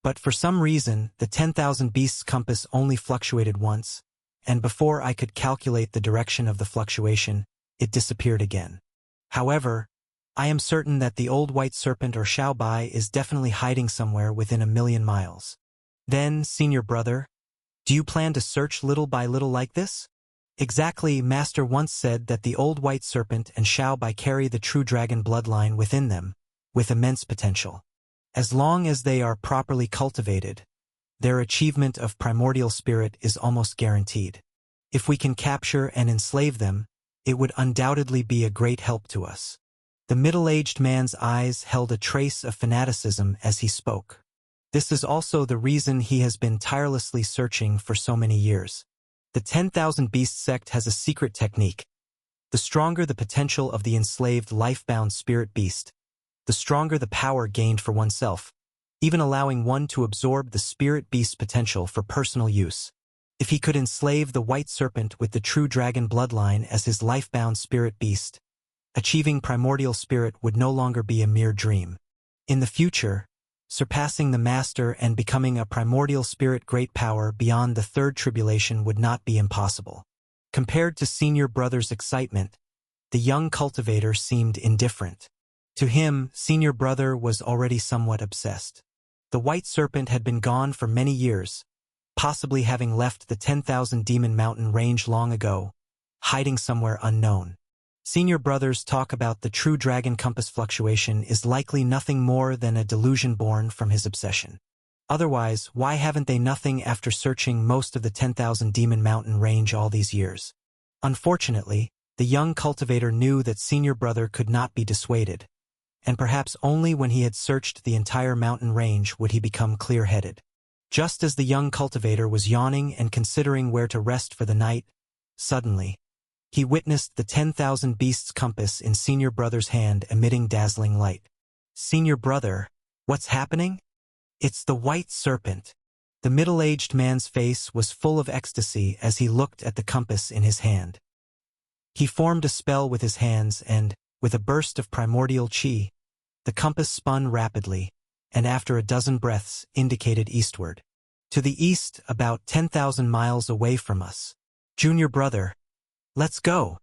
But for some reason, the 10,000 Beasts compass only fluctuated once, and before I could calculate the direction of the fluctuation, it disappeared again. However, I am certain that the old white serpent or Xiaobai is definitely hiding somewhere within 1,000,000 miles. Then, senior brother, do you plan to search little by little like this?" "Exactly. Master once said that the old white serpent and Xiaobai carry the true dragon bloodline within them, with immense potential. As long as they are properly cultivated, their achievement of primordial spirit is almost guaranteed. If we can capture and enslave them, it would undoubtedly be a great help to us." The middle-aged man's eyes held a trace of fanaticism as he spoke. This is also the reason he has been tirelessly searching for so many years. The 10,000 Beast sect has a secret technique. The stronger the potential of the enslaved life-bound spirit beast, the stronger the power gained for oneself, even allowing one to absorb the spirit beast's potential for personal use. If he could enslave the white serpent with the true dragon bloodline as his life-bound spirit beast, achieving primordial spirit would no longer be a mere dream. In the future, surpassing the master and becoming a primordial spirit great power beyond the third tribulation would not be impossible. Compared to senior brother's excitement, the young cultivator seemed indifferent. To him, senior brother was already somewhat obsessed. The white serpent had been gone for many years, possibly having left the 10,000 Demon Mountain range long ago, hiding somewhere unknown. Senior brother's talk about the true dragon compass fluctuation is likely nothing more than a delusion born from his obsession. Otherwise, why haven't they nothing after searching most of the 10,000 Demon Mountain range all these years? Unfortunately, the young cultivator knew that senior brother could not be dissuaded, and perhaps only when he had searched the entire mountain range would he become clear-headed. Just as the young cultivator was yawning and considering where to rest for the night, suddenly, he witnessed the 10,000 beasts compass in senior brother's hand emitting dazzling light. Senior brother, what's happening? It's the white serpent. The middle-aged man's face was full of ecstasy as he looked at the compass in his hand. He formed a spell with his hands and, with a burst of primordial chi, the compass spun rapidly, and after a dozen breaths indicated eastward. To the east, about 10,000 miles away from us. Junior brother, let's go.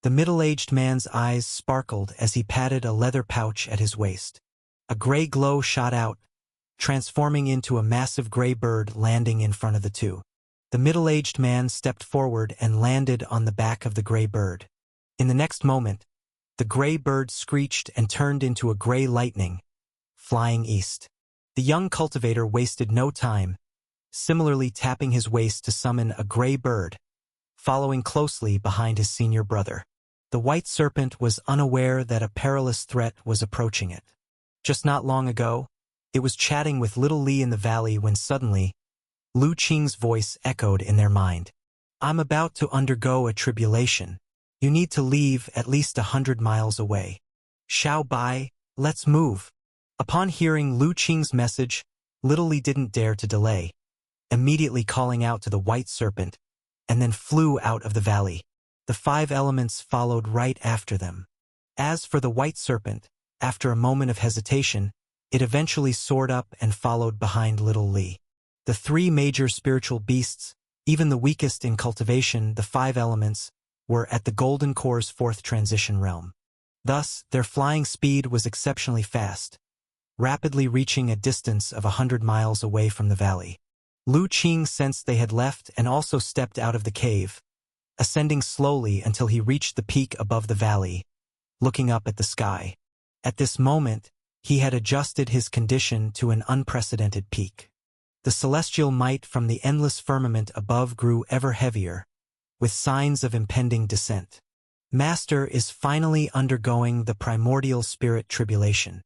The middle-aged man's eyes sparkled as he patted a leather pouch at his waist. A gray glow shot out, transforming into a massive gray bird landing in front of the two. The middle-aged man stepped forward and landed on the back of the gray bird. In the next moment, the gray bird screeched and turned into a gray lightning, flying east. The young cultivator wasted no time, similarly tapping his waist to summon a gray bird, following closely behind his senior brother. The white serpent was unaware that a perilous threat was approaching it. Just not long ago, it was chatting with little Li in the valley when suddenly, Lu Qing's voice echoed in their mind. I'm about to undergo a tribulation. You need to leave at least 100 miles away. Xiao Bai, let's move. Upon hearing Lu Qing's message, little Li didn't dare to delay, immediately calling out to the white serpent, and then flew out of the valley. The 5 elements followed right after them. As for the white serpent, after a moment of hesitation, it eventually soared up and followed behind little Li. The 3 major spiritual beasts, even the weakest in cultivation, the 5 elements, were at the Golden Core's 4th transition realm. Thus, their flying speed was exceptionally fast, rapidly reaching a distance of 100 miles away from the valley. Lu Qing sensed they had left and also stepped out of the cave, ascending slowly until he reached the peak above the valley, looking up at the sky. At this moment, he had adjusted his condition to an unprecedented peak. The celestial might from the endless firmament above grew ever heavier, with signs of impending descent. Master is finally undergoing the primordial spirit tribulation.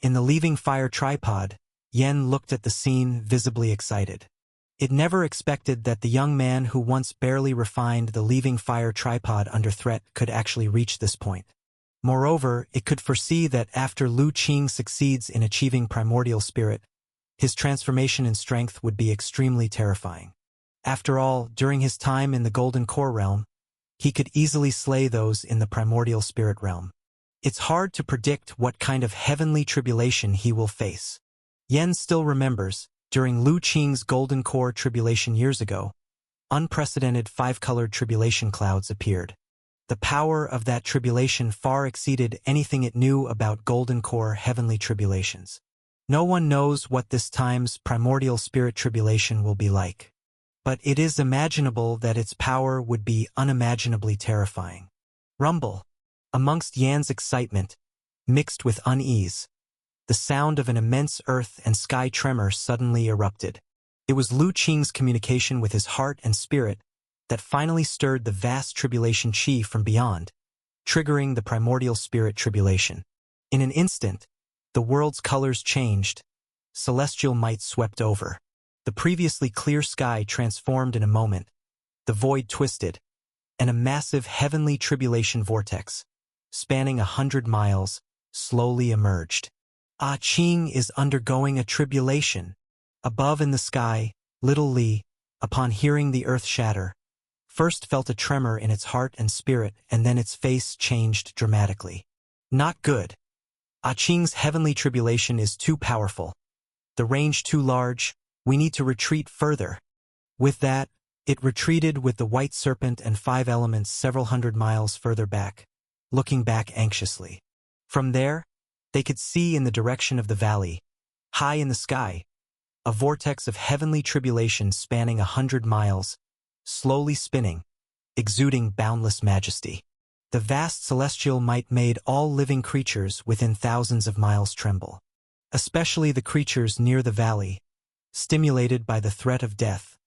In the leaving fire tripod, Yen looked at the scene visibly excited. It never expected that the young man who once barely refined the leaving fire tripod under threat could actually reach this point. Moreover, it could foresee that after Lu Qing succeeds in achieving primordial spirit, his transformation in strength would be extremely terrifying. After all, during his time in the Golden Core realm, he could easily slay those in the primordial spirit realm. It's hard to predict what kind of heavenly tribulation he will face. Yen still remembers, during Lu Qing's Golden Core tribulation years ago, unprecedented 5-colored tribulation clouds appeared. The power of that tribulation far exceeded anything it knew about Golden Core heavenly tribulations. No one knows what this time's primordial spirit tribulation will be like, but it is imaginable that its power would be unimaginably terrifying. Rumble. Amongst Yan's excitement, mixed with unease, the sound of an immense earth and sky tremor suddenly erupted. It was Lu Qing's communication with his heart and spirit that finally stirred the vast tribulation chi from beyond, triggering the primordial spirit tribulation. In an instant, the world's colors changed, celestial might swept over. The previously clear sky transformed in a moment, the void twisted, and a massive heavenly tribulation vortex, spanning 100 miles, slowly emerged. Ah Qing is undergoing a tribulation. Above in the sky, little Li, upon hearing the earth shatter, first felt a tremor in its heart and spirit, and then its face changed dramatically. Not good. Ah Qing's heavenly tribulation is too powerful. The range too large, we need to retreat further. With that, it retreated with the white serpent and 5 elements several hundred miles further back, looking back anxiously. From there, They could see in the direction of the valley, high in the sky, a vortex of heavenly tribulation spanning 100 miles, slowly spinning, exuding boundless majesty. The vast celestial might made all living creatures within thousands of miles tremble. Especially the creatures near the valley, stimulated by the threat of death,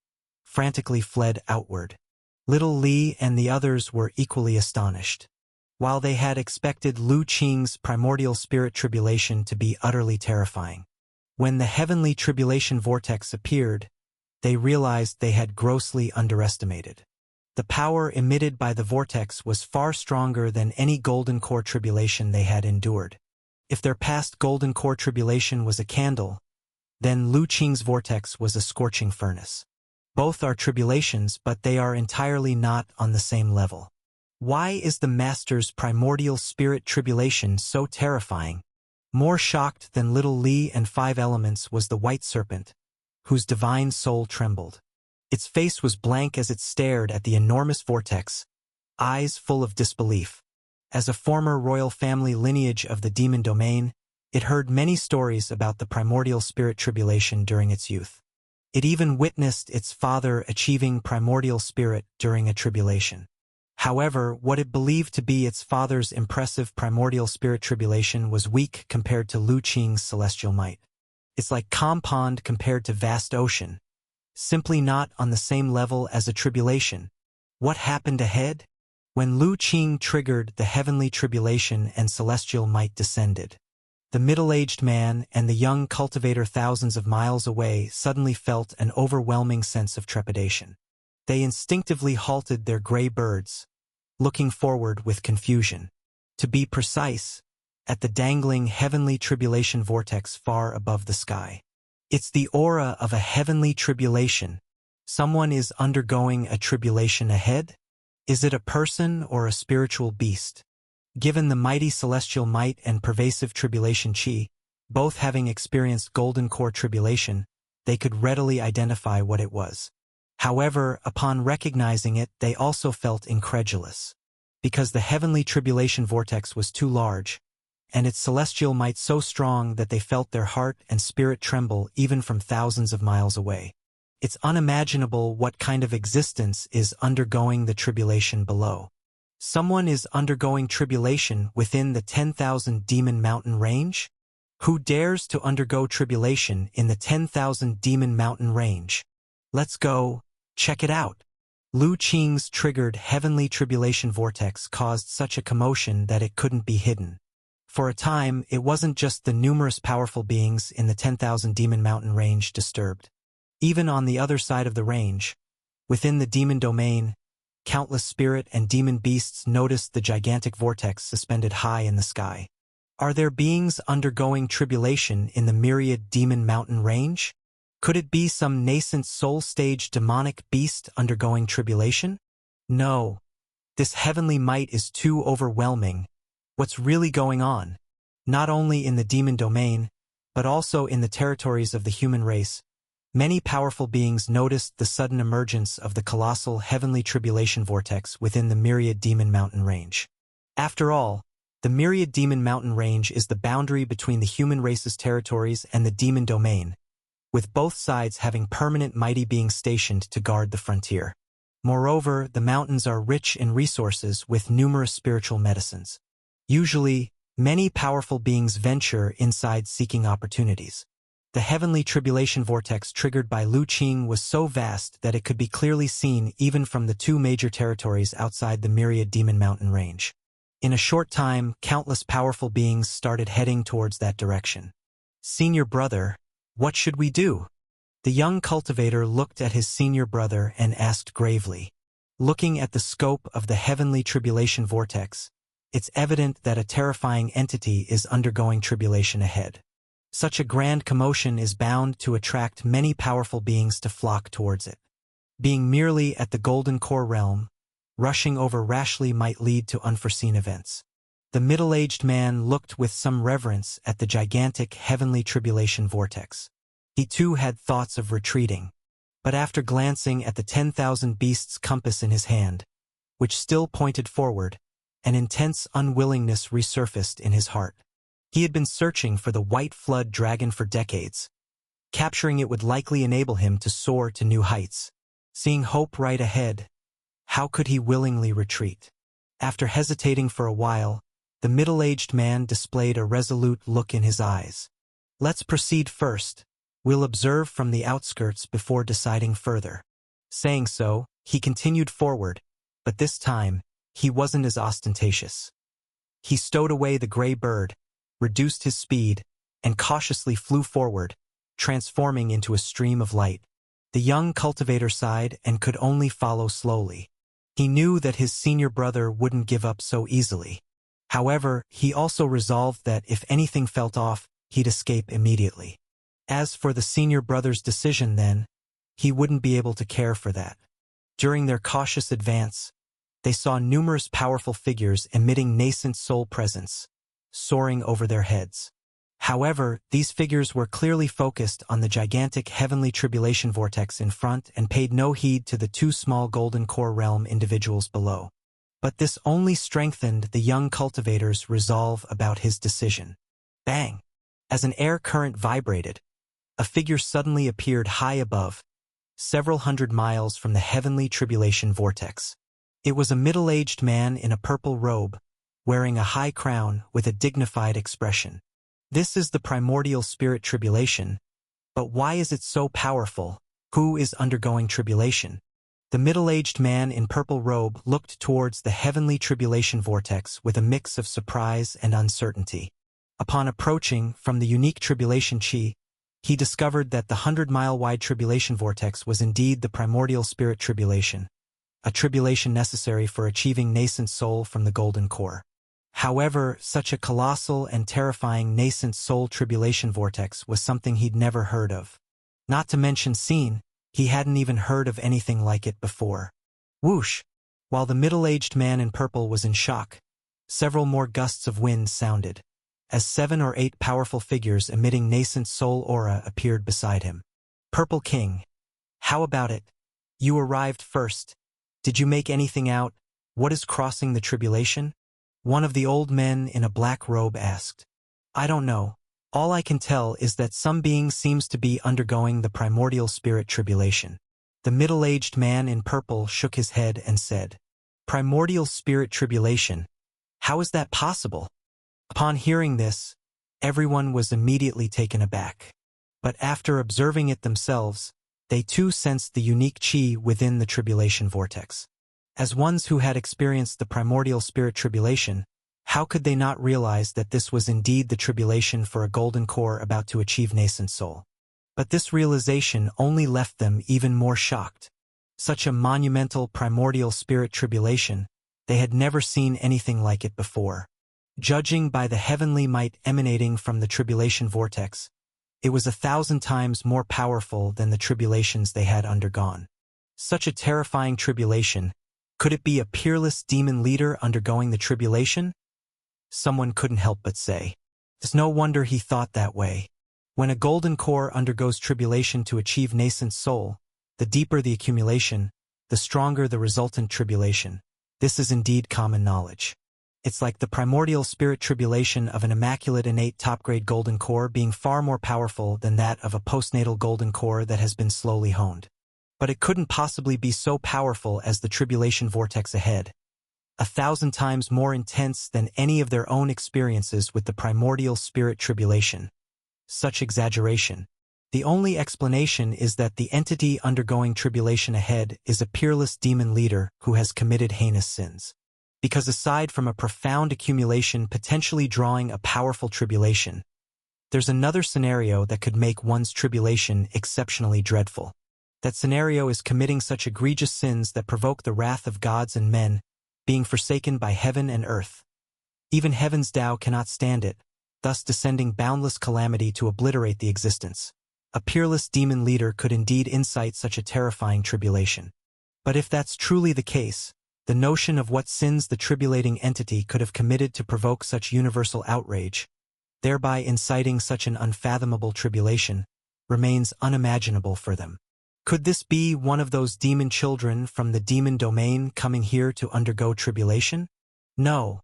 frantically fled outward. Little Li and the others were equally astonished. While they had expected Lu Qing's primordial spirit tribulation to be utterly terrifying, when the heavenly tribulation vortex appeared, they realized they had grossly underestimated. The power emitted by the vortex was far stronger than any golden core tribulation they had endured. If their past golden core tribulation was a candle, then Lu Qing's vortex was a scorching furnace. Both are tribulations, but they are entirely not on the same level. Why is the Master's primordial spirit tribulation so terrifying? More shocked than little Li and 5 elements was the white serpent, whose divine soul trembled. Its face was blank as it stared at the enormous vortex, eyes full of disbelief. As a former royal family lineage of the demon domain, it heard many stories about the primordial spirit tribulation during its youth. It even witnessed its father achieving primordial spirit during a tribulation. However, what it believed to be its father's impressive primordial spirit tribulation was weak compared to Lu Qing's celestial might. It's like calm pond compared to vast ocean, simply not on the same level as a tribulation. What happened ahead? When Lu Qing triggered the heavenly tribulation and celestial might descended, the middle-aged man and the young cultivator thousands of miles away suddenly felt an overwhelming sense of trepidation. They instinctively halted their gray birds, looking forward with confusion. To be precise, at the dangling heavenly tribulation vortex far above the sky. It's the aura of a heavenly tribulation. Someone is undergoing a tribulation ahead? Is it a person or a spiritual beast? Given the mighty celestial might and pervasive tribulation chi, both having experienced golden core tribulation, they could readily identify what it was. However, upon recognizing it, they also felt incredulous. Because the heavenly tribulation vortex was too large, and its celestial might so strong that they felt their heart and spirit tremble even from thousands of miles away. It's unimaginable what kind of existence is undergoing the tribulation below. Someone is undergoing tribulation within the 10,000 Demon Mountain range? Who dares to undergo tribulation in the 10,000 Demon Mountain range? Let's go check it out. Lu Qing's triggered heavenly tribulation vortex caused such a commotion that it couldn't be hidden. For a time, it wasn't just the numerous powerful beings in the 10,000 Demon Mountain range disturbed. Even on the other side of the range, within the demon domain, countless spirit and demon beasts noticed the gigantic vortex suspended high in the sky. Are there beings undergoing tribulation in the myriad Demon Mountain range? Could it be some nascent soul-stage demonic beast undergoing tribulation? No. This heavenly might is too overwhelming. What's really going on? Not only in the demon domain, but also in the territories of the human race, many powerful beings noticed the sudden emergence of the colossal heavenly tribulation vortex within the myriad Demon Mountain range. After all, the myriad Demon Mountain range is the boundary between the human race's territories and the demon domain, with both sides having permanent mighty beings stationed to guard the frontier. Moreover, the mountains are rich in resources with numerous spiritual medicines. Usually, many powerful beings venture inside seeking opportunities. The heavenly tribulation vortex triggered by Lu Qing was so vast that it could be clearly seen even from the 2 major territories outside the myriad Demon Mountain range. In a short time, countless powerful beings started heading towards that direction. Senior brother, what should we do? The young cultivator looked at his senior brother and asked gravely. Looking at the scope of the heavenly tribulation vortex, it's evident that a terrifying entity is undergoing tribulation ahead. Such a grand commotion is bound to attract many powerful beings to flock towards it. Being merely at the Golden Core realm, rushing over rashly might lead to unforeseen events. The middle-aged man looked with some reverence at the gigantic heavenly tribulation vortex. He too had thoughts of retreating, but after glancing at the 10,000 beasts compass in his hand, which still pointed forward, an intense unwillingness resurfaced in his heart. He had been searching for the white flood dragon for decades. Capturing it would likely enable him to soar to new heights. Seeing hope right ahead, how could he willingly retreat? After hesitating for a while, the middle-aged man displayed a resolute look in his eyes. Let's proceed first. We'll observe from the outskirts before deciding further. Saying so, he continued forward, but this time, he wasn't as ostentatious. He stowed away the gray bird, reduced his speed, and cautiously flew forward, transforming into a stream of light. The young cultivator sighed and could only follow slowly. He knew that his senior brother wouldn't give up so easily. However, he also resolved that if anything felt off, he'd escape immediately. As for the senior brother's decision then, he wouldn't be able to care for that. During their cautious advance, they saw numerous powerful figures emitting nascent soul presence, soaring over their heads. However, these figures were clearly focused on the gigantic heavenly tribulation vortex in front and paid no heed to the two small golden core realm individuals below. But this only strengthened the young cultivator's resolve about his decision. Bang! As an air current vibrated, a figure suddenly appeared high above, several hundred miles from the heavenly tribulation vortex. It was a middle-aged man in a purple robe, wearing a high crown with a dignified expression. This is the primordial spirit tribulation, but why is it so powerful? Who is undergoing tribulation? The middle-aged man in purple robe looked towards the heavenly tribulation vortex with a mix of surprise and uncertainty. Upon approaching from the unique tribulation chi, he discovered that the 100-mile-wide tribulation vortex was indeed the primordial spirit tribulation, a tribulation necessary for achieving nascent soul from the golden core. However, such a colossal and terrifying nascent soul tribulation vortex was something he'd never heard of. Not to mention seen, he hadn't even heard of anything like it before. Whoosh! While the middle-aged man in purple was in shock, several more gusts of wind sounded, as 7 or 8 powerful figures emitting nascent soul aura appeared beside him. Purple King, how about it? You arrived first. Did you make anything out? What is crossing the tribulation? One of the old men in a black robe asked. I don't know. All I can tell is that some being seems to be undergoing the primordial spirit tribulation. The middle-aged man in purple shook his head and said, Primordial spirit tribulation? How is that possible? Upon hearing this, everyone was immediately taken aback. But after observing it themselves, they too sensed the unique chi within the tribulation vortex. As ones who had experienced the primordial spirit tribulation, how could they not realize that this was indeed the tribulation for a golden core about to achieve nascent soul? But this realization only left them even more shocked. Such a monumental primordial spirit tribulation, they had never seen anything like it before. Judging by the heavenly might emanating from the tribulation vortex, it was 1,000 times more powerful than the tribulations they had undergone. Such a terrifying tribulation, could it be a peerless demon leader undergoing the tribulation? Someone couldn't help but say. It's no wonder he thought that way. When a golden core undergoes tribulation to achieve nascent soul, the deeper the accumulation, the stronger the resultant tribulation. This is indeed common knowledge. It's like the primordial spirit tribulation of an immaculate innate top-grade golden core being far more powerful than that of a postnatal golden core that has been slowly honed. But it couldn't possibly be so powerful as the tribulation vortex ahead, 1,000 times more intense than any of their own experiences with the primordial spirit tribulation. Such exaggeration. The only explanation is that the entity undergoing tribulation ahead is a peerless demon leader who has committed heinous sins. Because aside from a profound accumulation potentially drawing a powerful tribulation, there's another scenario that could make one's tribulation exceptionally dreadful. That scenario is committing such egregious sins that provoke the wrath of gods and men, being forsaken by heaven and earth. Even heaven's Tao cannot stand it, thus descending boundless calamity to obliterate the existence. A peerless demon leader could indeed incite such a terrifying tribulation. But if that's truly the case, the notion of what sins the tribulating entity could have committed to provoke such universal outrage, thereby inciting such an unfathomable tribulation, remains unimaginable for them. Could this be one of those demon children from the demon domain coming here to undergo tribulation? No.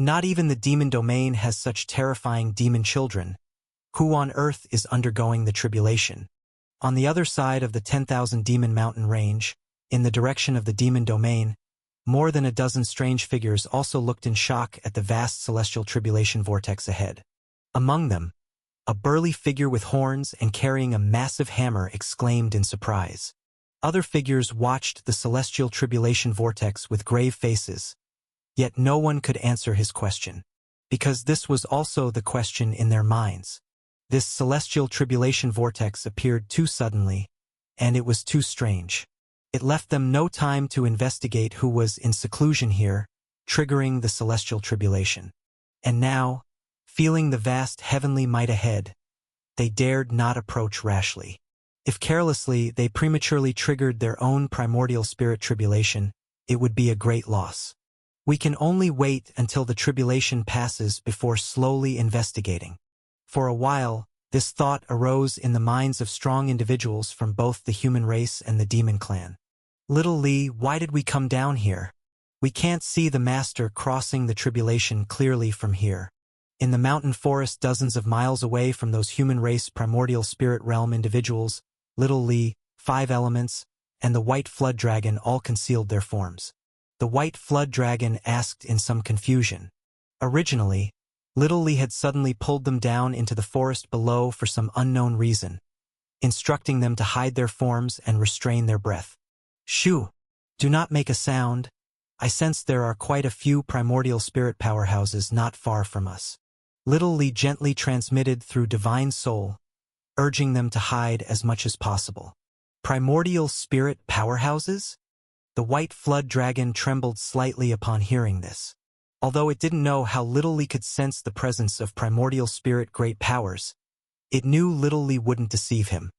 Not even the demon domain has such terrifying demon children. Who on earth is undergoing the tribulation? On the other side of the 10,000 demon mountain range, in the direction of the demon domain, more than a dozen strange figures also looked in shock at the vast celestial tribulation vortex ahead. Among them, a burly figure with horns and carrying a massive hammer exclaimed in surprise. Other figures watched the celestial tribulation vortex with grave faces, yet no one could answer his question, because this was also the question in their minds. This celestial tribulation vortex appeared too suddenly, and it was too strange. It left them no time to investigate who was in seclusion here, triggering the celestial tribulation. And now, feeling the vast heavenly might ahead, they dared not approach rashly. If carelessly they prematurely triggered their own primordial spirit tribulation, it would be a great loss. We can only wait until the tribulation passes before slowly investigating. For a while, this thought arose in the minds of strong individuals from both the human race and the demon clan. Little Lee, why did we come down here? We can't see the master crossing the tribulation clearly from here. In the mountain forest dozens of miles away from those human race primordial spirit realm individuals, Little Lee, 5 elements, and the white flood dragon all concealed their forms. The white flood dragon asked in some confusion. Originally, Little Lee had suddenly pulled them down into the forest below for some unknown reason, instructing them to hide their forms and restrain their breath. Shoo! Do not make a sound. I sense there are quite a few primordial spirit powerhouses not far from us. Little Lee gently transmitted through divine soul, urging them to hide as much as possible. Primordial spirit powerhouses? The white flood dragon trembled slightly upon hearing this. Although it didn't know how Little Lee could sense the presence of primordial spirit great powers, it knew Little Lee wouldn't deceive him.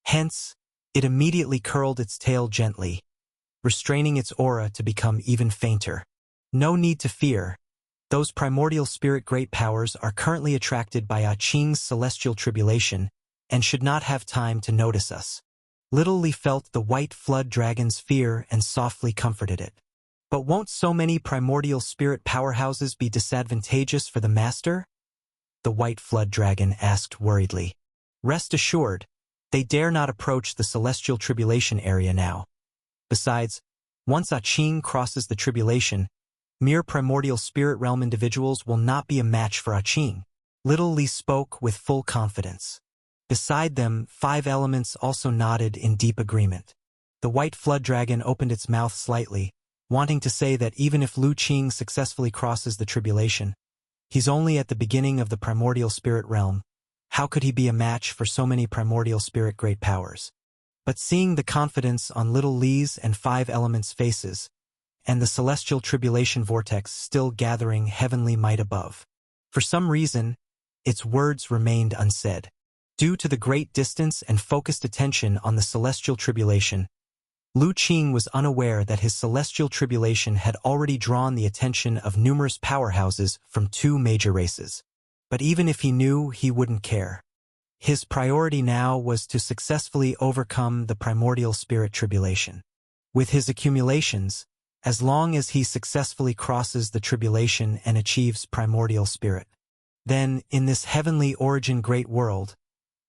Hence, it immediately curled its tail gently, restraining its aura to become even fainter. No need to fear. Those primordial spirit great powers are currently attracted by Ah Ching's celestial tribulation and should not have time to notice us. Little Lee felt the white flood dragon's fear and softly comforted it. But won't so many primordial spirit powerhouses be disadvantageous for the master? The white flood dragon asked worriedly. Rest assured, they dare not approach the celestial tribulation area now. Besides, once Ah Ching crosses the tribulation, mere primordial spirit realm individuals will not be a match for Ah Ching. Little Lee spoke with full confidence. Beside them, 5 elements also nodded in deep agreement. The white flood dragon opened its mouth slightly, wanting to say that even if Lu Qing successfully crosses the tribulation, he's only at the beginning of the primordial spirit realm. How could he be a match for so many primordial spirit great powers? But seeing the confidence on Little Lee's and 5 elements' faces, and the celestial tribulation vortex still gathering heavenly might above, for some reason, its words remained unsaid. Due to the great distance and focused attention on the celestial tribulation, Lu Qing was unaware that his celestial tribulation had already drawn the attention of numerous powerhouses from 2 major races. But even if he knew, he wouldn't care. His priority now was to successfully overcome the primordial spirit tribulation. With his accumulations, as long as he successfully crosses the tribulation and achieves primordial spirit, then, in this heavenly origin great world,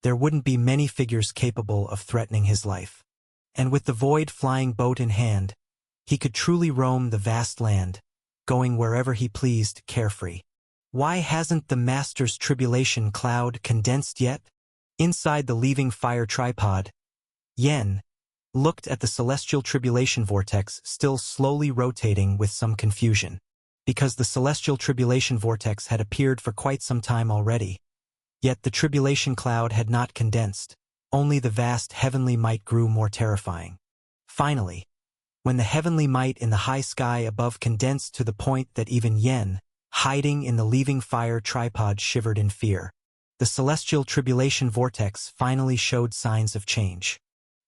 there wouldn't be many figures capable of threatening his life. And with the void flying boat in hand, he could truly roam the vast land, going wherever he pleased carefree. Why hasn't the master's tribulation cloud condensed yet? Inside the leaving fire tripod, Yen looked at the celestial tribulation vortex still slowly rotating with some confusion. Because the celestial tribulation vortex had appeared for quite some time already. Yet the tribulation cloud had not condensed, only the vast heavenly might grew more terrifying. Finally, when the heavenly might in the high sky above condensed to the point that even Yen, hiding in the leaving fire tripod, shivered in fear, the celestial tribulation vortex finally showed signs of change.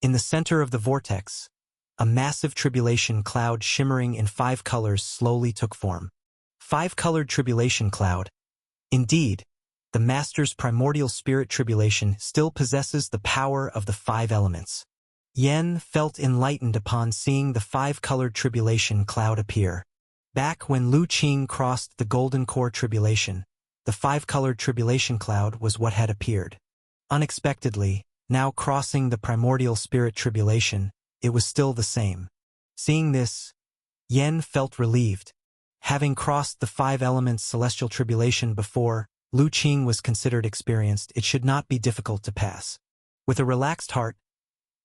In the center of the vortex, a massive tribulation cloud shimmering in 5 colors slowly took form. 5-colored tribulation cloud. Indeed, the master's primordial spirit tribulation still possesses the power of the 5 elements. Yen felt enlightened upon seeing the 5-colored tribulation cloud appear. Back when Lu Qing crossed the Golden Core Tribulation, the five-colored tribulation cloud was what had appeared. Unexpectedly, now crossing the primordial spirit tribulation, it was still the same. Seeing this, Yen felt relieved. Having crossed the five elements celestial tribulation before, Lu Qing was considered experienced. It should not be difficult to pass. With a relaxed heart,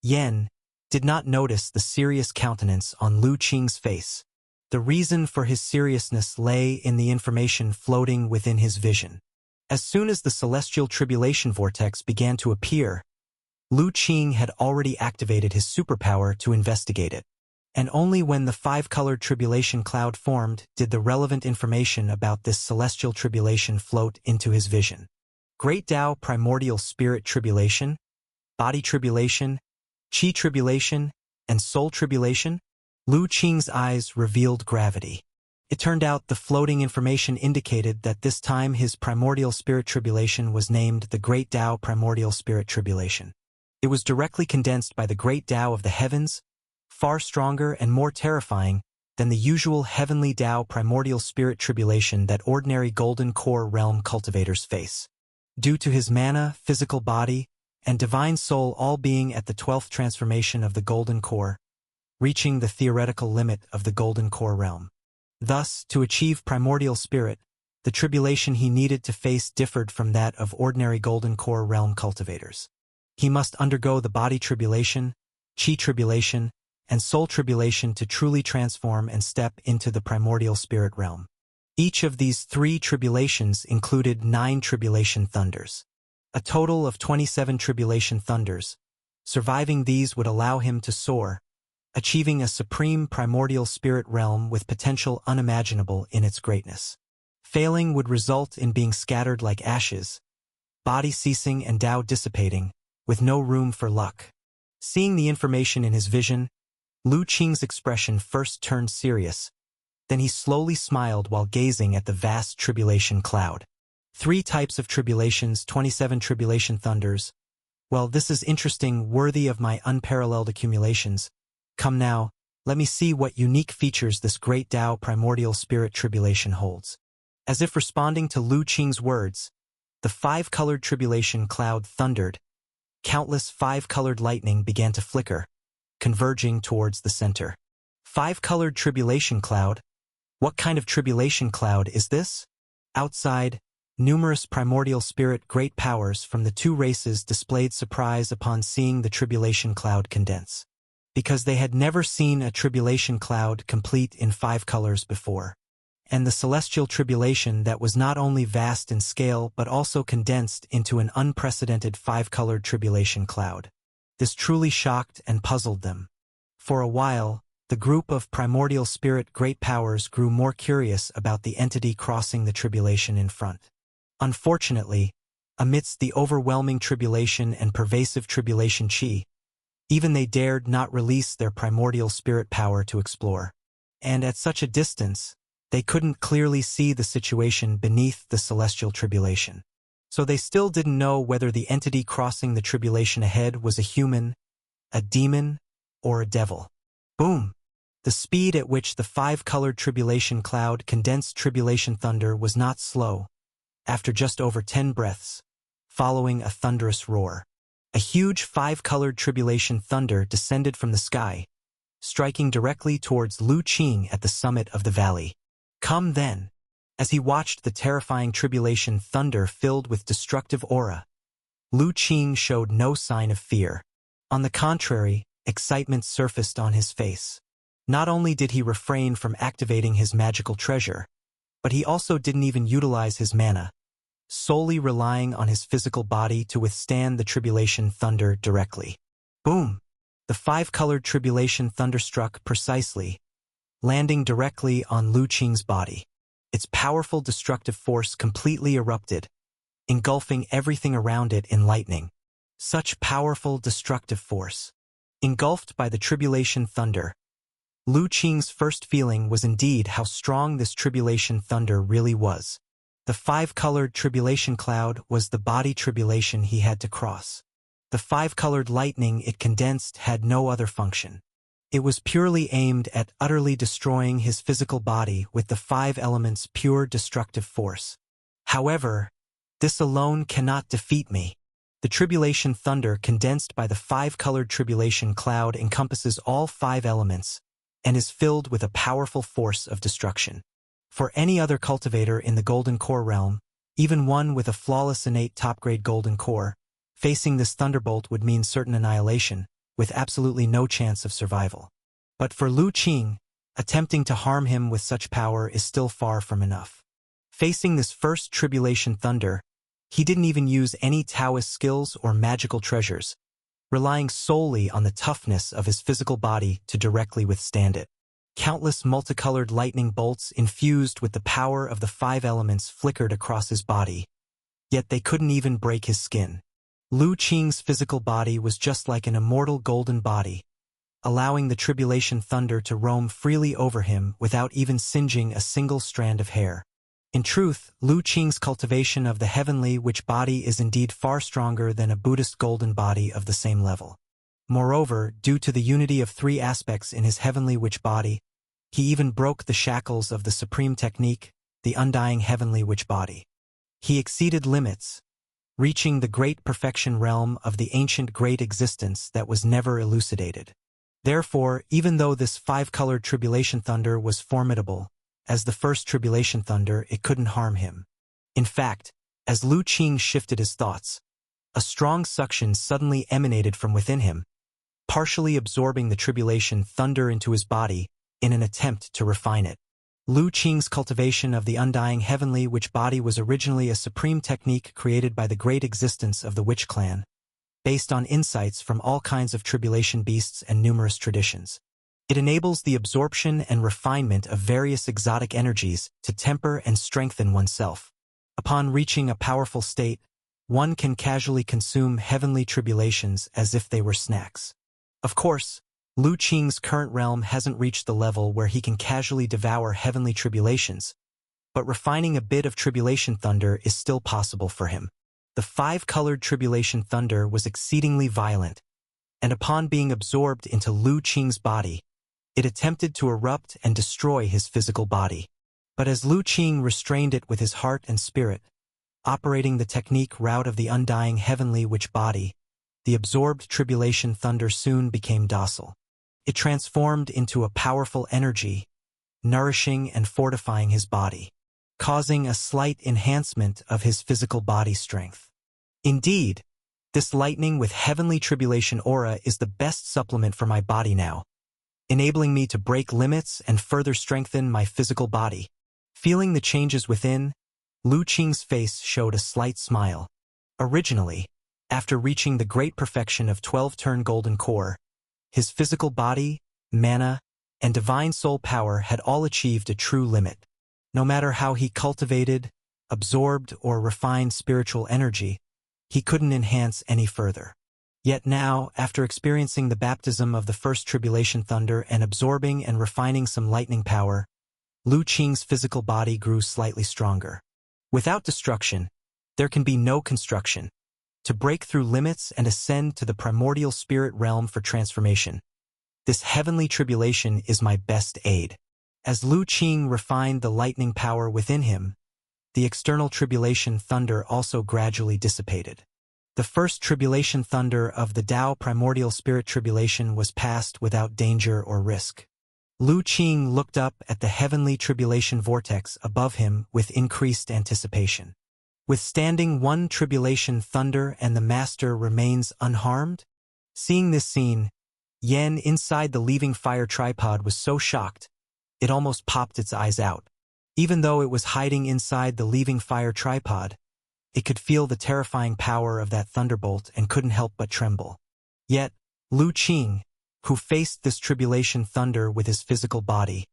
Yen did not notice the serious countenance on Lu Qing's face. The reason for his seriousness lay in the information floating within his vision. As soon as the celestial tribulation vortex began to appear, Lu Qing had already activated his superpower to investigate it. And only when the five-colored tribulation cloud formed did the relevant information about this celestial tribulation float into his vision. Great Tao Primordial Spirit Tribulation, Body Tribulation, Qi Tribulation, and Soul Tribulation? Lu Qing's eyes revealed gravity. It turned out the floating information indicated that this time his primordial spirit tribulation was named the Great Tao Primordial Spirit Tribulation. It was directly condensed by the Great Tao of the heavens, far stronger and more terrifying than the usual heavenly Tao primordial spirit tribulation that ordinary golden core realm cultivators face. Due to his mana, physical body, and divine soul all being at the 12th transformation of the golden core, reaching the theoretical limit of the golden core realm. Thus, to achieve primordial spirit, the tribulation he needed to face differed from that of ordinary golden core realm cultivators. He must undergo the body tribulation, Qi tribulation, and soul tribulation to truly transform and step into the primordial spirit realm. Each of these three tribulations included 9 tribulation thunders. A total of 27 tribulation thunders. Surviving these would allow him to soar, achieving a supreme primordial spirit realm with potential unimaginable in its greatness. Failing would result in being scattered like ashes, body ceasing and Tao dissipating, with no room for luck. Seeing the information in his vision, Lu Qing's expression first turned serious, then he slowly smiled while gazing at the vast tribulation cloud. 3 types of tribulations, 27 tribulation thunders. Well, this is interesting, worthy of my unparalleled accumulations. Come now, let me see what unique features this great Tao primordial spirit tribulation holds. As if responding to Lu Qing's words, the 5-colored tribulation cloud thundered. Countless 5-colored lightning began to flicker, converging towards the center. 5-colored tribulation cloud? What kind of tribulation cloud is this? Outside, numerous primordial spirit great powers from the 2 races displayed surprise upon seeing the tribulation cloud condense, because they had never seen a tribulation cloud complete in 5 colors before. And the celestial tribulation that was not only vast in scale but also condensed into an unprecedented 5-colored tribulation cloud. This truly shocked and puzzled them. For a while, the group of primordial spirit great powers grew more curious about the entity crossing the tribulation in front. Unfortunately, amidst the overwhelming tribulation and pervasive tribulation Qi, even they dared not release their primordial spirit power to explore. And at such a distance, they couldn't clearly see the situation beneath the celestial tribulation. So they still didn't know whether the entity crossing the tribulation ahead was a human, a demon, or a devil. Boom! The speed at which the 5-colored tribulation cloud condensed tribulation thunder was not slow. After just over 10 breaths, following a thunderous roar, a huge 5-colored tribulation thunder descended from the sky, striking directly towards Lu Qing at the summit of the valley. Come then! As he watched the terrifying tribulation thunder filled with destructive aura, Lu Qing showed no sign of fear. On the contrary, excitement surfaced on his face. Not only did he refrain from activating his magical treasure, but he also didn't even utilize his mana, solely relying on his physical body to withstand the tribulation thunder directly. Boom! The 5-colored tribulation thunder struck precisely, landing directly on Lu Qing's body. Its powerful destructive force completely erupted, engulfing everything around it in lightning. Such powerful destructive force. Engulfed by the tribulation thunder, Lu Qing's first feeling was indeed how strong this tribulation thunder really was. The 5-colored tribulation cloud was the body tribulation he had to cross. The 5-colored lightning it condensed had no other function. It was purely aimed at utterly destroying his physical body with the 5 elements' pure destructive force. However, this alone cannot defeat me. The tribulation thunder condensed by the 5-colored tribulation cloud encompasses all 5 elements and is filled with a powerful force of destruction. For any other cultivator in the Golden Core realm, even one with a flawless innate top-grade Golden Core, facing this thunderbolt would mean certain annihilation, with absolutely no chance of survival. But for Lu Qing, attempting to harm him with such power is still far from enough. Facing this first tribulation thunder, he didn't even use any Taoist skills or magical treasures, relying solely on the toughness of his physical body to directly withstand it. Countless multicolored lightning bolts infused with the power of the 5 elements flickered across his body, yet they couldn't even break his skin. Lu Qing's physical body was just like an immortal golden body, allowing the tribulation thunder to roam freely over him without even singeing a single strand of hair. In truth, Lu Qing's cultivation of the heavenly witch body is indeed far stronger than a Buddhist golden body of the same level. Moreover, due to the unity of 3 aspects in his heavenly witch body, he even broke the shackles of the supreme technique, the undying heavenly witch body. He exceeded limits, reaching the great perfection realm of the ancient great existence that was never elucidated. Therefore, even though this 5-colored tribulation thunder was formidable, as the first tribulation thunder, it couldn't harm him. In fact, as Lu Qing shifted his thoughts, a strong suction suddenly emanated from within him, partially absorbing the tribulation thunder into his body in an attempt to refine it. Lu Qing's cultivation of the undying heavenly witch body was originally a supreme technique created by the great existence of the witch clan, based on insights from all kinds of tribulation beasts and numerous traditions. It enables the absorption and refinement of various exotic energies to temper and strengthen oneself. Upon reaching a powerful state, one can casually consume heavenly tribulations as if they were snacks. Of course, Lu Qing's current realm hasn't reached the level where he can casually devour heavenly tribulations, but refining a bit of tribulation thunder is still possible for him. The 5-colored tribulation thunder was exceedingly violent, and upon being absorbed into Lu Qing's body, it attempted to erupt and destroy his physical body. But as Lu Qing restrained it with his heart and spirit, operating the technique route of the undying heavenly witch body, the absorbed tribulation thunder soon became docile. It transformed into a powerful energy, nourishing and fortifying his body, causing a slight enhancement of his physical body strength. Indeed, this lightning with heavenly tribulation aura is the best supplement for my body now, enabling me to break limits and further strengthen my physical body. Feeling the changes within, Lu Qing's face showed a slight smile. Originally, after reaching the great perfection of 12-turn Golden Core, his physical body, mana, and divine soul power had all achieved a true limit. No matter how he cultivated, absorbed, or refined spiritual energy, he couldn't enhance any further. Yet now, after experiencing the baptism of the first tribulation thunder and absorbing and refining some lightning power, Lu Qing's physical body grew slightly stronger. Without destruction, there can be no construction. To break through limits and ascend to the primordial spirit realm for transformation, this heavenly tribulation is my best aid. As Lu Qing refined the lightning power within him, the external tribulation thunder also gradually dissipated. The first tribulation thunder of the Tao primordial spirit tribulation was passed without danger or risk. Lu Qing looked up at the heavenly tribulation vortex above him with increased anticipation. Withstanding one tribulation thunder and the master remains unharmed? Seeing this scene, Yen inside the leaving fire tripod was so shocked, it almost popped its eyes out. Even though it was hiding inside the leaving fire tripod, it could feel the terrifying power of that thunderbolt and couldn't help but tremble. Yet, Lu Qing, who faced this tribulation thunder with his physical body,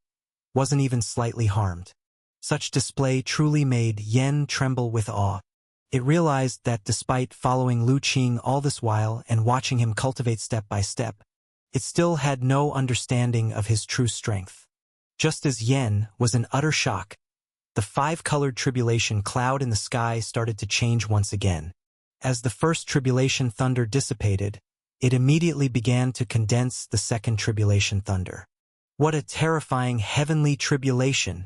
wasn't even slightly harmed. Such display truly made Yen tremble with awe. It realized that despite following Lu Qing all this while and watching him cultivate step by step, it still had no understanding of his true strength. Just as Yen was in utter shock, the 5-colored tribulation cloud in the sky started to change once again. As the first tribulation thunder dissipated, it immediately began to condense the second tribulation thunder. What a terrifying heavenly tribulation!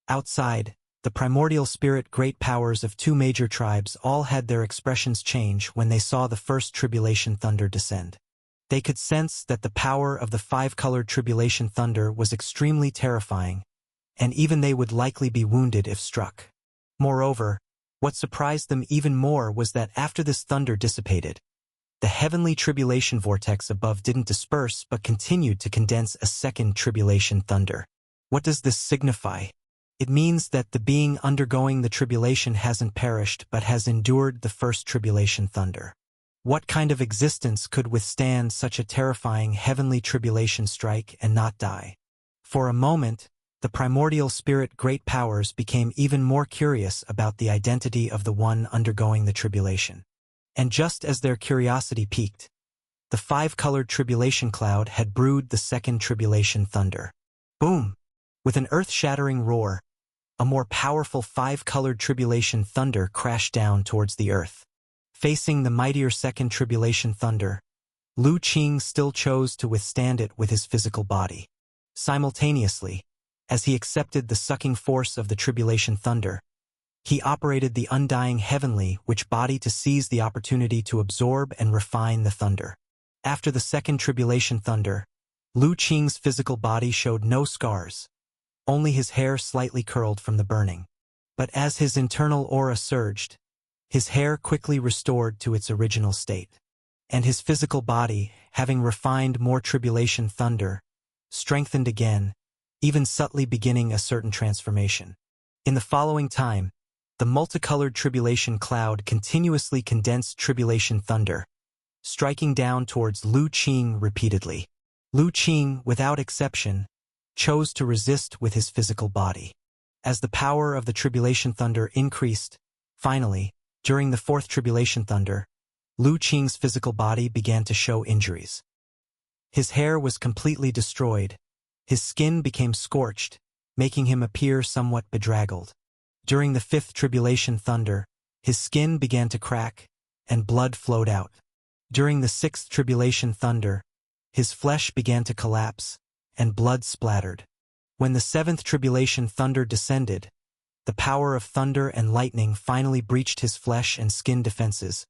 Outside, the primordial spirit great powers of two major tribes all had their expressions change when they saw the first tribulation thunder descend. They could sense that the power of the five-colored tribulation thunder was extremely terrifying, and even they would likely be wounded if struck. Moreover, what surprised them even more was that after this thunder dissipated, the heavenly tribulation vortex above didn't disperse but continued to condense a second tribulation thunder. What does this signify? It means that the being undergoing the tribulation hasn't perished but has endured the first tribulation thunder. What kind of existence could withstand such a terrifying heavenly tribulation strike and not die? For a moment, the primordial spirit great powers became even more curious about the identity of the one undergoing the tribulation. And just as their curiosity peaked, the five-colored tribulation cloud had brewed the second tribulation thunder. Boom! With an earth-shattering roar, a more powerful five-colored tribulation thunder crashed down towards the earth. Facing the mightier second tribulation thunder, Lu Qing still chose to withstand it with his physical body. Simultaneously, as he accepted the sucking force of the tribulation thunder, he operated the undying heavenly which body to seize the opportunity to absorb and refine the thunder. After the second tribulation thunder, Lu Qing's physical body showed no scars, only his hair slightly curled from the burning. But as his internal aura surged, his hair quickly restored to its original state. And his physical body, having refined more tribulation thunder, strengthened again, even subtly beginning a certain transformation. In the following time, the multicolored tribulation cloud continuously condensed tribulation thunder, striking down towards Lu Qing repeatedly. Lu Qing, without exception, chose to resist with his physical body. As the power of the tribulation thunder increased, finally, during the fourth tribulation thunder, Lu Qing's physical body began to show injuries. His hair was completely destroyed. His skin became scorched, making him appear somewhat bedraggled. During the fifth tribulation thunder, his skin began to crack, and blood flowed out. During the sixth tribulation thunder, his flesh began to collapse, and blood splattered. When the seventh tribulation thunder descended, the power of thunder and lightning finally breached his flesh and skin defenses,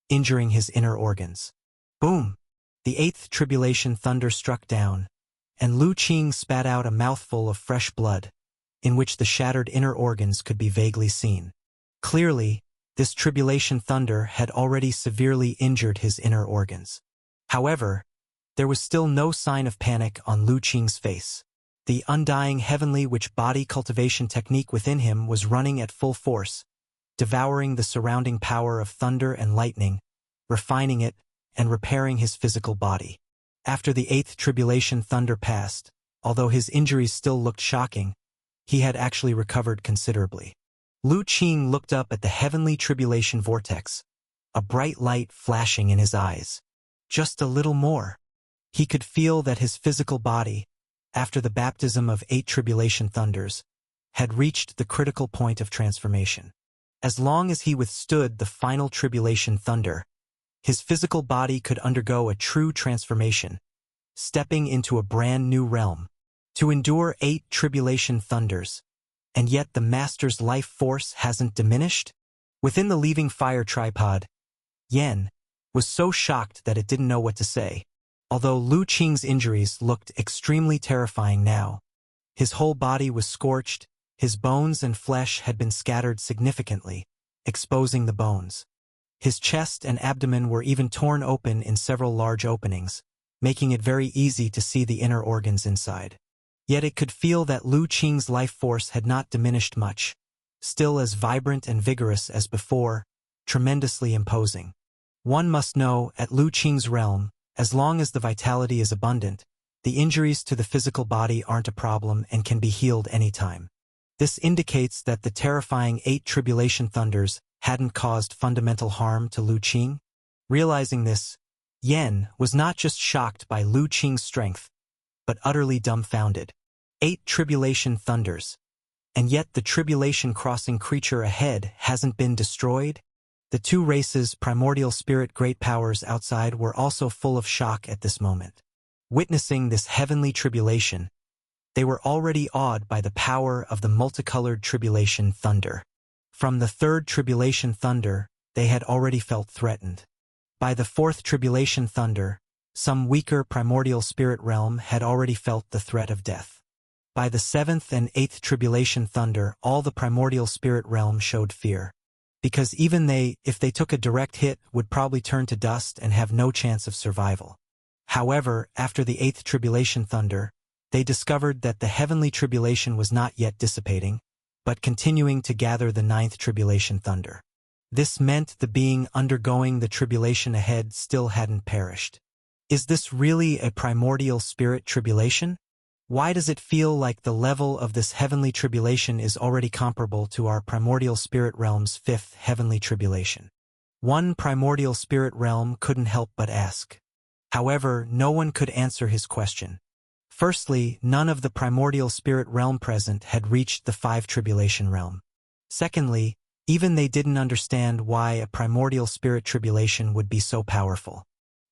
injuring his inner organs. Boom! The eighth tribulation thunder struck down, and Lu Qing spat out a mouthful of fresh blood, in which the shattered inner organs could be vaguely seen. Clearly, this tribulation thunder had already severely injured his inner organs. However, there was still no sign of panic on Lu Qing's face. The undying heavenly witch body cultivation technique within him was running at full force, devouring the surrounding power of thunder and lightning, refining it, and repairing his physical body. After the eighth tribulation thunder passed, although his injuries still looked shocking, he had actually recovered considerably. Lu Qing looked up at the heavenly tribulation vortex, a bright light flashing in his eyes. Just a little more. He could feel that his physical body, after the baptism of 8 tribulation thunders, had reached the critical point of transformation. As long as he withstood the final tribulation thunder, his physical body could undergo a true transformation, stepping into a brand new realm. To endure 8 tribulation thunders, and yet the master's life force hasn't diminished? Within the leaving fire tripod, Yen was so shocked that it didn't know what to say. Although Lu Qing's injuries looked extremely terrifying now, his whole body was scorched, his bones and flesh had been scattered significantly, exposing the bones. His chest and abdomen were even torn open in several large openings, making it very easy to see the inner organs inside. Yet it could feel that Lu Qing's life force had not diminished much, still as vibrant and vigorous as before, tremendously imposing. One must know, at Lu Qing's realm, as long as the vitality is abundant, the injuries to the physical body aren't a problem and can be healed anytime. This indicates that the terrifying 8 tribulation thunders hadn't caused fundamental harm to Lu Qing. Realizing this, Yen was not just shocked by Lu Qing's strength, but utterly dumbfounded. 8 tribulation thunders. And yet the tribulation-crossing creature ahead hasn't been destroyed? The two races, primordial spirit great powers outside, were also full of shock at this moment. Witnessing this heavenly tribulation, they were already awed by the power of the multicolored tribulation thunder. From the third tribulation thunder, they had already felt threatened. By the fourth tribulation thunder, some weaker primordial spirit realm had already felt the threat of death. By the seventh and eighth tribulation thunder, all the primordial spirit realm showed fear. Because even they, if they took a direct hit, would probably turn to dust and have no chance of survival. However, after the eighth tribulation thunder, they discovered that the heavenly tribulation was not yet dissipating, but continuing to gather the ninth tribulation thunder. This meant the being undergoing the tribulation ahead still hadn't perished. Is this really a primordial spirit tribulation? Why does it feel like the level of this heavenly tribulation is already comparable to our primordial spirit realm's fifth heavenly tribulation? One primordial spirit realm couldn't help but ask. However, no one could answer his question. Firstly, none of the primordial spirit realm present had reached the five tribulation realm. Secondly, even they didn't understand why a primordial spirit tribulation would be so powerful.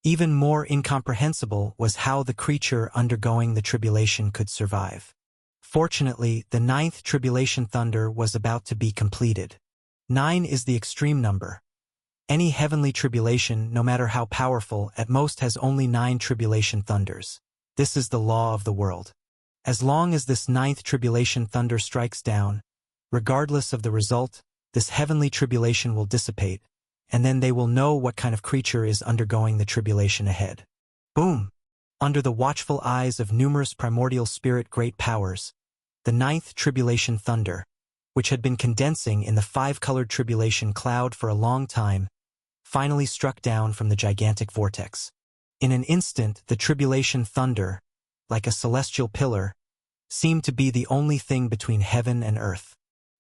Even more incomprehensible was how the creature undergoing the tribulation could survive. Fortunately, the ninth tribulation thunder was about to be completed. 9 is the extreme number. Any heavenly tribulation, no matter how powerful, at most has only 9 tribulation thunders. This is the law of the world. As long as this ninth tribulation thunder strikes down, regardless of the result, this heavenly tribulation will dissipate, and then they will know what kind of creature is undergoing the tribulation ahead. Boom! Under the watchful eyes of numerous primordial spirit great powers, the ninth tribulation thunder, which had been condensing in the five-colored tribulation cloud for a long time, finally struck down from the gigantic vortex. In an instant, the tribulation thunder, like a celestial pillar, seemed to be the only thing between heaven and earth.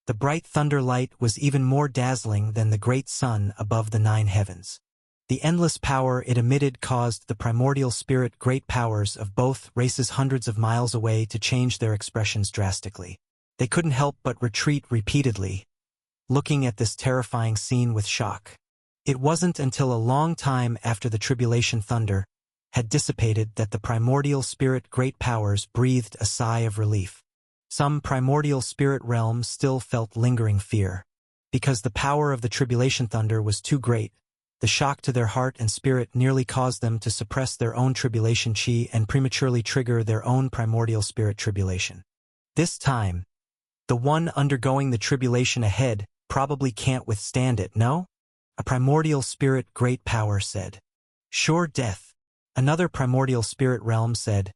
The bright thunder light was even more dazzling than the great sun above the 9 heavens. The endless power it emitted caused the primordial spirit great powers of both races hundreds of miles away to change their expressions drastically. They couldn't help but retreat repeatedly, looking at this terrifying scene with shock. It wasn't until a long time after the tribulation thunder had dissipated that the primordial spirit great powers breathed a sigh of relief. Some primordial spirit realms still felt lingering fear. Because the power of the tribulation thunder was too great, the shock to their heart and spirit nearly caused them to suppress their own tribulation chi and prematurely trigger their own primordial spirit tribulation. This time, the one undergoing the tribulation ahead probably can't withstand it, no? A primordial spirit great power said. Sure death. Another primordial spirit realm said.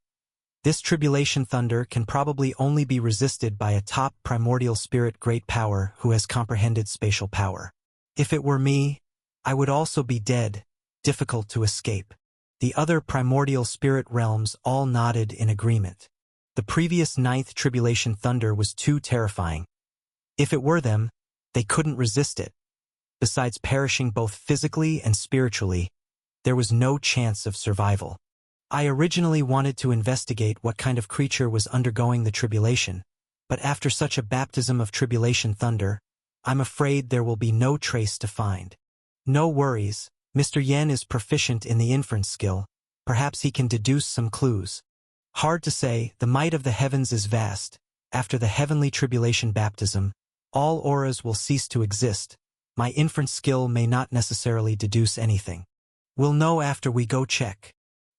This tribulation thunder can probably only be resisted by a top primordial spirit great power who has comprehended spatial power. If it were me, I would also be dead, difficult to escape. The other primordial spirit realms all nodded in agreement. The previous ninth tribulation thunder was too terrifying. If it were them, they couldn't resist it. Besides perishing both physically and spiritually, there was no chance of survival. I originally wanted to investigate what kind of creature was undergoing the tribulation, but after such a baptism of tribulation thunder, I'm afraid there will be no trace to find. No worries, Mr. Yen is proficient in the inference skill. Perhaps he can deduce some clues. Hard to say, the might of the heavens is vast. After the heavenly tribulation baptism, all auras will cease to exist. My inference skill may not necessarily deduce anything. We'll know after we go check.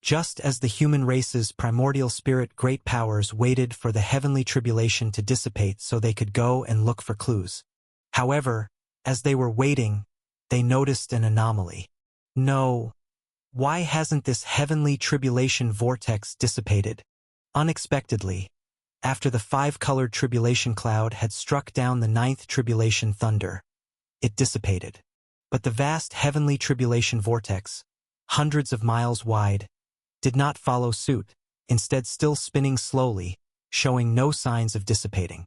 Just as the human race's primordial spirit great powers waited for the heavenly tribulation to dissipate so they could go and look for clues. However, as they were waiting, they noticed an anomaly. No. Why hasn't this heavenly tribulation vortex dissipated? Unexpectedly, after the five-colored tribulation cloud had struck down the ninth tribulation thunder, it dissipated. But the vast heavenly tribulation vortex, hundreds of miles wide, did not follow suit, instead still spinning slowly, showing no signs of dissipating.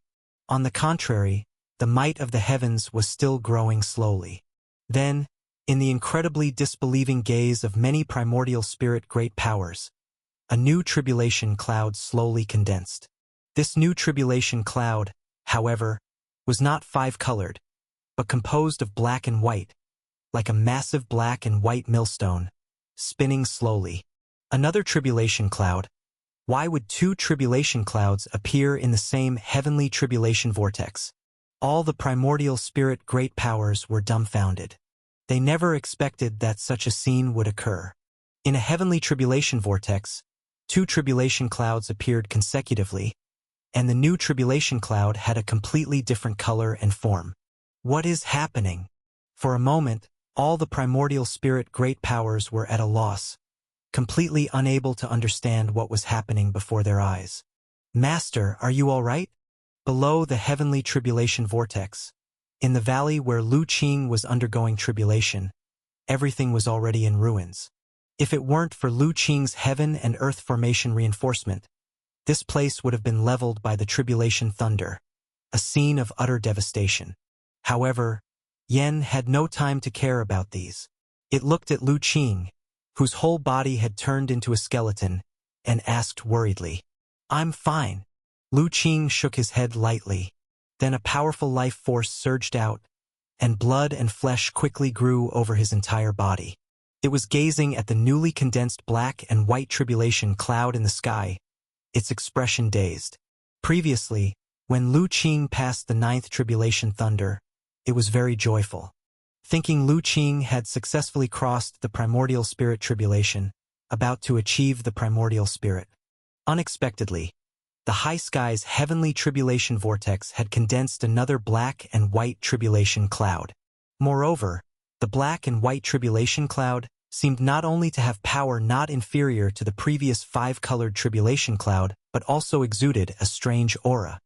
On the contrary, the might of the heavens was still growing slowly. Then, in the incredibly disbelieving gaze of many primordial spirit great powers, a new tribulation cloud slowly condensed. This new tribulation cloud, however, was not five-colored, but composed of black and white, like a massive black and white millstone, spinning slowly. Another tribulation cloud. Why would two tribulation clouds appear in the same heavenly tribulation vortex? All the primordial spirit great powers were dumbfounded. They never expected that such a scene would occur. In a heavenly tribulation vortex, two tribulation clouds appeared consecutively, and the new tribulation cloud had a completely different color and form. What is happening? For a moment, all the primordial spirit great powers were at a loss, completely unable to understand what was happening before their eyes. Master, are you all right? Below the heavenly tribulation vortex, in the valley where Lu Qing was undergoing tribulation, everything was already in ruins. If it weren't for Lu Qing's heaven and earth formation reinforcement, this place would have been leveled by the tribulation thunder, a scene of utter devastation. However, Yen had no time to care about these. It looked at Lu Qing, whose whole body had turned into a skeleton, and asked worriedly, "I'm fine." Lu Qing shook his head lightly. Then a powerful life force surged out, and blood and flesh quickly grew over his entire body. It was gazing at the newly condensed black and white tribulation cloud in the sky, its expression dazed. Previously, when Lu Qing passed the 9th tribulation thunder, it was very joyful. Thinking Lu Qing had successfully crossed the primordial spirit tribulation, about to achieve the primordial spirit. Unexpectedly, the high sky's heavenly tribulation vortex had condensed another black and white tribulation cloud. Moreover, the black and white tribulation cloud seemed not only to have power not inferior to the previous 5-colored tribulation cloud, but also exuded a strange aura.